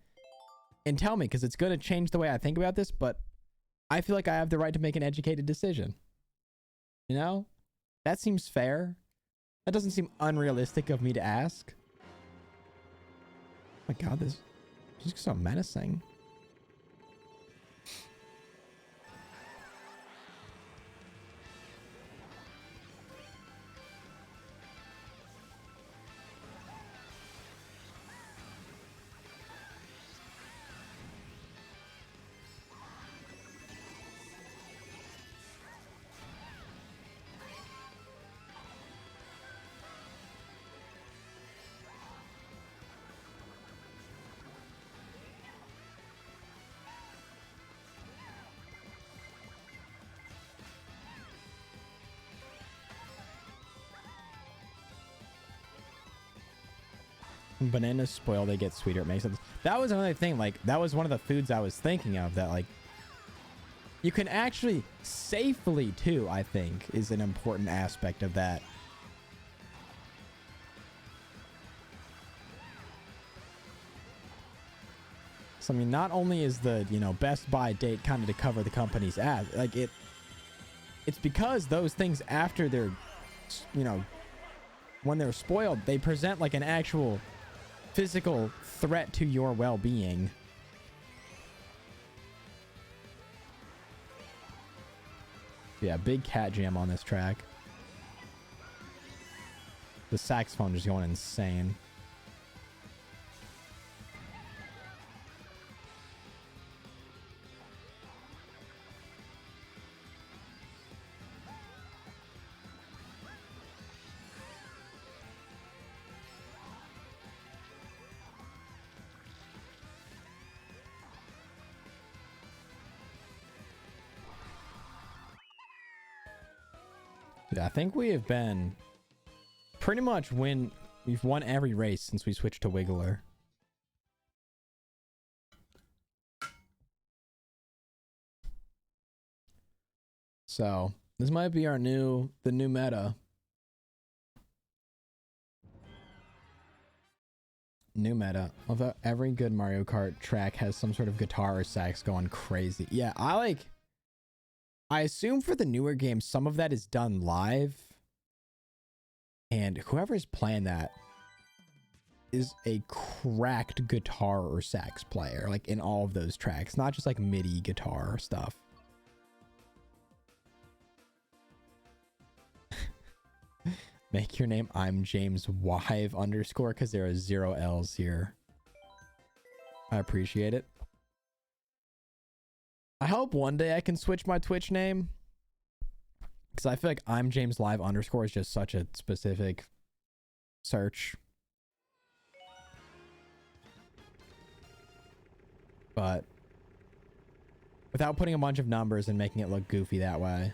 and tell me? Because it's going to change the way I think about this, but I feel like I have the right to make an educated decision. You know? That seems fair. That doesn't seem unrealistic of me to ask. Oh my god, this is so menacing. Bananas spoil, they get sweeter. It makes sense. That was another thing. Like, that was one of the foods I was thinking of that, like, you can actually safely, too, I think, is an important aspect of that. So, I mean, not only is the, you know, Best Buy date kind of to cover the company's ass, like, it's because those things after they're, you know, when they're spoiled, they present like an actual physical threat to your well-being. Yeah, big cat jam on this track. The saxophone just going insane. Yeah, I think we have been pretty much we've won every race since we switched to Wiggler. So this might be the new meta. New meta. Although every good Mario Kart track has some sort of guitar or sax going crazy. Yeah, I assume for the newer games, some of that is done live. And whoever's playing that is a cracked guitar or sax player, like in all of those tracks, not just like MIDI guitar stuff. Make your name I'm James Wive _ because there are 0 L's here. I appreciate it. I hope one day I can switch my Twitch name, because I feel like I'm James Live _ is just such a specific search. But without putting a bunch of numbers and making it look goofy that way.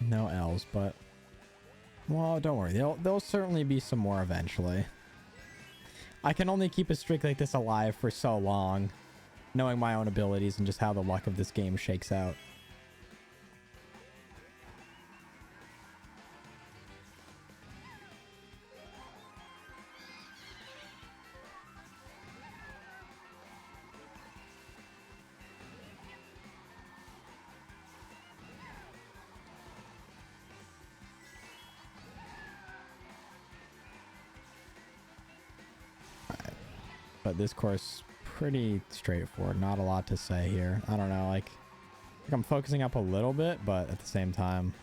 No L's, but well, don't worry. There'll certainly be some more eventually. I can only keep a streak like this alive for so long, knowing my own abilities and just how the luck of this game shakes out. But this course, pretty straightforward. Not a lot to say here. I don't know, like I'm focusing up a little bit, but at the same time.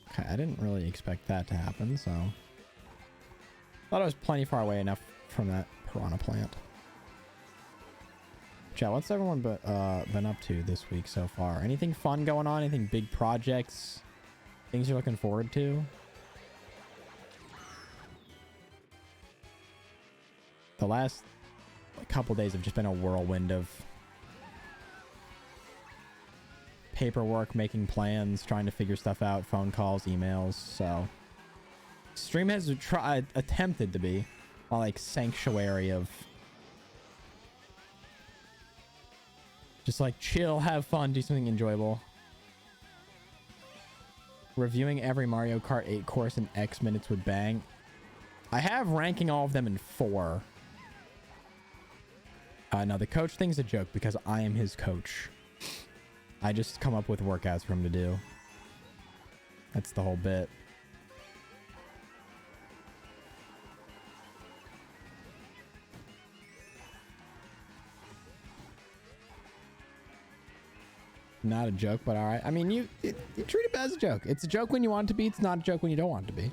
Okay, I didn't really expect that to happen, so. Thought I was plenty far away enough from that piranha plant. Chat, what's everyone been up to this week so far? Anything fun going on? Anything big projects? Things you're looking forward to? The last couple days have just been a whirlwind of paperwork, making plans, trying to figure stuff out, phone calls, emails. So stream has attempted to be a like sanctuary of just like chill, have fun, do something enjoyable. Reviewing every Mario Kart 8 course in X minutes would bang. I have ranking all of them in 4. No, the coach thing's a joke because I am his coach. I just come up with workouts for him to do. That's the whole bit. Not a joke, but all right. I mean, you treat it as a joke. It's a joke when you want it to be. It's not a joke when you don't want it to be.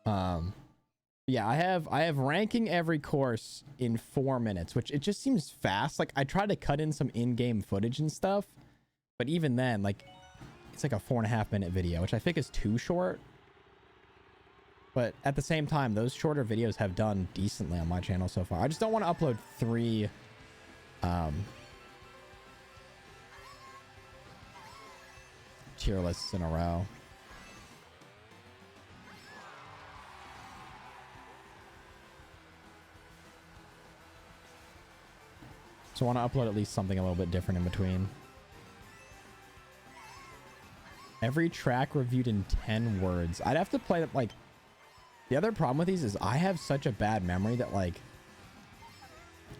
Yeah, I have ranking every course in 4 minutes, which it just seems fast. Like I try to cut in some in-game footage and stuff, but even then, like it's like a 4.5 minute video, which I think is too short. But at the same time, those shorter videos have done decently on my channel so far. I just don't want to upload 3 tier lists in a row. So I want to upload at least something a little bit different in between. Every track reviewed in 10 words. I'd have to play it. Like, the other problem with these is I have such a bad memory that, like,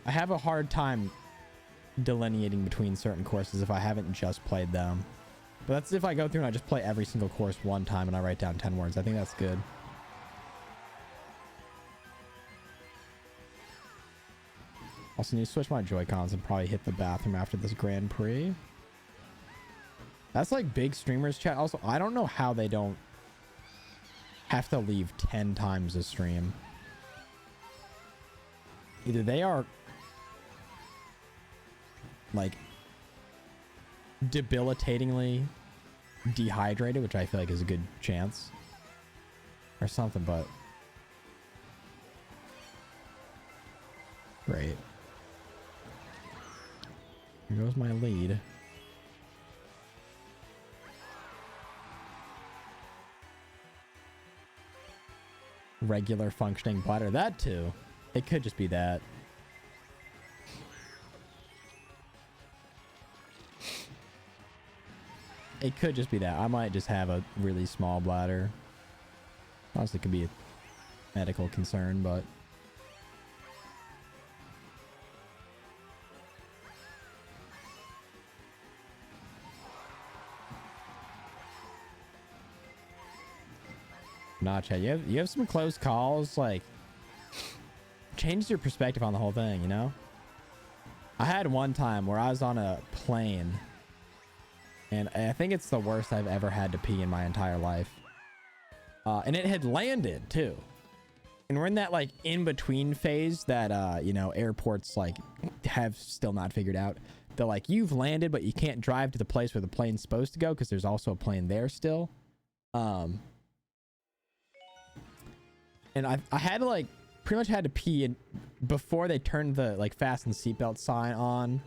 I have a hard time delineating between certain courses if I haven't just played them. But that's if I go through and I just play every single course one time and I write down 10 words. I think that's good. Also need to switch my Joy-Cons and probably hit the bathroom after this Grand Prix. That's like big streamers chat. Also, I don't know how they don't have to leave 10 times a stream. Either they are like debilitatingly dehydrated, which I feel like is a good chance, or something, but great. Here goes my lead. Regular functioning bladder. That too. It could just be that. It could just be that. I might just have a really small bladder. Honestly, it could be a medical concern, but nah, Chad, you have some close calls. Like, changes your perspective on the whole thing, you know? I had one time where I was on a plane, and I think it's the worst I've ever had to pee in my entire life. And it had landed too. And we're in that like in-between phase that you know, airports like have still not figured out. They're like, you've landed, but you can't drive to the place where the plane's supposed to go because there's also a plane there still. And I had to like pretty much had to pee in before they turned the like fasten seatbelt sign on,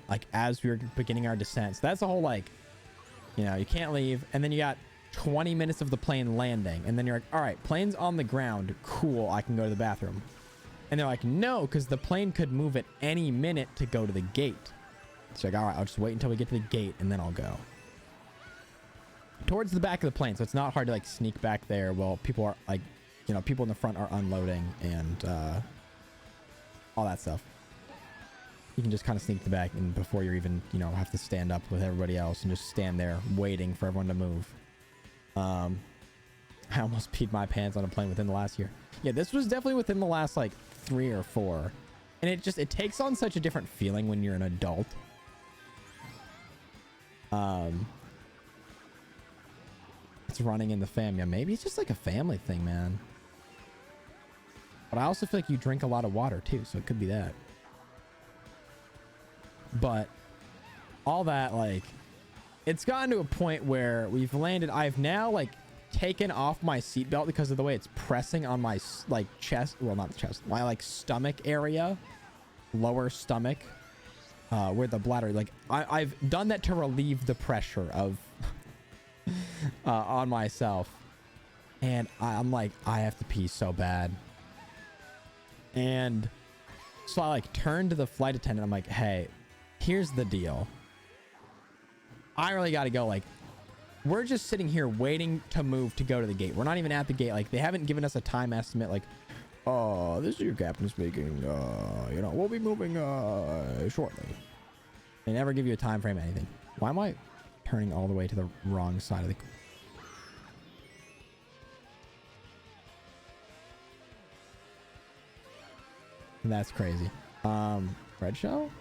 like as we were beginning our descent. So that's the whole, like, you know, you can't leave, and then you got 20 minutes of the plane landing, and then you're like, all right, plane's on the ground, cool, I can go to the bathroom. And they're like, no, because the plane could move at any minute to go to the gate. It's like, all right, I'll just wait until we get to the gate and then I'll go towards the back of the plane, so it's not hard to like sneak back there while people are like, you know, people in the front are unloading and all that stuff. You can just kind of sneak the back, and before you're even, you know, have to stand up with everybody else and just stand there waiting for everyone to move. I almost peed my pants on a plane within the last year. Yeah, this was definitely within the last like 3 or 4, and it takes on such a different feeling when you're an adult. It's running in the fam. Yeah, maybe it's just like a family thing, man. But I also feel like you drink a lot of water too, so it could be that. But all that, like, it's gotten to a point where we've landed. I've now like taken off my seatbelt because of the way it's pressing on my like chest. Well, not the chest, my like stomach area, lower stomach, where the bladder. Like I've done that to relieve the pressure of on myself, and I'm like, I have to pee so bad. And so I like turned to the flight attendant. I'm like, hey, here's the deal. I really got to go. Like, we're just sitting here waiting to move to go to the gate. We're not even at the gate. Like, they haven't given us a time estimate. Like, oh, this is your captain speaking. You know, we'll be moving shortly. They never give you a time frame, anything. Why am I turning all the way to the wrong side of the... That's crazy. Red shell?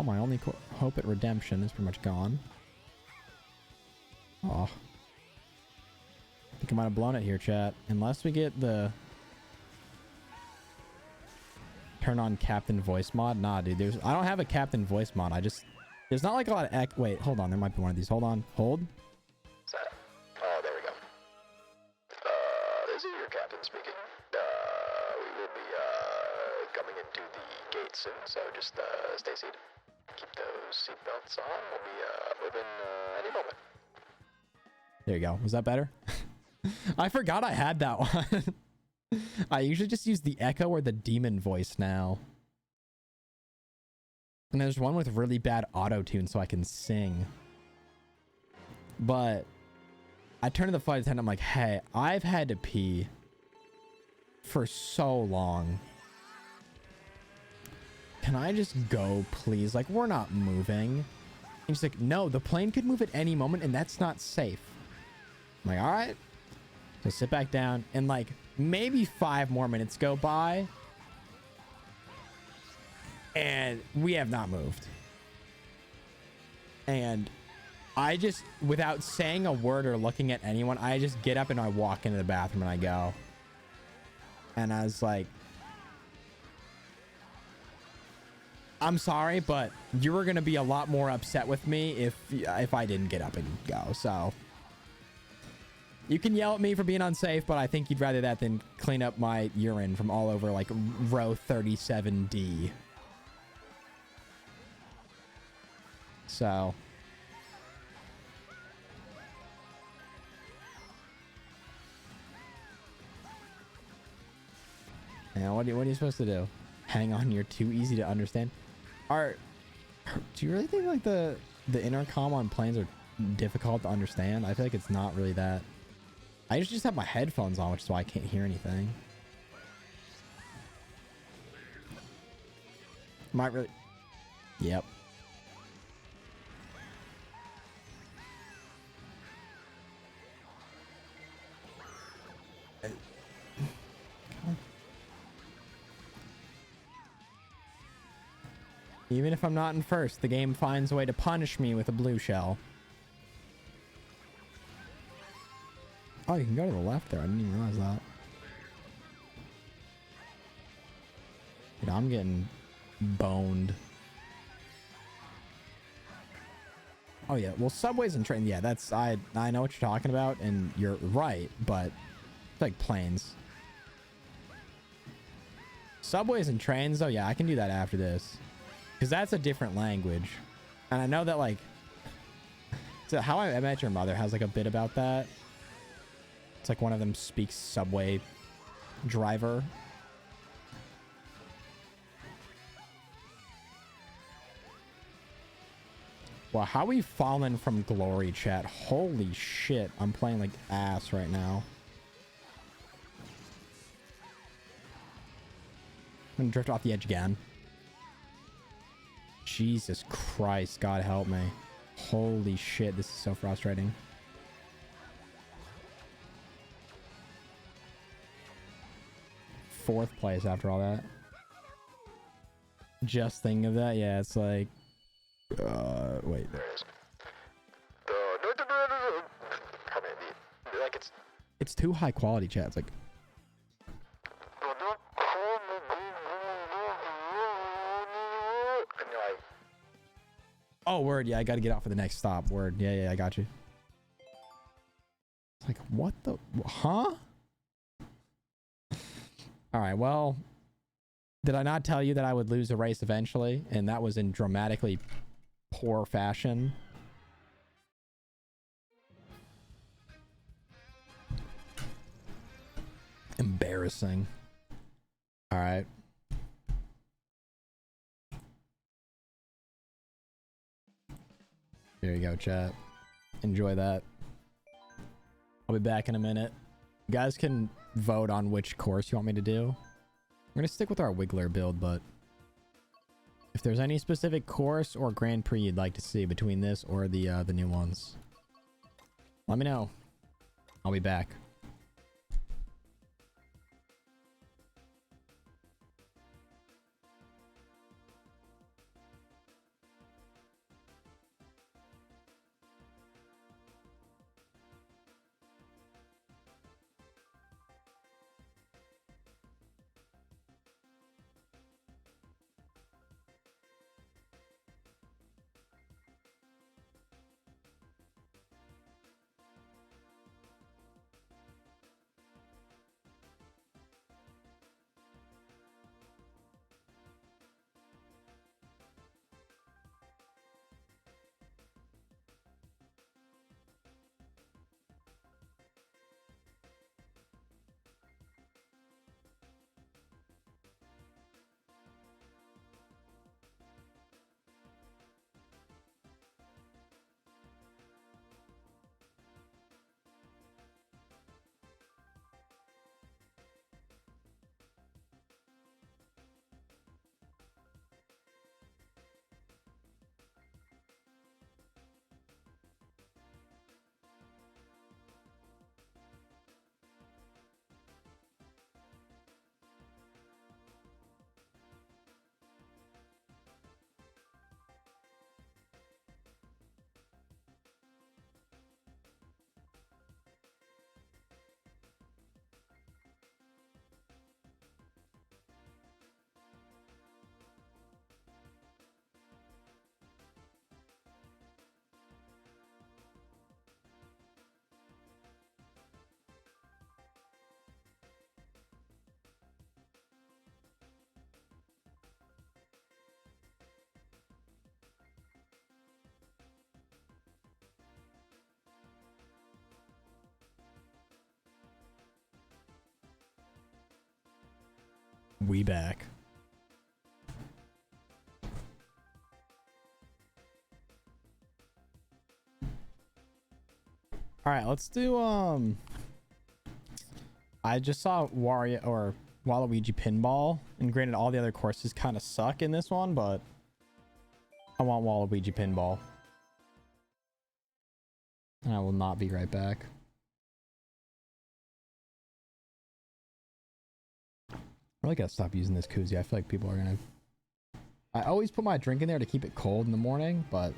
Well, my only hope at redemption is pretty much gone. Oh. I think I might have blown it here, chat. Unless we get the... turn on Captain Voice mod. Nah, dude. I don't have a Captain Voice mod. There's not like a lot of... Wait, hold on. There might be one of these. Hold on. Hold. Oh, there we go. This is your captain speaking. We will be, coming into the gate soon, so just, stay seated. Keep those seatbelts on. We'll be, moving, any moment. There you go. Was that better? I forgot I had that one. I usually just use the echo or the demon voice now. And there's one with really bad auto-tune so I can sing. But I turned to the flight attendant. I'm like, hey, I've had to pee for so long. Can I just go, please? Like, we're not moving. And he's like, no, the plane could move at any moment and that's not safe. I'm like, all right. So sit back down and like maybe 5 more minutes go by and we have not moved. And I just, without saying a word or looking at anyone, I just get up and I walk into the bathroom and I go. And I was like, I'm sorry, but you were going to be a lot more upset with me if I didn't get up and go. So you can yell at me for being unsafe, but I think you'd rather that than clean up my urine from all over like row 37D. So yeah, what are you supposed to do? Hang on, you're too easy to understand. Do you really think like the intercom on planes are difficult to understand? I feel like it's not really that. I usually just have my headphones on, which is why I can't hear anything. Might really... Yep. Even if I'm not in first, the game finds a way to punish me with a blue shell. Oh, you can go to the left there. I didn't even realize that. Dude, I'm getting boned. Oh yeah, well, subways and trains. Yeah, that's I know what you're talking about, and you're right, but it's like planes. Subways and trains, though, yeah, I can do that after this, because that's a different language, and I know that like, so How I Met Your Mother has like a bit about that. It's like one of them speaks subway driver. Wow, how we've fallen from glory, chat. Holy shit. I'm playing like ass right now. I'm gonna drift off the edge again. Jesus Christ, God help me. Holy shit, this is so frustrating. Fourth place after all that. Just thinking of that, yeah, it's like wait. Like it's too high quality, chat. It's like oh, word, yeah, I gotta get out for the next stop. Word, yeah, I got you. It's like, what the, huh? All right, well, did I not tell you that I would lose a race eventually? And that was in dramatically poor fashion. Embarrassing. All right. There you go, chat. Enjoy that. I'll be back in a minute. You guys can vote on which course you want me to do. I'm going to stick with our Wiggler build, but if there's any specific course or Grand Prix you'd like to see between this or the new ones, let me know. I'll be back. We back. All right, let's do I just saw Wario or Waluigi Pinball, and granted all the other courses kind of suck in this one, but I want Waluigi Pinball. And I will not be right back. I really gotta stop using this koozie. I feel like people are gonna... I always put my drink in there to keep it cold in the morning, but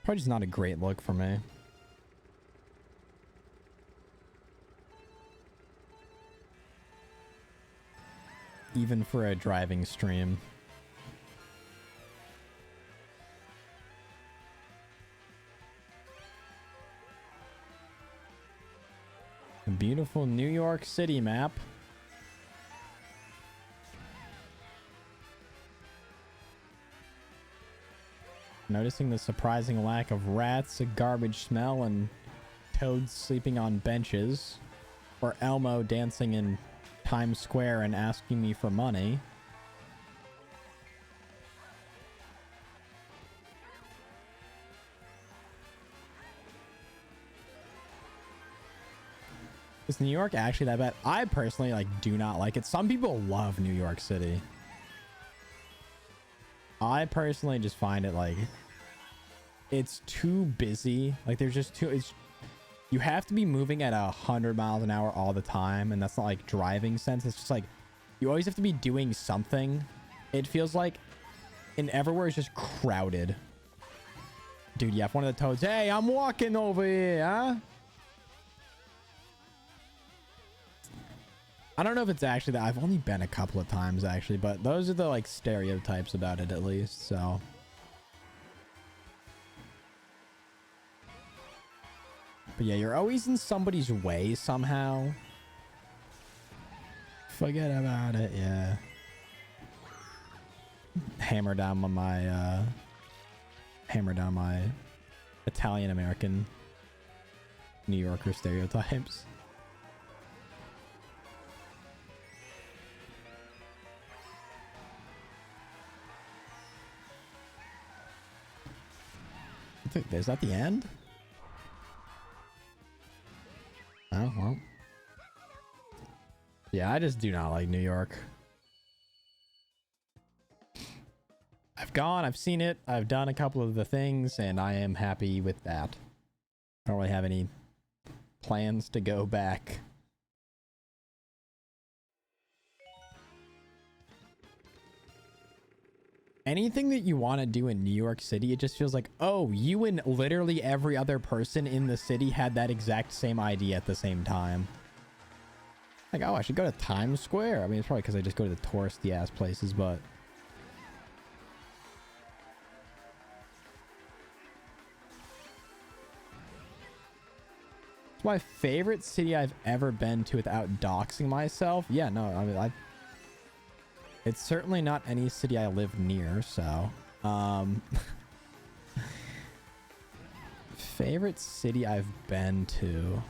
probably just not a great look for me. Even for a driving stream. A beautiful New York City map. Noticing the surprising lack of rats, a garbage smell, and toads sleeping on benches. Or Elmo dancing in Times Square and asking me for money. Is New York actually that bad? I personally do not like it. Some people love New York City. I personally just find it it's too busy. There's just too... You have to be moving at 100 miles an hour all the time, and that's not driving sense. It's just you always have to be doing something. It feels like and everywhere is just crowded. Dude, yeah, if one of the toads, hey, I'm walking over here, huh? I don't know if it's actually that. I've only been a couple of times actually, but those are the stereotypes about it at least, so. But yeah, you're always in somebody's way somehow. Forget about it, yeah. Hammer down my Italian American New Yorker stereotypes. Is that the end? Oh, well. Yeah, I just do not like New York. I've gone, I've seen it, I've done a couple of the things, and I am happy with that. I don't really have any plans to go back. Anything that you want to do in New York City, it just feels like, oh, you and literally every other person in the city had that exact same idea at the same time. Like, oh, I should go to Times Square. I mean, it's probably because I just go to the touristy ass places, but it's my favorite city I've ever been to without doxing myself. Yeah, no, I mean, it's certainly not any city I live near, so favorite city I've been to.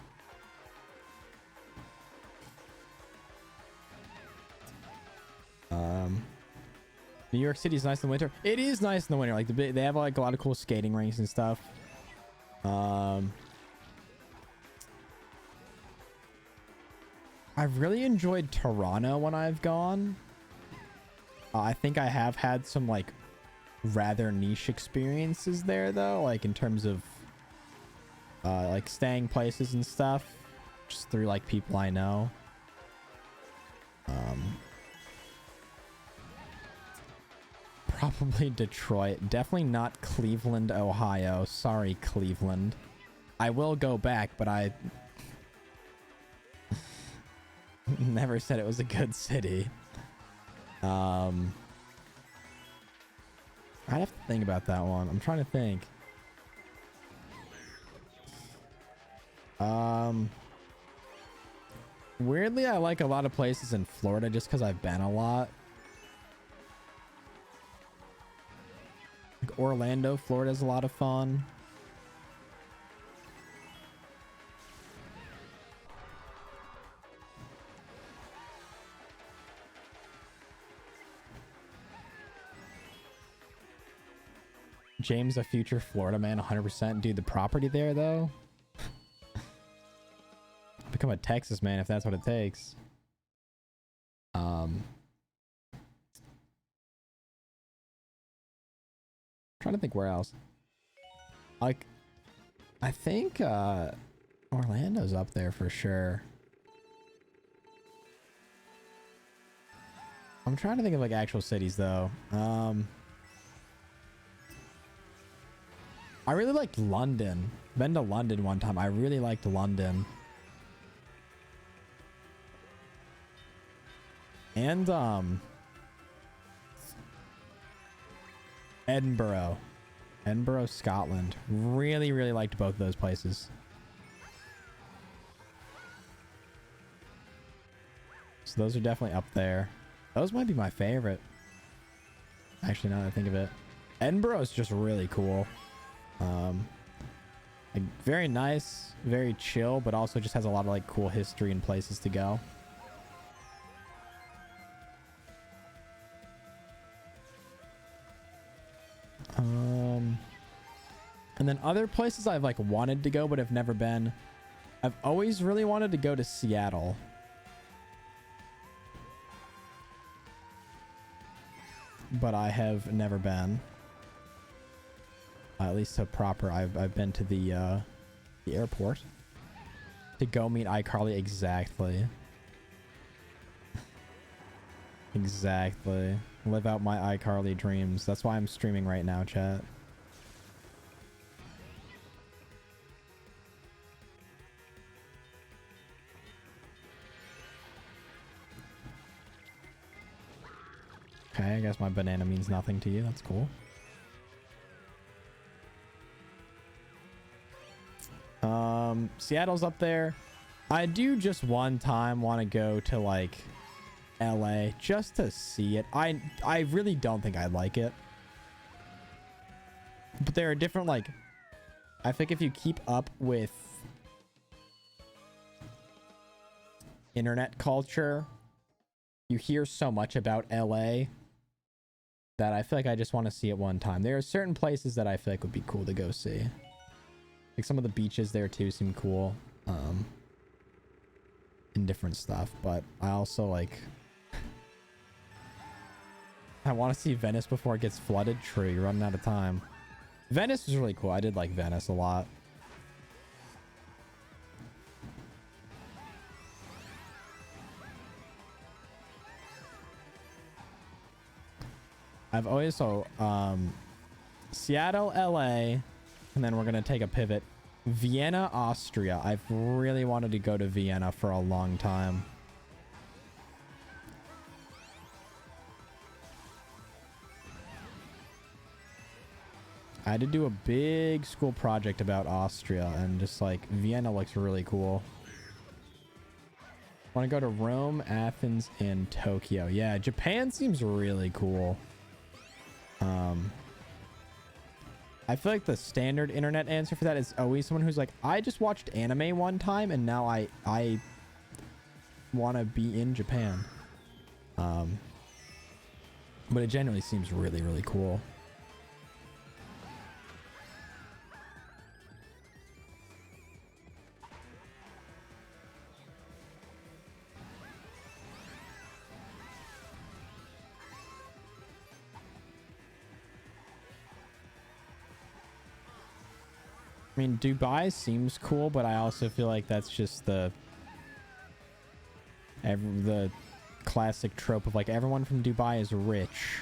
New York City's nice in the winter. It is nice in the winter. Like they have like a lot of cool skating rinks and stuff. I've really enjoyed Toronto when I've gone. I think I have had some like rather niche experiences there though, like in terms of like staying places and stuff, just through like people I know. Probably Detroit. Definitely not Cleveland, Ohio. Sorry, Cleveland. I will go back, but I never said it was a good city. I'd have to think about that one. I'm trying to think. Weirdly, I like a lot of places in Florida just because I've been a lot. Like Orlando, Florida's a lot of fun. James a future Florida man, 100%. Dude, the property there though. Become a Texas man if that's what it takes. Trying to think where else. Like, I think Orlando's up there for sure. I'm trying to think of like actual cities though. I really liked London. Been to London one time. I really liked London. And Edinburgh, Scotland. Really, really liked both of those places. So those are definitely up there. Those might be my favorite. Actually, now that I think of it, Edinburgh is just really cool. Like very nice, very chill, but also just has a lot of like cool history and places to go. And then other places I've like wanted to go but have never been. I've always really wanted to go to Seattle. But I have never been. At least to proper. I've been to the airport to go meet iCarly. Exactly. Exactly. Live out my iCarly dreams. That's why I'm streaming right now, chat. Okay, I guess my banana means nothing to you. That's cool. Seattle's up there. I do just one time want to go to like LA just to see it. I really don't think I'd like it. But there are different like, I think if you keep up with internet culture, you hear so much about LA that I feel like I just want to see it one time. There are certain places that I feel like would be cool to go see. Like some of the beaches there too seem cool. And different stuff, but I also like I want to see Venice before it gets flooded. True, you're running out of time. Venice is really cool. I did like Venice a lot. I've always Seattle, LA, and then we're gonna take a pivot. Vienna, Austria. I've really wanted to go to Vienna for a long time. I had to do a big school project about Austria, and just like Vienna looks really cool. Want to go to Rome, Athens, and Tokyo. Yeah, Japan seems really cool. I feel like the standard internet answer for that is always someone who's like, I just watched anime one time and now I want to be in Japan. But it genuinely seems really, really cool. I mean, Dubai seems cool, but I also feel like that's just the classic trope of like everyone from Dubai is rich.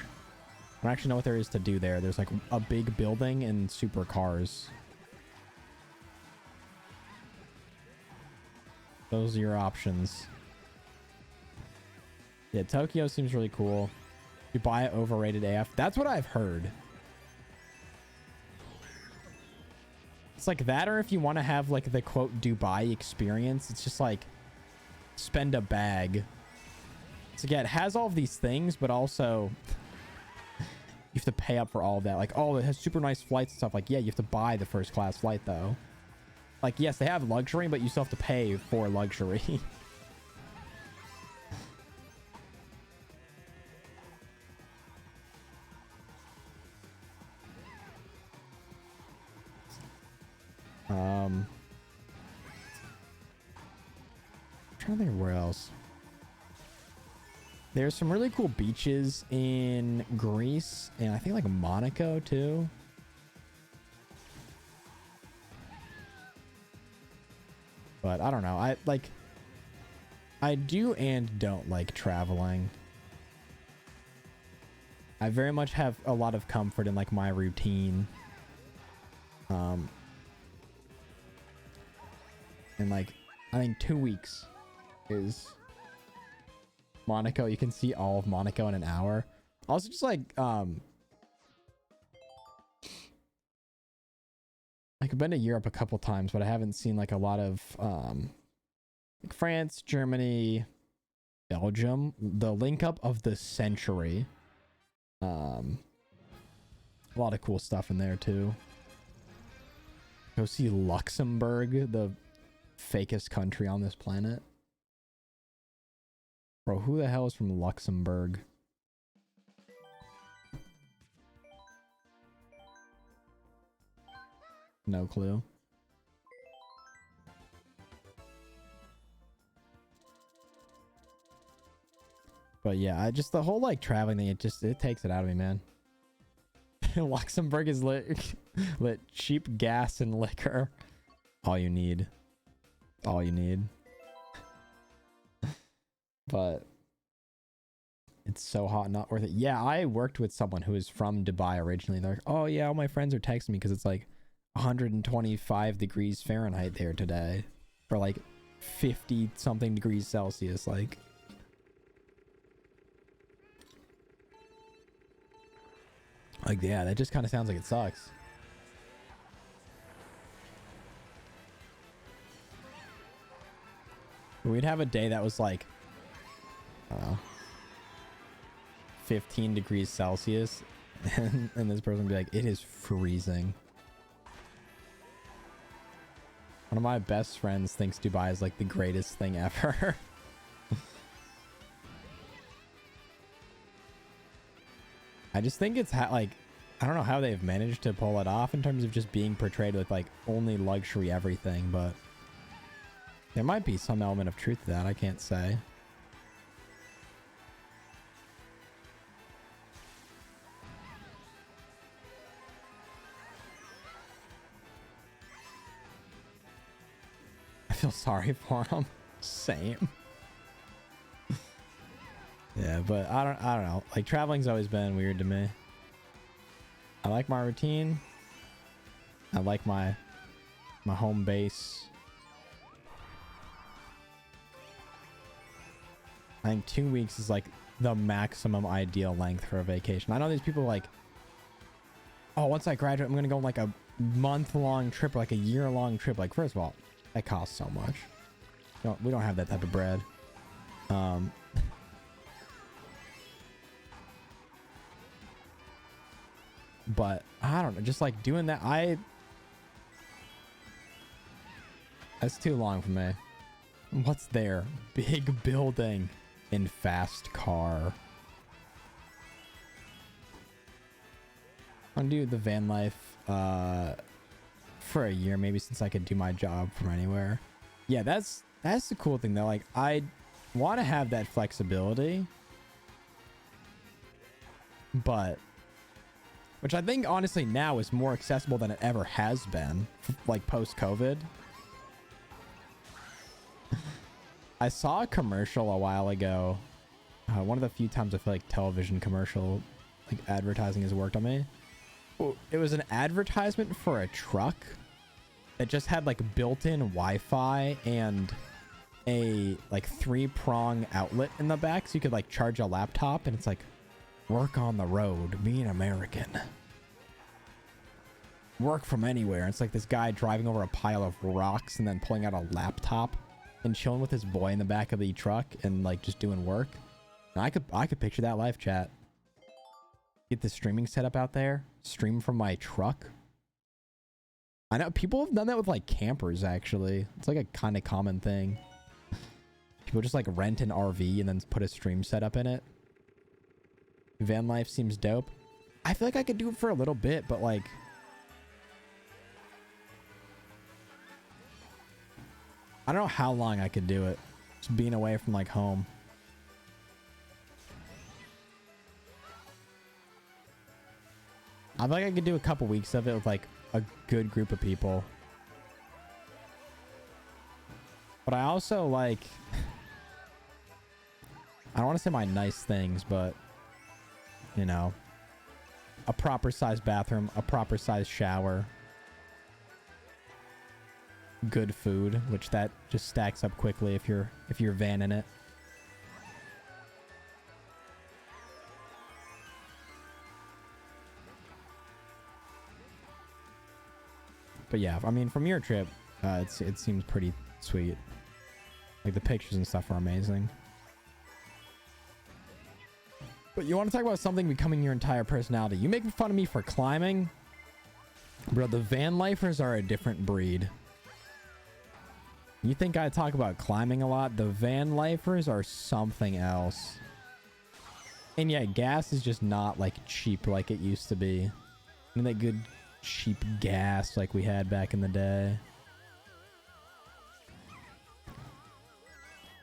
I don't actually know what there is to do there. There's like a big building and super cars. Those are your options. Yeah, Tokyo seems really cool. Dubai overrated AF. That's what I've heard. It's like that, or if you want to have like the quote Dubai experience, it's just like spend a bag. So yeah, it has all of these things, but also you have to pay up for all of that. Like, oh, it has super nice flights and stuff. Like, yeah, you have to buy the first class flight though. Like, yes, they have luxury, but you still have to pay for luxury. trying to think of where else. There's some really cool beaches in Greece and I think like Monaco too. But I don't know. I do and don't like traveling. I very much have a lot of comfort in like my routine. And like I think 2 weeks is Monaco. You can see all of Monaco in an hour. Also just like I've been to Europe a couple times, but I haven't seen like a lot of like France, Germany, Belgium, the link up of the century. A lot of cool stuff in there too. Go see Luxembourg, the fakest country on this planet. Bro, who the hell is from Luxembourg? No clue. But yeah, I just the whole like traveling thing, it takes it out of me, man. Luxembourg is lit cheap gas and liquor. All you need. All you need. But it's so hot, not worth it. Yeah, I worked with someone who is from Dubai originally. They're like, oh yeah, all my friends are texting me because it's like 125 degrees Fahrenheit there today for like 50 something degrees Celsius. Like yeah, that just kind of sounds like it sucks. We'd have a day that was like 15 degrees Celsius and this person would be like, it is freezing. One of my best friends thinks Dubai is like the greatest thing ever. I just think it's like, I don't know how they've managed to pull it off in terms of just being portrayed with like only luxury everything, but there might be some element of truth to that. I can't say. I feel sorry for him. Same. Yeah, but I don't know. Like traveling's always been weird to me. I like my routine. I like my home base. I think 2 weeks is like the maximum ideal length for a vacation. I know these people like, oh, once I graduate, I'm going to go on like a month-long trip, or like a year-long trip. Like, first of all, that costs so much. We don't have that type of bread. But I don't know, just like doing that, that's too long for me. What's there? Big building in fast car. I'm gonna do the van life for a year, maybe, since I could do my job from anywhere. Yeah, that's the cool thing though. Like I want to have that flexibility, but which I think honestly now is more accessible than it ever has been, like post-COVID. I saw a commercial a while ago. One of the few times I feel like television commercial, like advertising has worked on me. It was an advertisement for a truck that just had like built-in Wi-Fi and a like 3-prong outlet in the back, so you could like charge a laptop, and it's like, work on the road, be an American. Work from anywhere. It's like this guy driving over a pile of rocks and then pulling out a laptop and chilling with his boy in the back of the truck and like just doing work. And I could picture that life, chat. Get the streaming setup out there, stream from my truck. I know people have done that with like campers, actually. It's like a kind of common thing. People just like rent an RV and then put a stream setup in it. Van life seems dope. I feel like I could do it for a little bit, but like I don't know how long I could do it. Just being away from like home. I feel like I could do a couple weeks of it with like a good group of people. But I also like, I don't want to say my nice things, but you know, a proper sized bathroom, a proper sized shower, good food, which that just stacks up quickly if you're vanning it. But yeah, I mean, from your trip, it seems pretty sweet. Like the pictures and stuff are amazing. But you want to talk about something becoming your entire personality. You make fun of me for climbing. Bro, the van lifers are a different breed. You think I talk about climbing a lot? The van lifers are something else. And yeah, gas is just not like cheap like it used to be. And that good cheap gas like we had back in the day.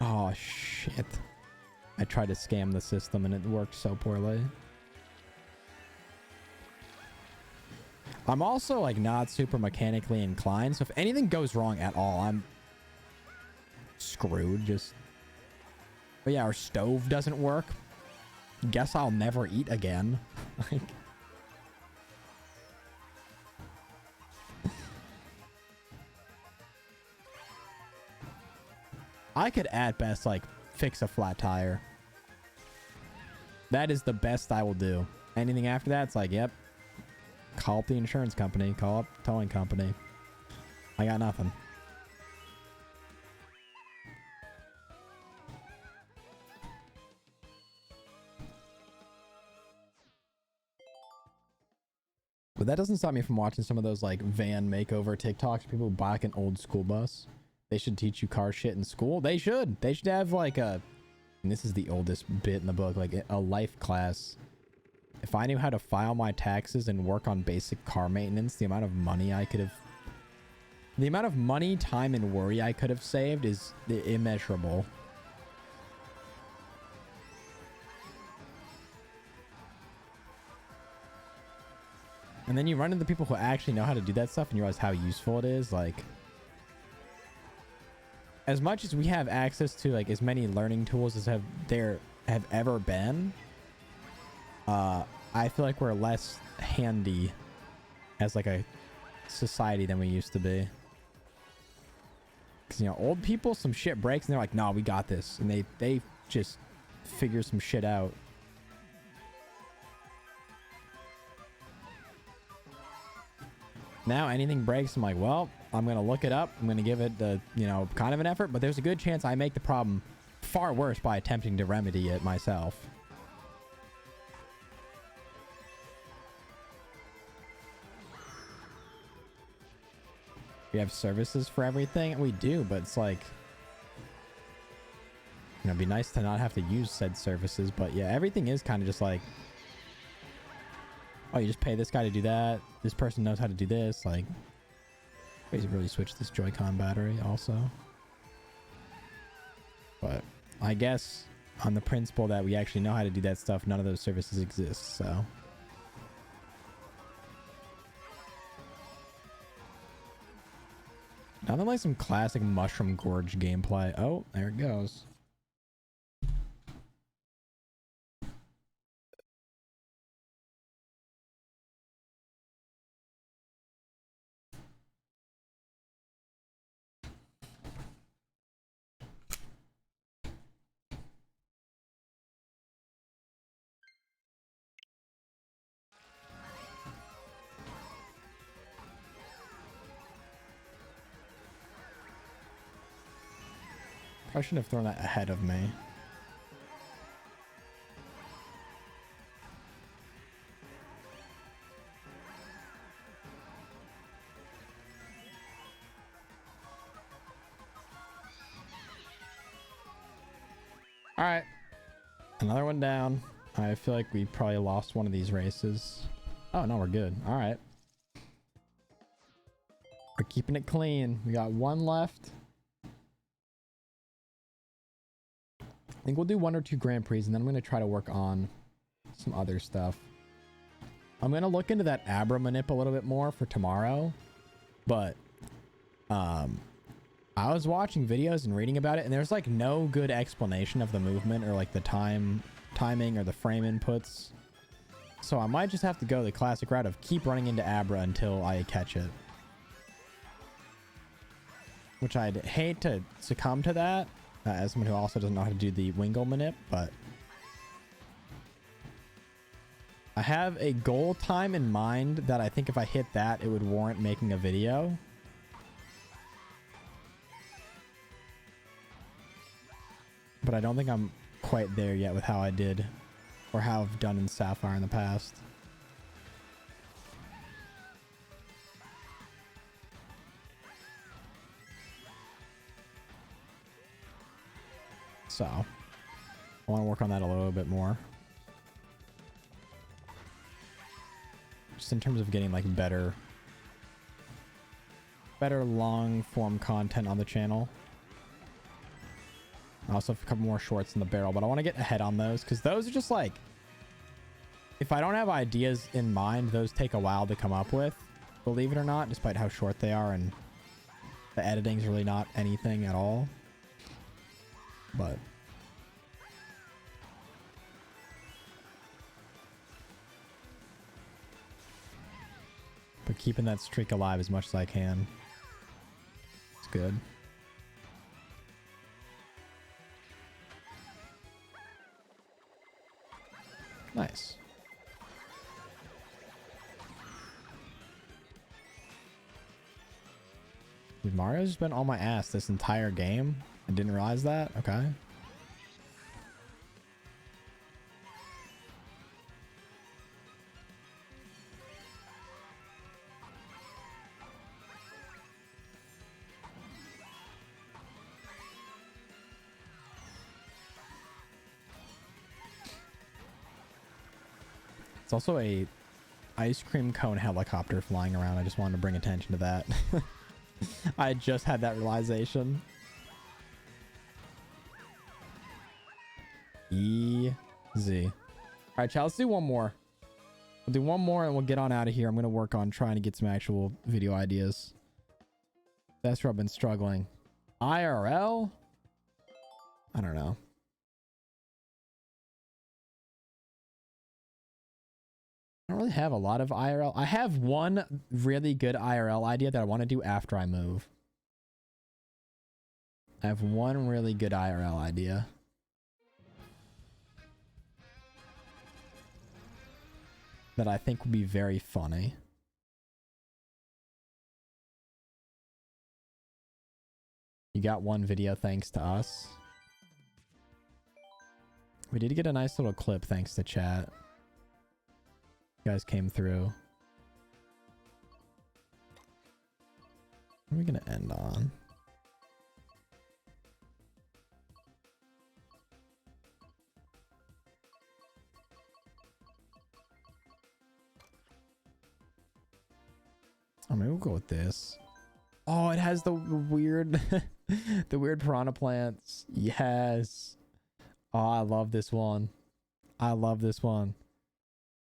Oh shit. I tried to scam the system and it worked so poorly. I'm also like not super mechanically inclined, so if anything goes wrong at all, I'm screwed. Just, but yeah, our stove doesn't work. Guess I'll never eat again. Like, I could at best like fix a flat tire. That is the best I will do. Anything after that, it's like, yep, call up the insurance company, call up towing company. I got nothing. But that doesn't stop me from watching some of those like van makeover TikToks. People buy like an old school bus. They should teach you car shit in school. They should. They should have like a, and this is the oldest bit in the book, like a life class. If I knew how to file my taxes and work on basic car maintenance, the amount of money I could have, the amount of money, time, and worry I could have saved is immeasurable. And then you run into people who actually know how to do that stuff and you realize how useful it is. Like, as much as we have access to like as many learning tools as have ever been, I feel like we're less handy as like a society than we used to be. Because, you know, old people, some shit breaks and they're like, no, we got this. And they just figure some shit out. Now anything breaks, I'm like, well, I'm going to look it up. I'm going to give it the, you know, kind of an effort, but there's a good chance I make the problem far worse by attempting to remedy it myself. We have services for everything. We do, but it's like, you know, it'd be nice to not have to use said services, but yeah, everything is kind of just like, oh, you just pay this guy to do that. This person knows how to do this. Like, we should really switch this Joy-Con battery also. But I guess on the principle that we actually know how to do that stuff, none of those services exist, so. Nothing like some classic Mushroom Gorge gameplay. Oh, there it goes. I shouldn't have thrown that ahead of me. All right. Another one down. I feel like we probably lost one of these races. Oh, no, we're good. All right. We're keeping it clean. We got one left. think we'll do 1 or 2 Grand Prix, and then I'm going to try to work on some other stuff. I'm going to look into that Abra manip a little bit more for tomorrow, but I was watching videos and reading about it, and there's like no good explanation of the movement or like the timing or the frame inputs. So I might just have to go the classic route of keep running into Abra until I catch it. Which I'd hate to succumb to that as someone who also doesn't know how to do the Wingull manip, but I have a goal time in mind that I think if I hit that, it would warrant making a video. But I don't think I'm quite there yet with how I did or how I've done in Sapphire in the past. So I want to work on that a little bit more. Just in terms of getting like better long form content on the channel. I also have a couple more shorts in the barrel, but I want to get ahead on those because those are just like, if I don't have ideas in mind, those take a while to come up with, believe it or not, despite how short they are, and the editing's really not anything at all. But keeping that streak alive as much as I can. It's good. Nice. Dude, Mario's been on my ass this entire game. I didn't realize that. Okay. It's also a ice cream cone helicopter flying around. I just wanted to bring attention to that. I just had that realization. Easy. All right, chat, let's do one more. We'll do one more and we'll get on out of here. I'm going to work on trying to get some actual video ideas. That's where I've been struggling. IRL? I don't know. I don't really have a lot of IRL. I have one really good IRL idea that I want to do after I move. I have one really good IRL idea. That I think would be very funny. You got one video thanks to us. We did get a nice little clip thanks to chat. You guys came through. What are we gonna end on? Oh, maybe we'll go with this. Oh, it has the weird the weird piranha plants. Yes. Oh, I love this one. I love this one.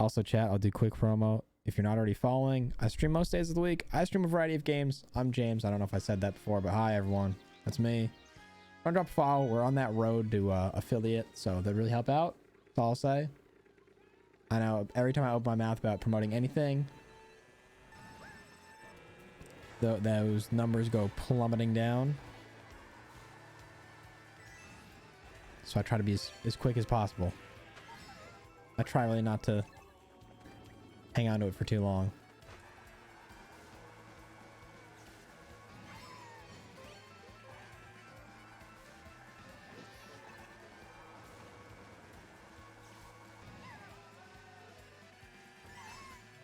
Also, chat, I'll do quick promo. If you're not already following, I stream most days of the week. I stream a variety of games. I'm James. I don't know if I said that before, but hi, everyone. That's me. Run, drop a follow. We're on that road to affiliate, so that really help out. That's all I'll say. I know every time I open my mouth about promoting anything, those numbers go plummeting down. So I try to be as quick as possible. I try really not to hang on to it for too long.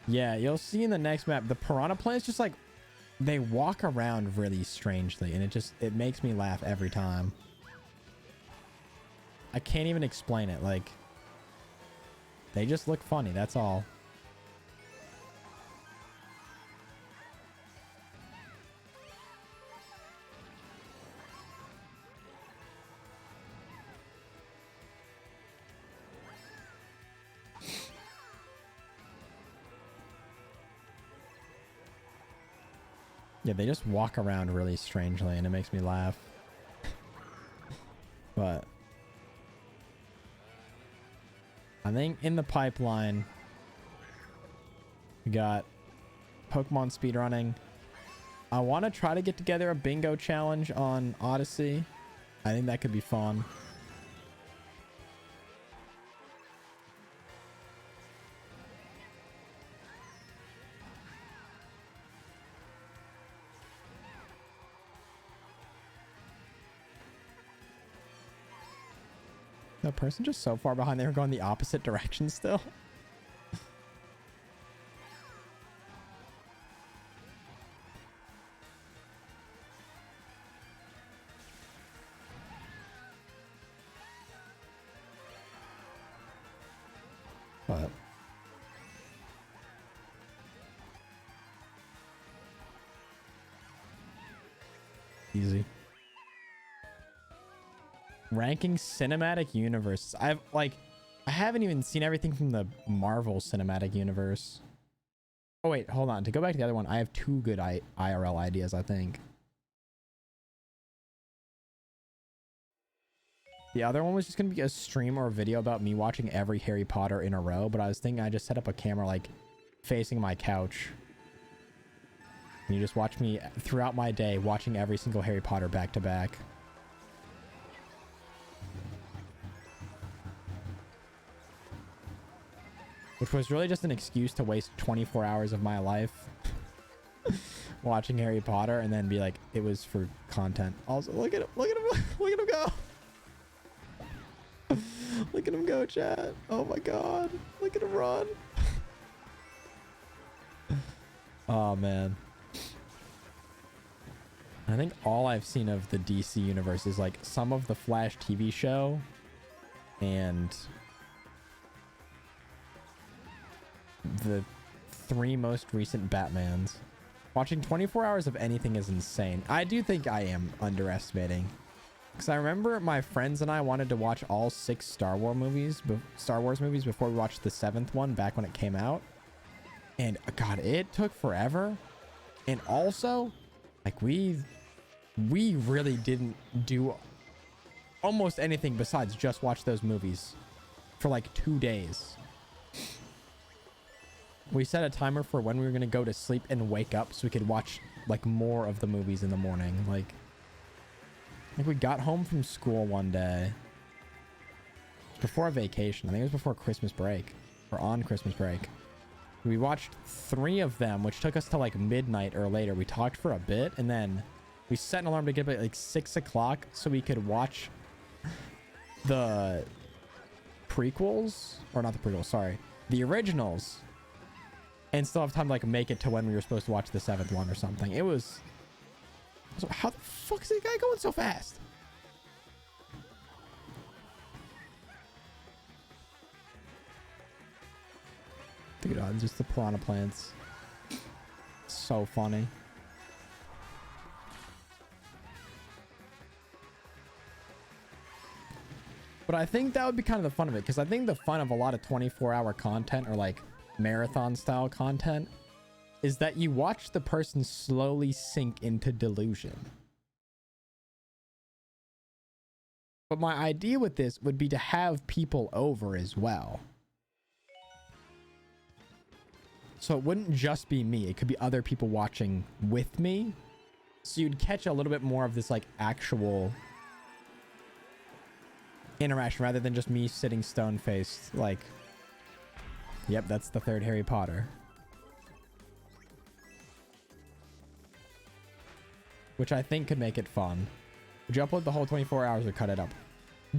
Yeah, you'll see in the next map, the piranha plants just like, they walk around really strangely, and it makes me laugh every time. I can't even explain it. Like, they just look funny, that's all. Yeah, they just walk around really strangely and it makes me laugh. But I think in the pipeline, we got Pokemon speedrunning. I want to try to get together a bingo challenge on Odyssey. I think that could be fun. The person just so far behind, they were going the opposite direction still. But easy. Ranking cinematic universes. I haven't even seen everything from the Marvel cinematic universe. Oh wait, hold on. To go back to the other one, I have two good IRL ideas, I think. The other one was just gonna be a stream or a video about me watching every Harry Potter in a row, but I was thinking I just set up a camera like facing my couch. And you just watch me throughout my day watching every single Harry Potter back to back. Which was really just an excuse to waste 24 hours of my life watching Harry Potter and then be like, it was for content. Also, look at him, look at him, look at him go. Look at him go, chat. Oh my God. Look at him run. Oh man. I think all I've seen of the DC universe is like some of the Flash TV show and the 3 most recent Batmans. Watching 24 hours of anything is insane. I do think I am underestimating. Because I remember my friends and I wanted to watch all 6 Star Wars movies before we watched the 7th one back when it came out. And God, it took forever. And also, like we really didn't do almost anything besides just watch those movies for like 2 days. We set a timer for when we were going to go to sleep and wake up so we could watch like more of the movies in the morning. Like we got home from school one day before a vacation. I think it was before Christmas break or on Christmas break. We watched 3 of them, which took us to like midnight or later. We talked for a bit and then we set an alarm to get up at like 6 o'clock so we could watch the prequels, or not the prequels, sorry, the originals, and still have time to like make it to when we were supposed to watch the 7th one or something. It was... So how the fuck is this guy going so fast? Dude, just the piranha plants. So funny. But I think that would be kind of the fun of it, because I think the fun of a lot of 24-hour content or like marathon style content is that you watch the person slowly sink into delusion. But my idea with this would be to have people over as well. So it wouldn't just be me. It could be other people watching with me. So you'd catch a little bit more of this like actual interaction rather than just me sitting stone-faced like, yep, that's the 3rd Harry Potter. Which I think could make it fun. Would you upload the whole 24 hours or cut it up?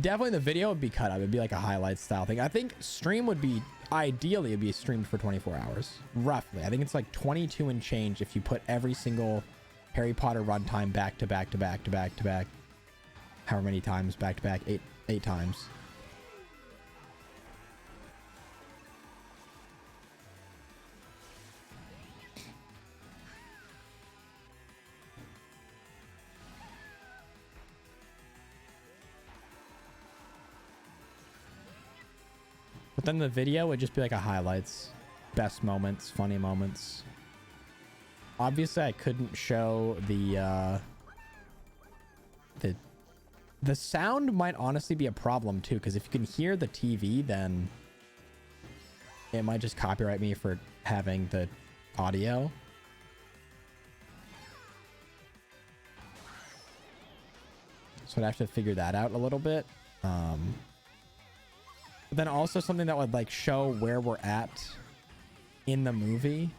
Definitely the video would be cut up. It'd be like a highlight style thing. I think stream would be, ideally it'd be streamed for 24 hours. Roughly. I think it's like 22 and change if you put every single Harry Potter runtime back to back to back to back to back. However many times back to back? 8 times. But then the video would just be like a highlights, best moments, funny moments. obviously I couldn't show the sound might honestly be a problem too, because if you can hear the TV, then it might just copyright me for having the audio. So I'd have to figure that out a little bit. But then also something that would like show where we're at in the movie.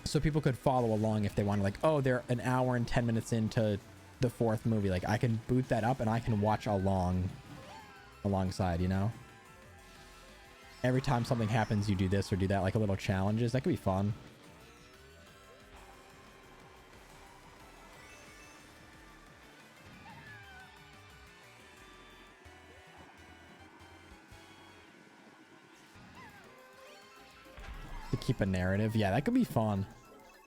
So people could follow along if they want to, like, oh, they're an hour and 10 minutes into the fourth movie. Like I can boot that up and I can watch alongside, you know? Every time something happens, you do this or do that, like a little challenges. That could be fun. To keep a narrative. Yeah, that could be fun.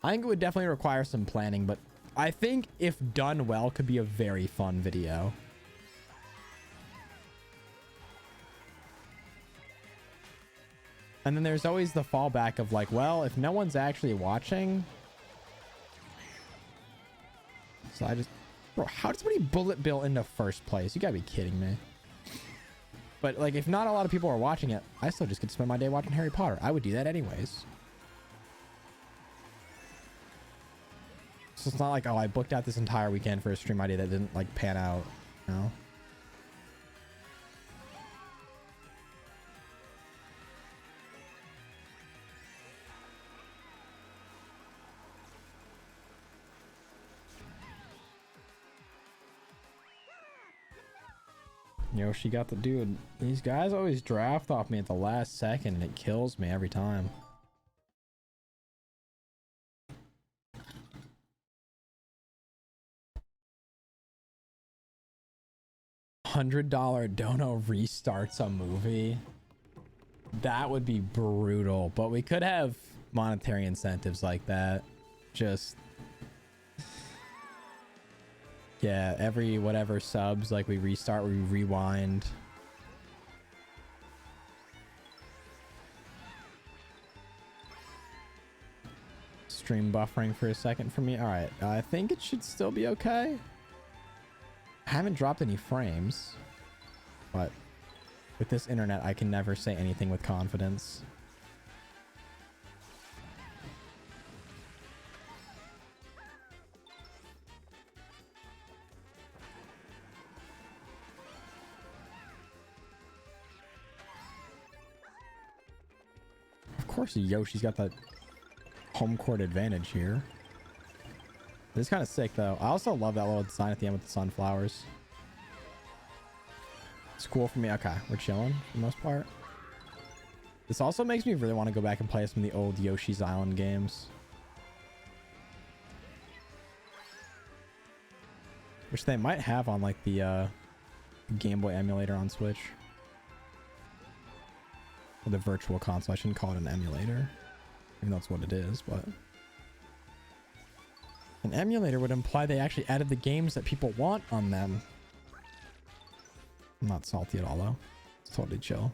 I think it would definitely require some planning, but I think if done well, could be a very fun video. And then there's always the fallback of like, well, if no one's actually watching. So I just, bro, how does somebody bullet bill into first place? You gotta be kidding me. But like, if not a lot of people are watching it, I still just get to spend my day watching Harry Potter. I would do that anyways. So it's not like, oh, I booked out this entire weekend for a stream idea that didn't like pan out, you know? Yoshi got the dude. These guys always draft off me at the last second and it kills me every time. $100 dono restarts a movie. That would be brutal, but we could have monetary incentives like that. Just, yeah, every whatever subs, like we restart, we rewind. Stream buffering for a second for me. All right, I think it should still be okay. I haven't dropped any frames, but with this internet, I can never say anything with confidence. Of course, Yoshi's got that home court advantage here. It's kind of sick, though. I also love that little design at the end with the sunflowers. It's cool for me. Okay, we're chilling for the most part. This also makes me really want to go back and play some of the old Yoshi's Island games, which they might have on like the Game Boy emulator on Switch, or the Virtual Console. I shouldn't call it an emulator, even though that's what it is, but an emulator would imply they actually added the games that people want on them. I'm not salty at all, though. It's totally chill.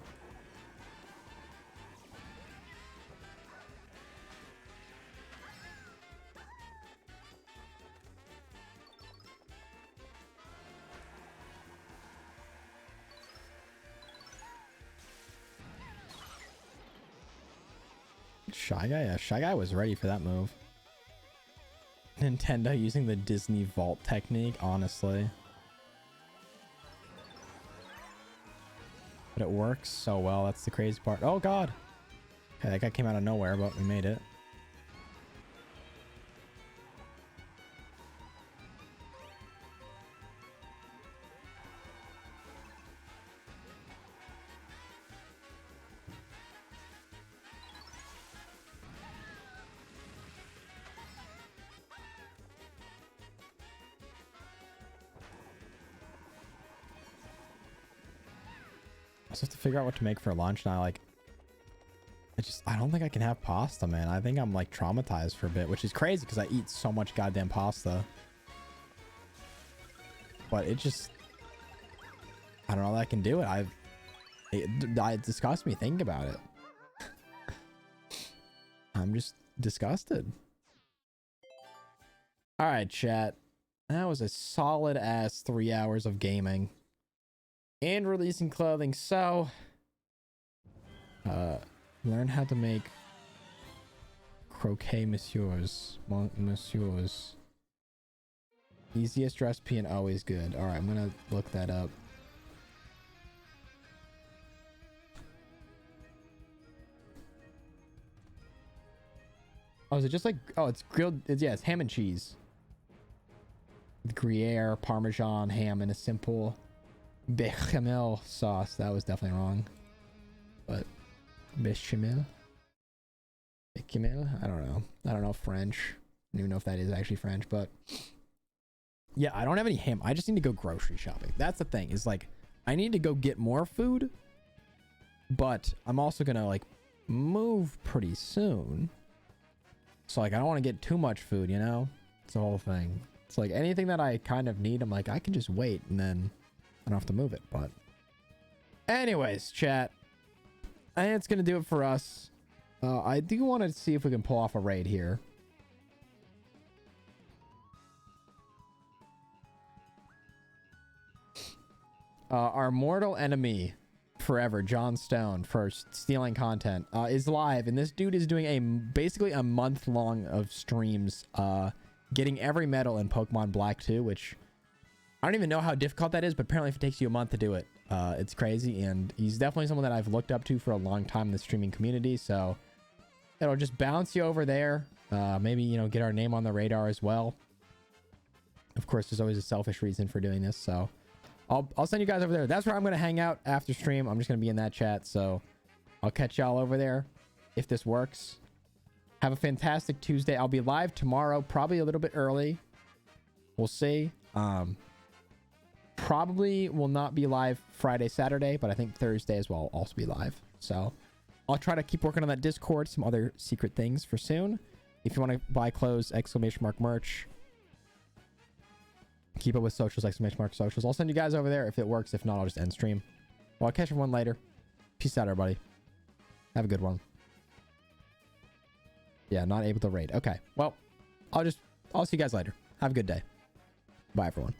Shy Guy? Yeah, Shy Guy was ready for that move. Nintendo using the Disney Vault technique, honestly. But it works so well. That's the crazy part. Oh, God. Okay, that guy came out of nowhere, but we made it. I just have to figure out what to make for lunch now. Like, I don't think I can have pasta, man. I think I'm like traumatized for a bit, which is crazy because I eat so much goddamn pasta. But it just, I don't know that I can do it. It disgusts me thinking about it. I'm just disgusted. All right, chat. That was a solid ass 3 hours of gaming and releasing clothing. So, learn how to make croquet monsieurs. Monsieurs. Easiest recipe and always good. All right, I'm gonna look that up. Oh, is it just like, oh, it's grilled, yeah, it's ham and cheese. With Gruyere, Parmesan, ham, and a simple bechamel sauce. That was definitely wrong. But, bechamel? Bechamel? I don't know. I don't know French. I don't even know if that is actually French, but... Yeah, I don't have any ham. I just need to go grocery shopping. That's the thing, is like, I need to go get more food, but I'm also gonna, like, move pretty soon. So, like, I don't want to get too much food, you know? It's the whole thing. It's like anything that I kind of need, I'm like, I can just wait and then I don't have to move it. But anyways, chat, I think it's going to do it for us. I do want to see if we can pull off a raid here. Our mortal enemy forever, John Stone, for stealing content, is live, and this dude is doing basically a month long of streams, getting every medal in Pokemon Black 2, which I don't even know how difficult that is, but apparently if it takes you a month to do it, it's crazy. And he's definitely someone that I've looked up to for a long time in the streaming community, so it'll just bounce you over there. Maybe, you know, get our name on the radar as well. Of course, there's always a selfish reason for doing this, so I'll send you guys over there. That's where I'm going to hang out after stream. I'm just going to be in that chat, so I'll catch y'all over there if this works. Have a fantastic Tuesday. I'll be live tomorrow, probably a little bit early. We'll see. Probably will not be live Friday, Saturday, but I think Thursday as well will also be live. So I'll try to keep working on that Discord, some other secret things for soon. If you want to buy clothes, ! merch. Keep up with socials, ! socials. I'll send you guys over there if it works. If not, I'll just end stream. Well, I'll catch everyone later. Peace out, everybody. Have a good one. Yeah, not able to raid. Okay. Well, I'll see you guys later. Have a good day. Bye, everyone.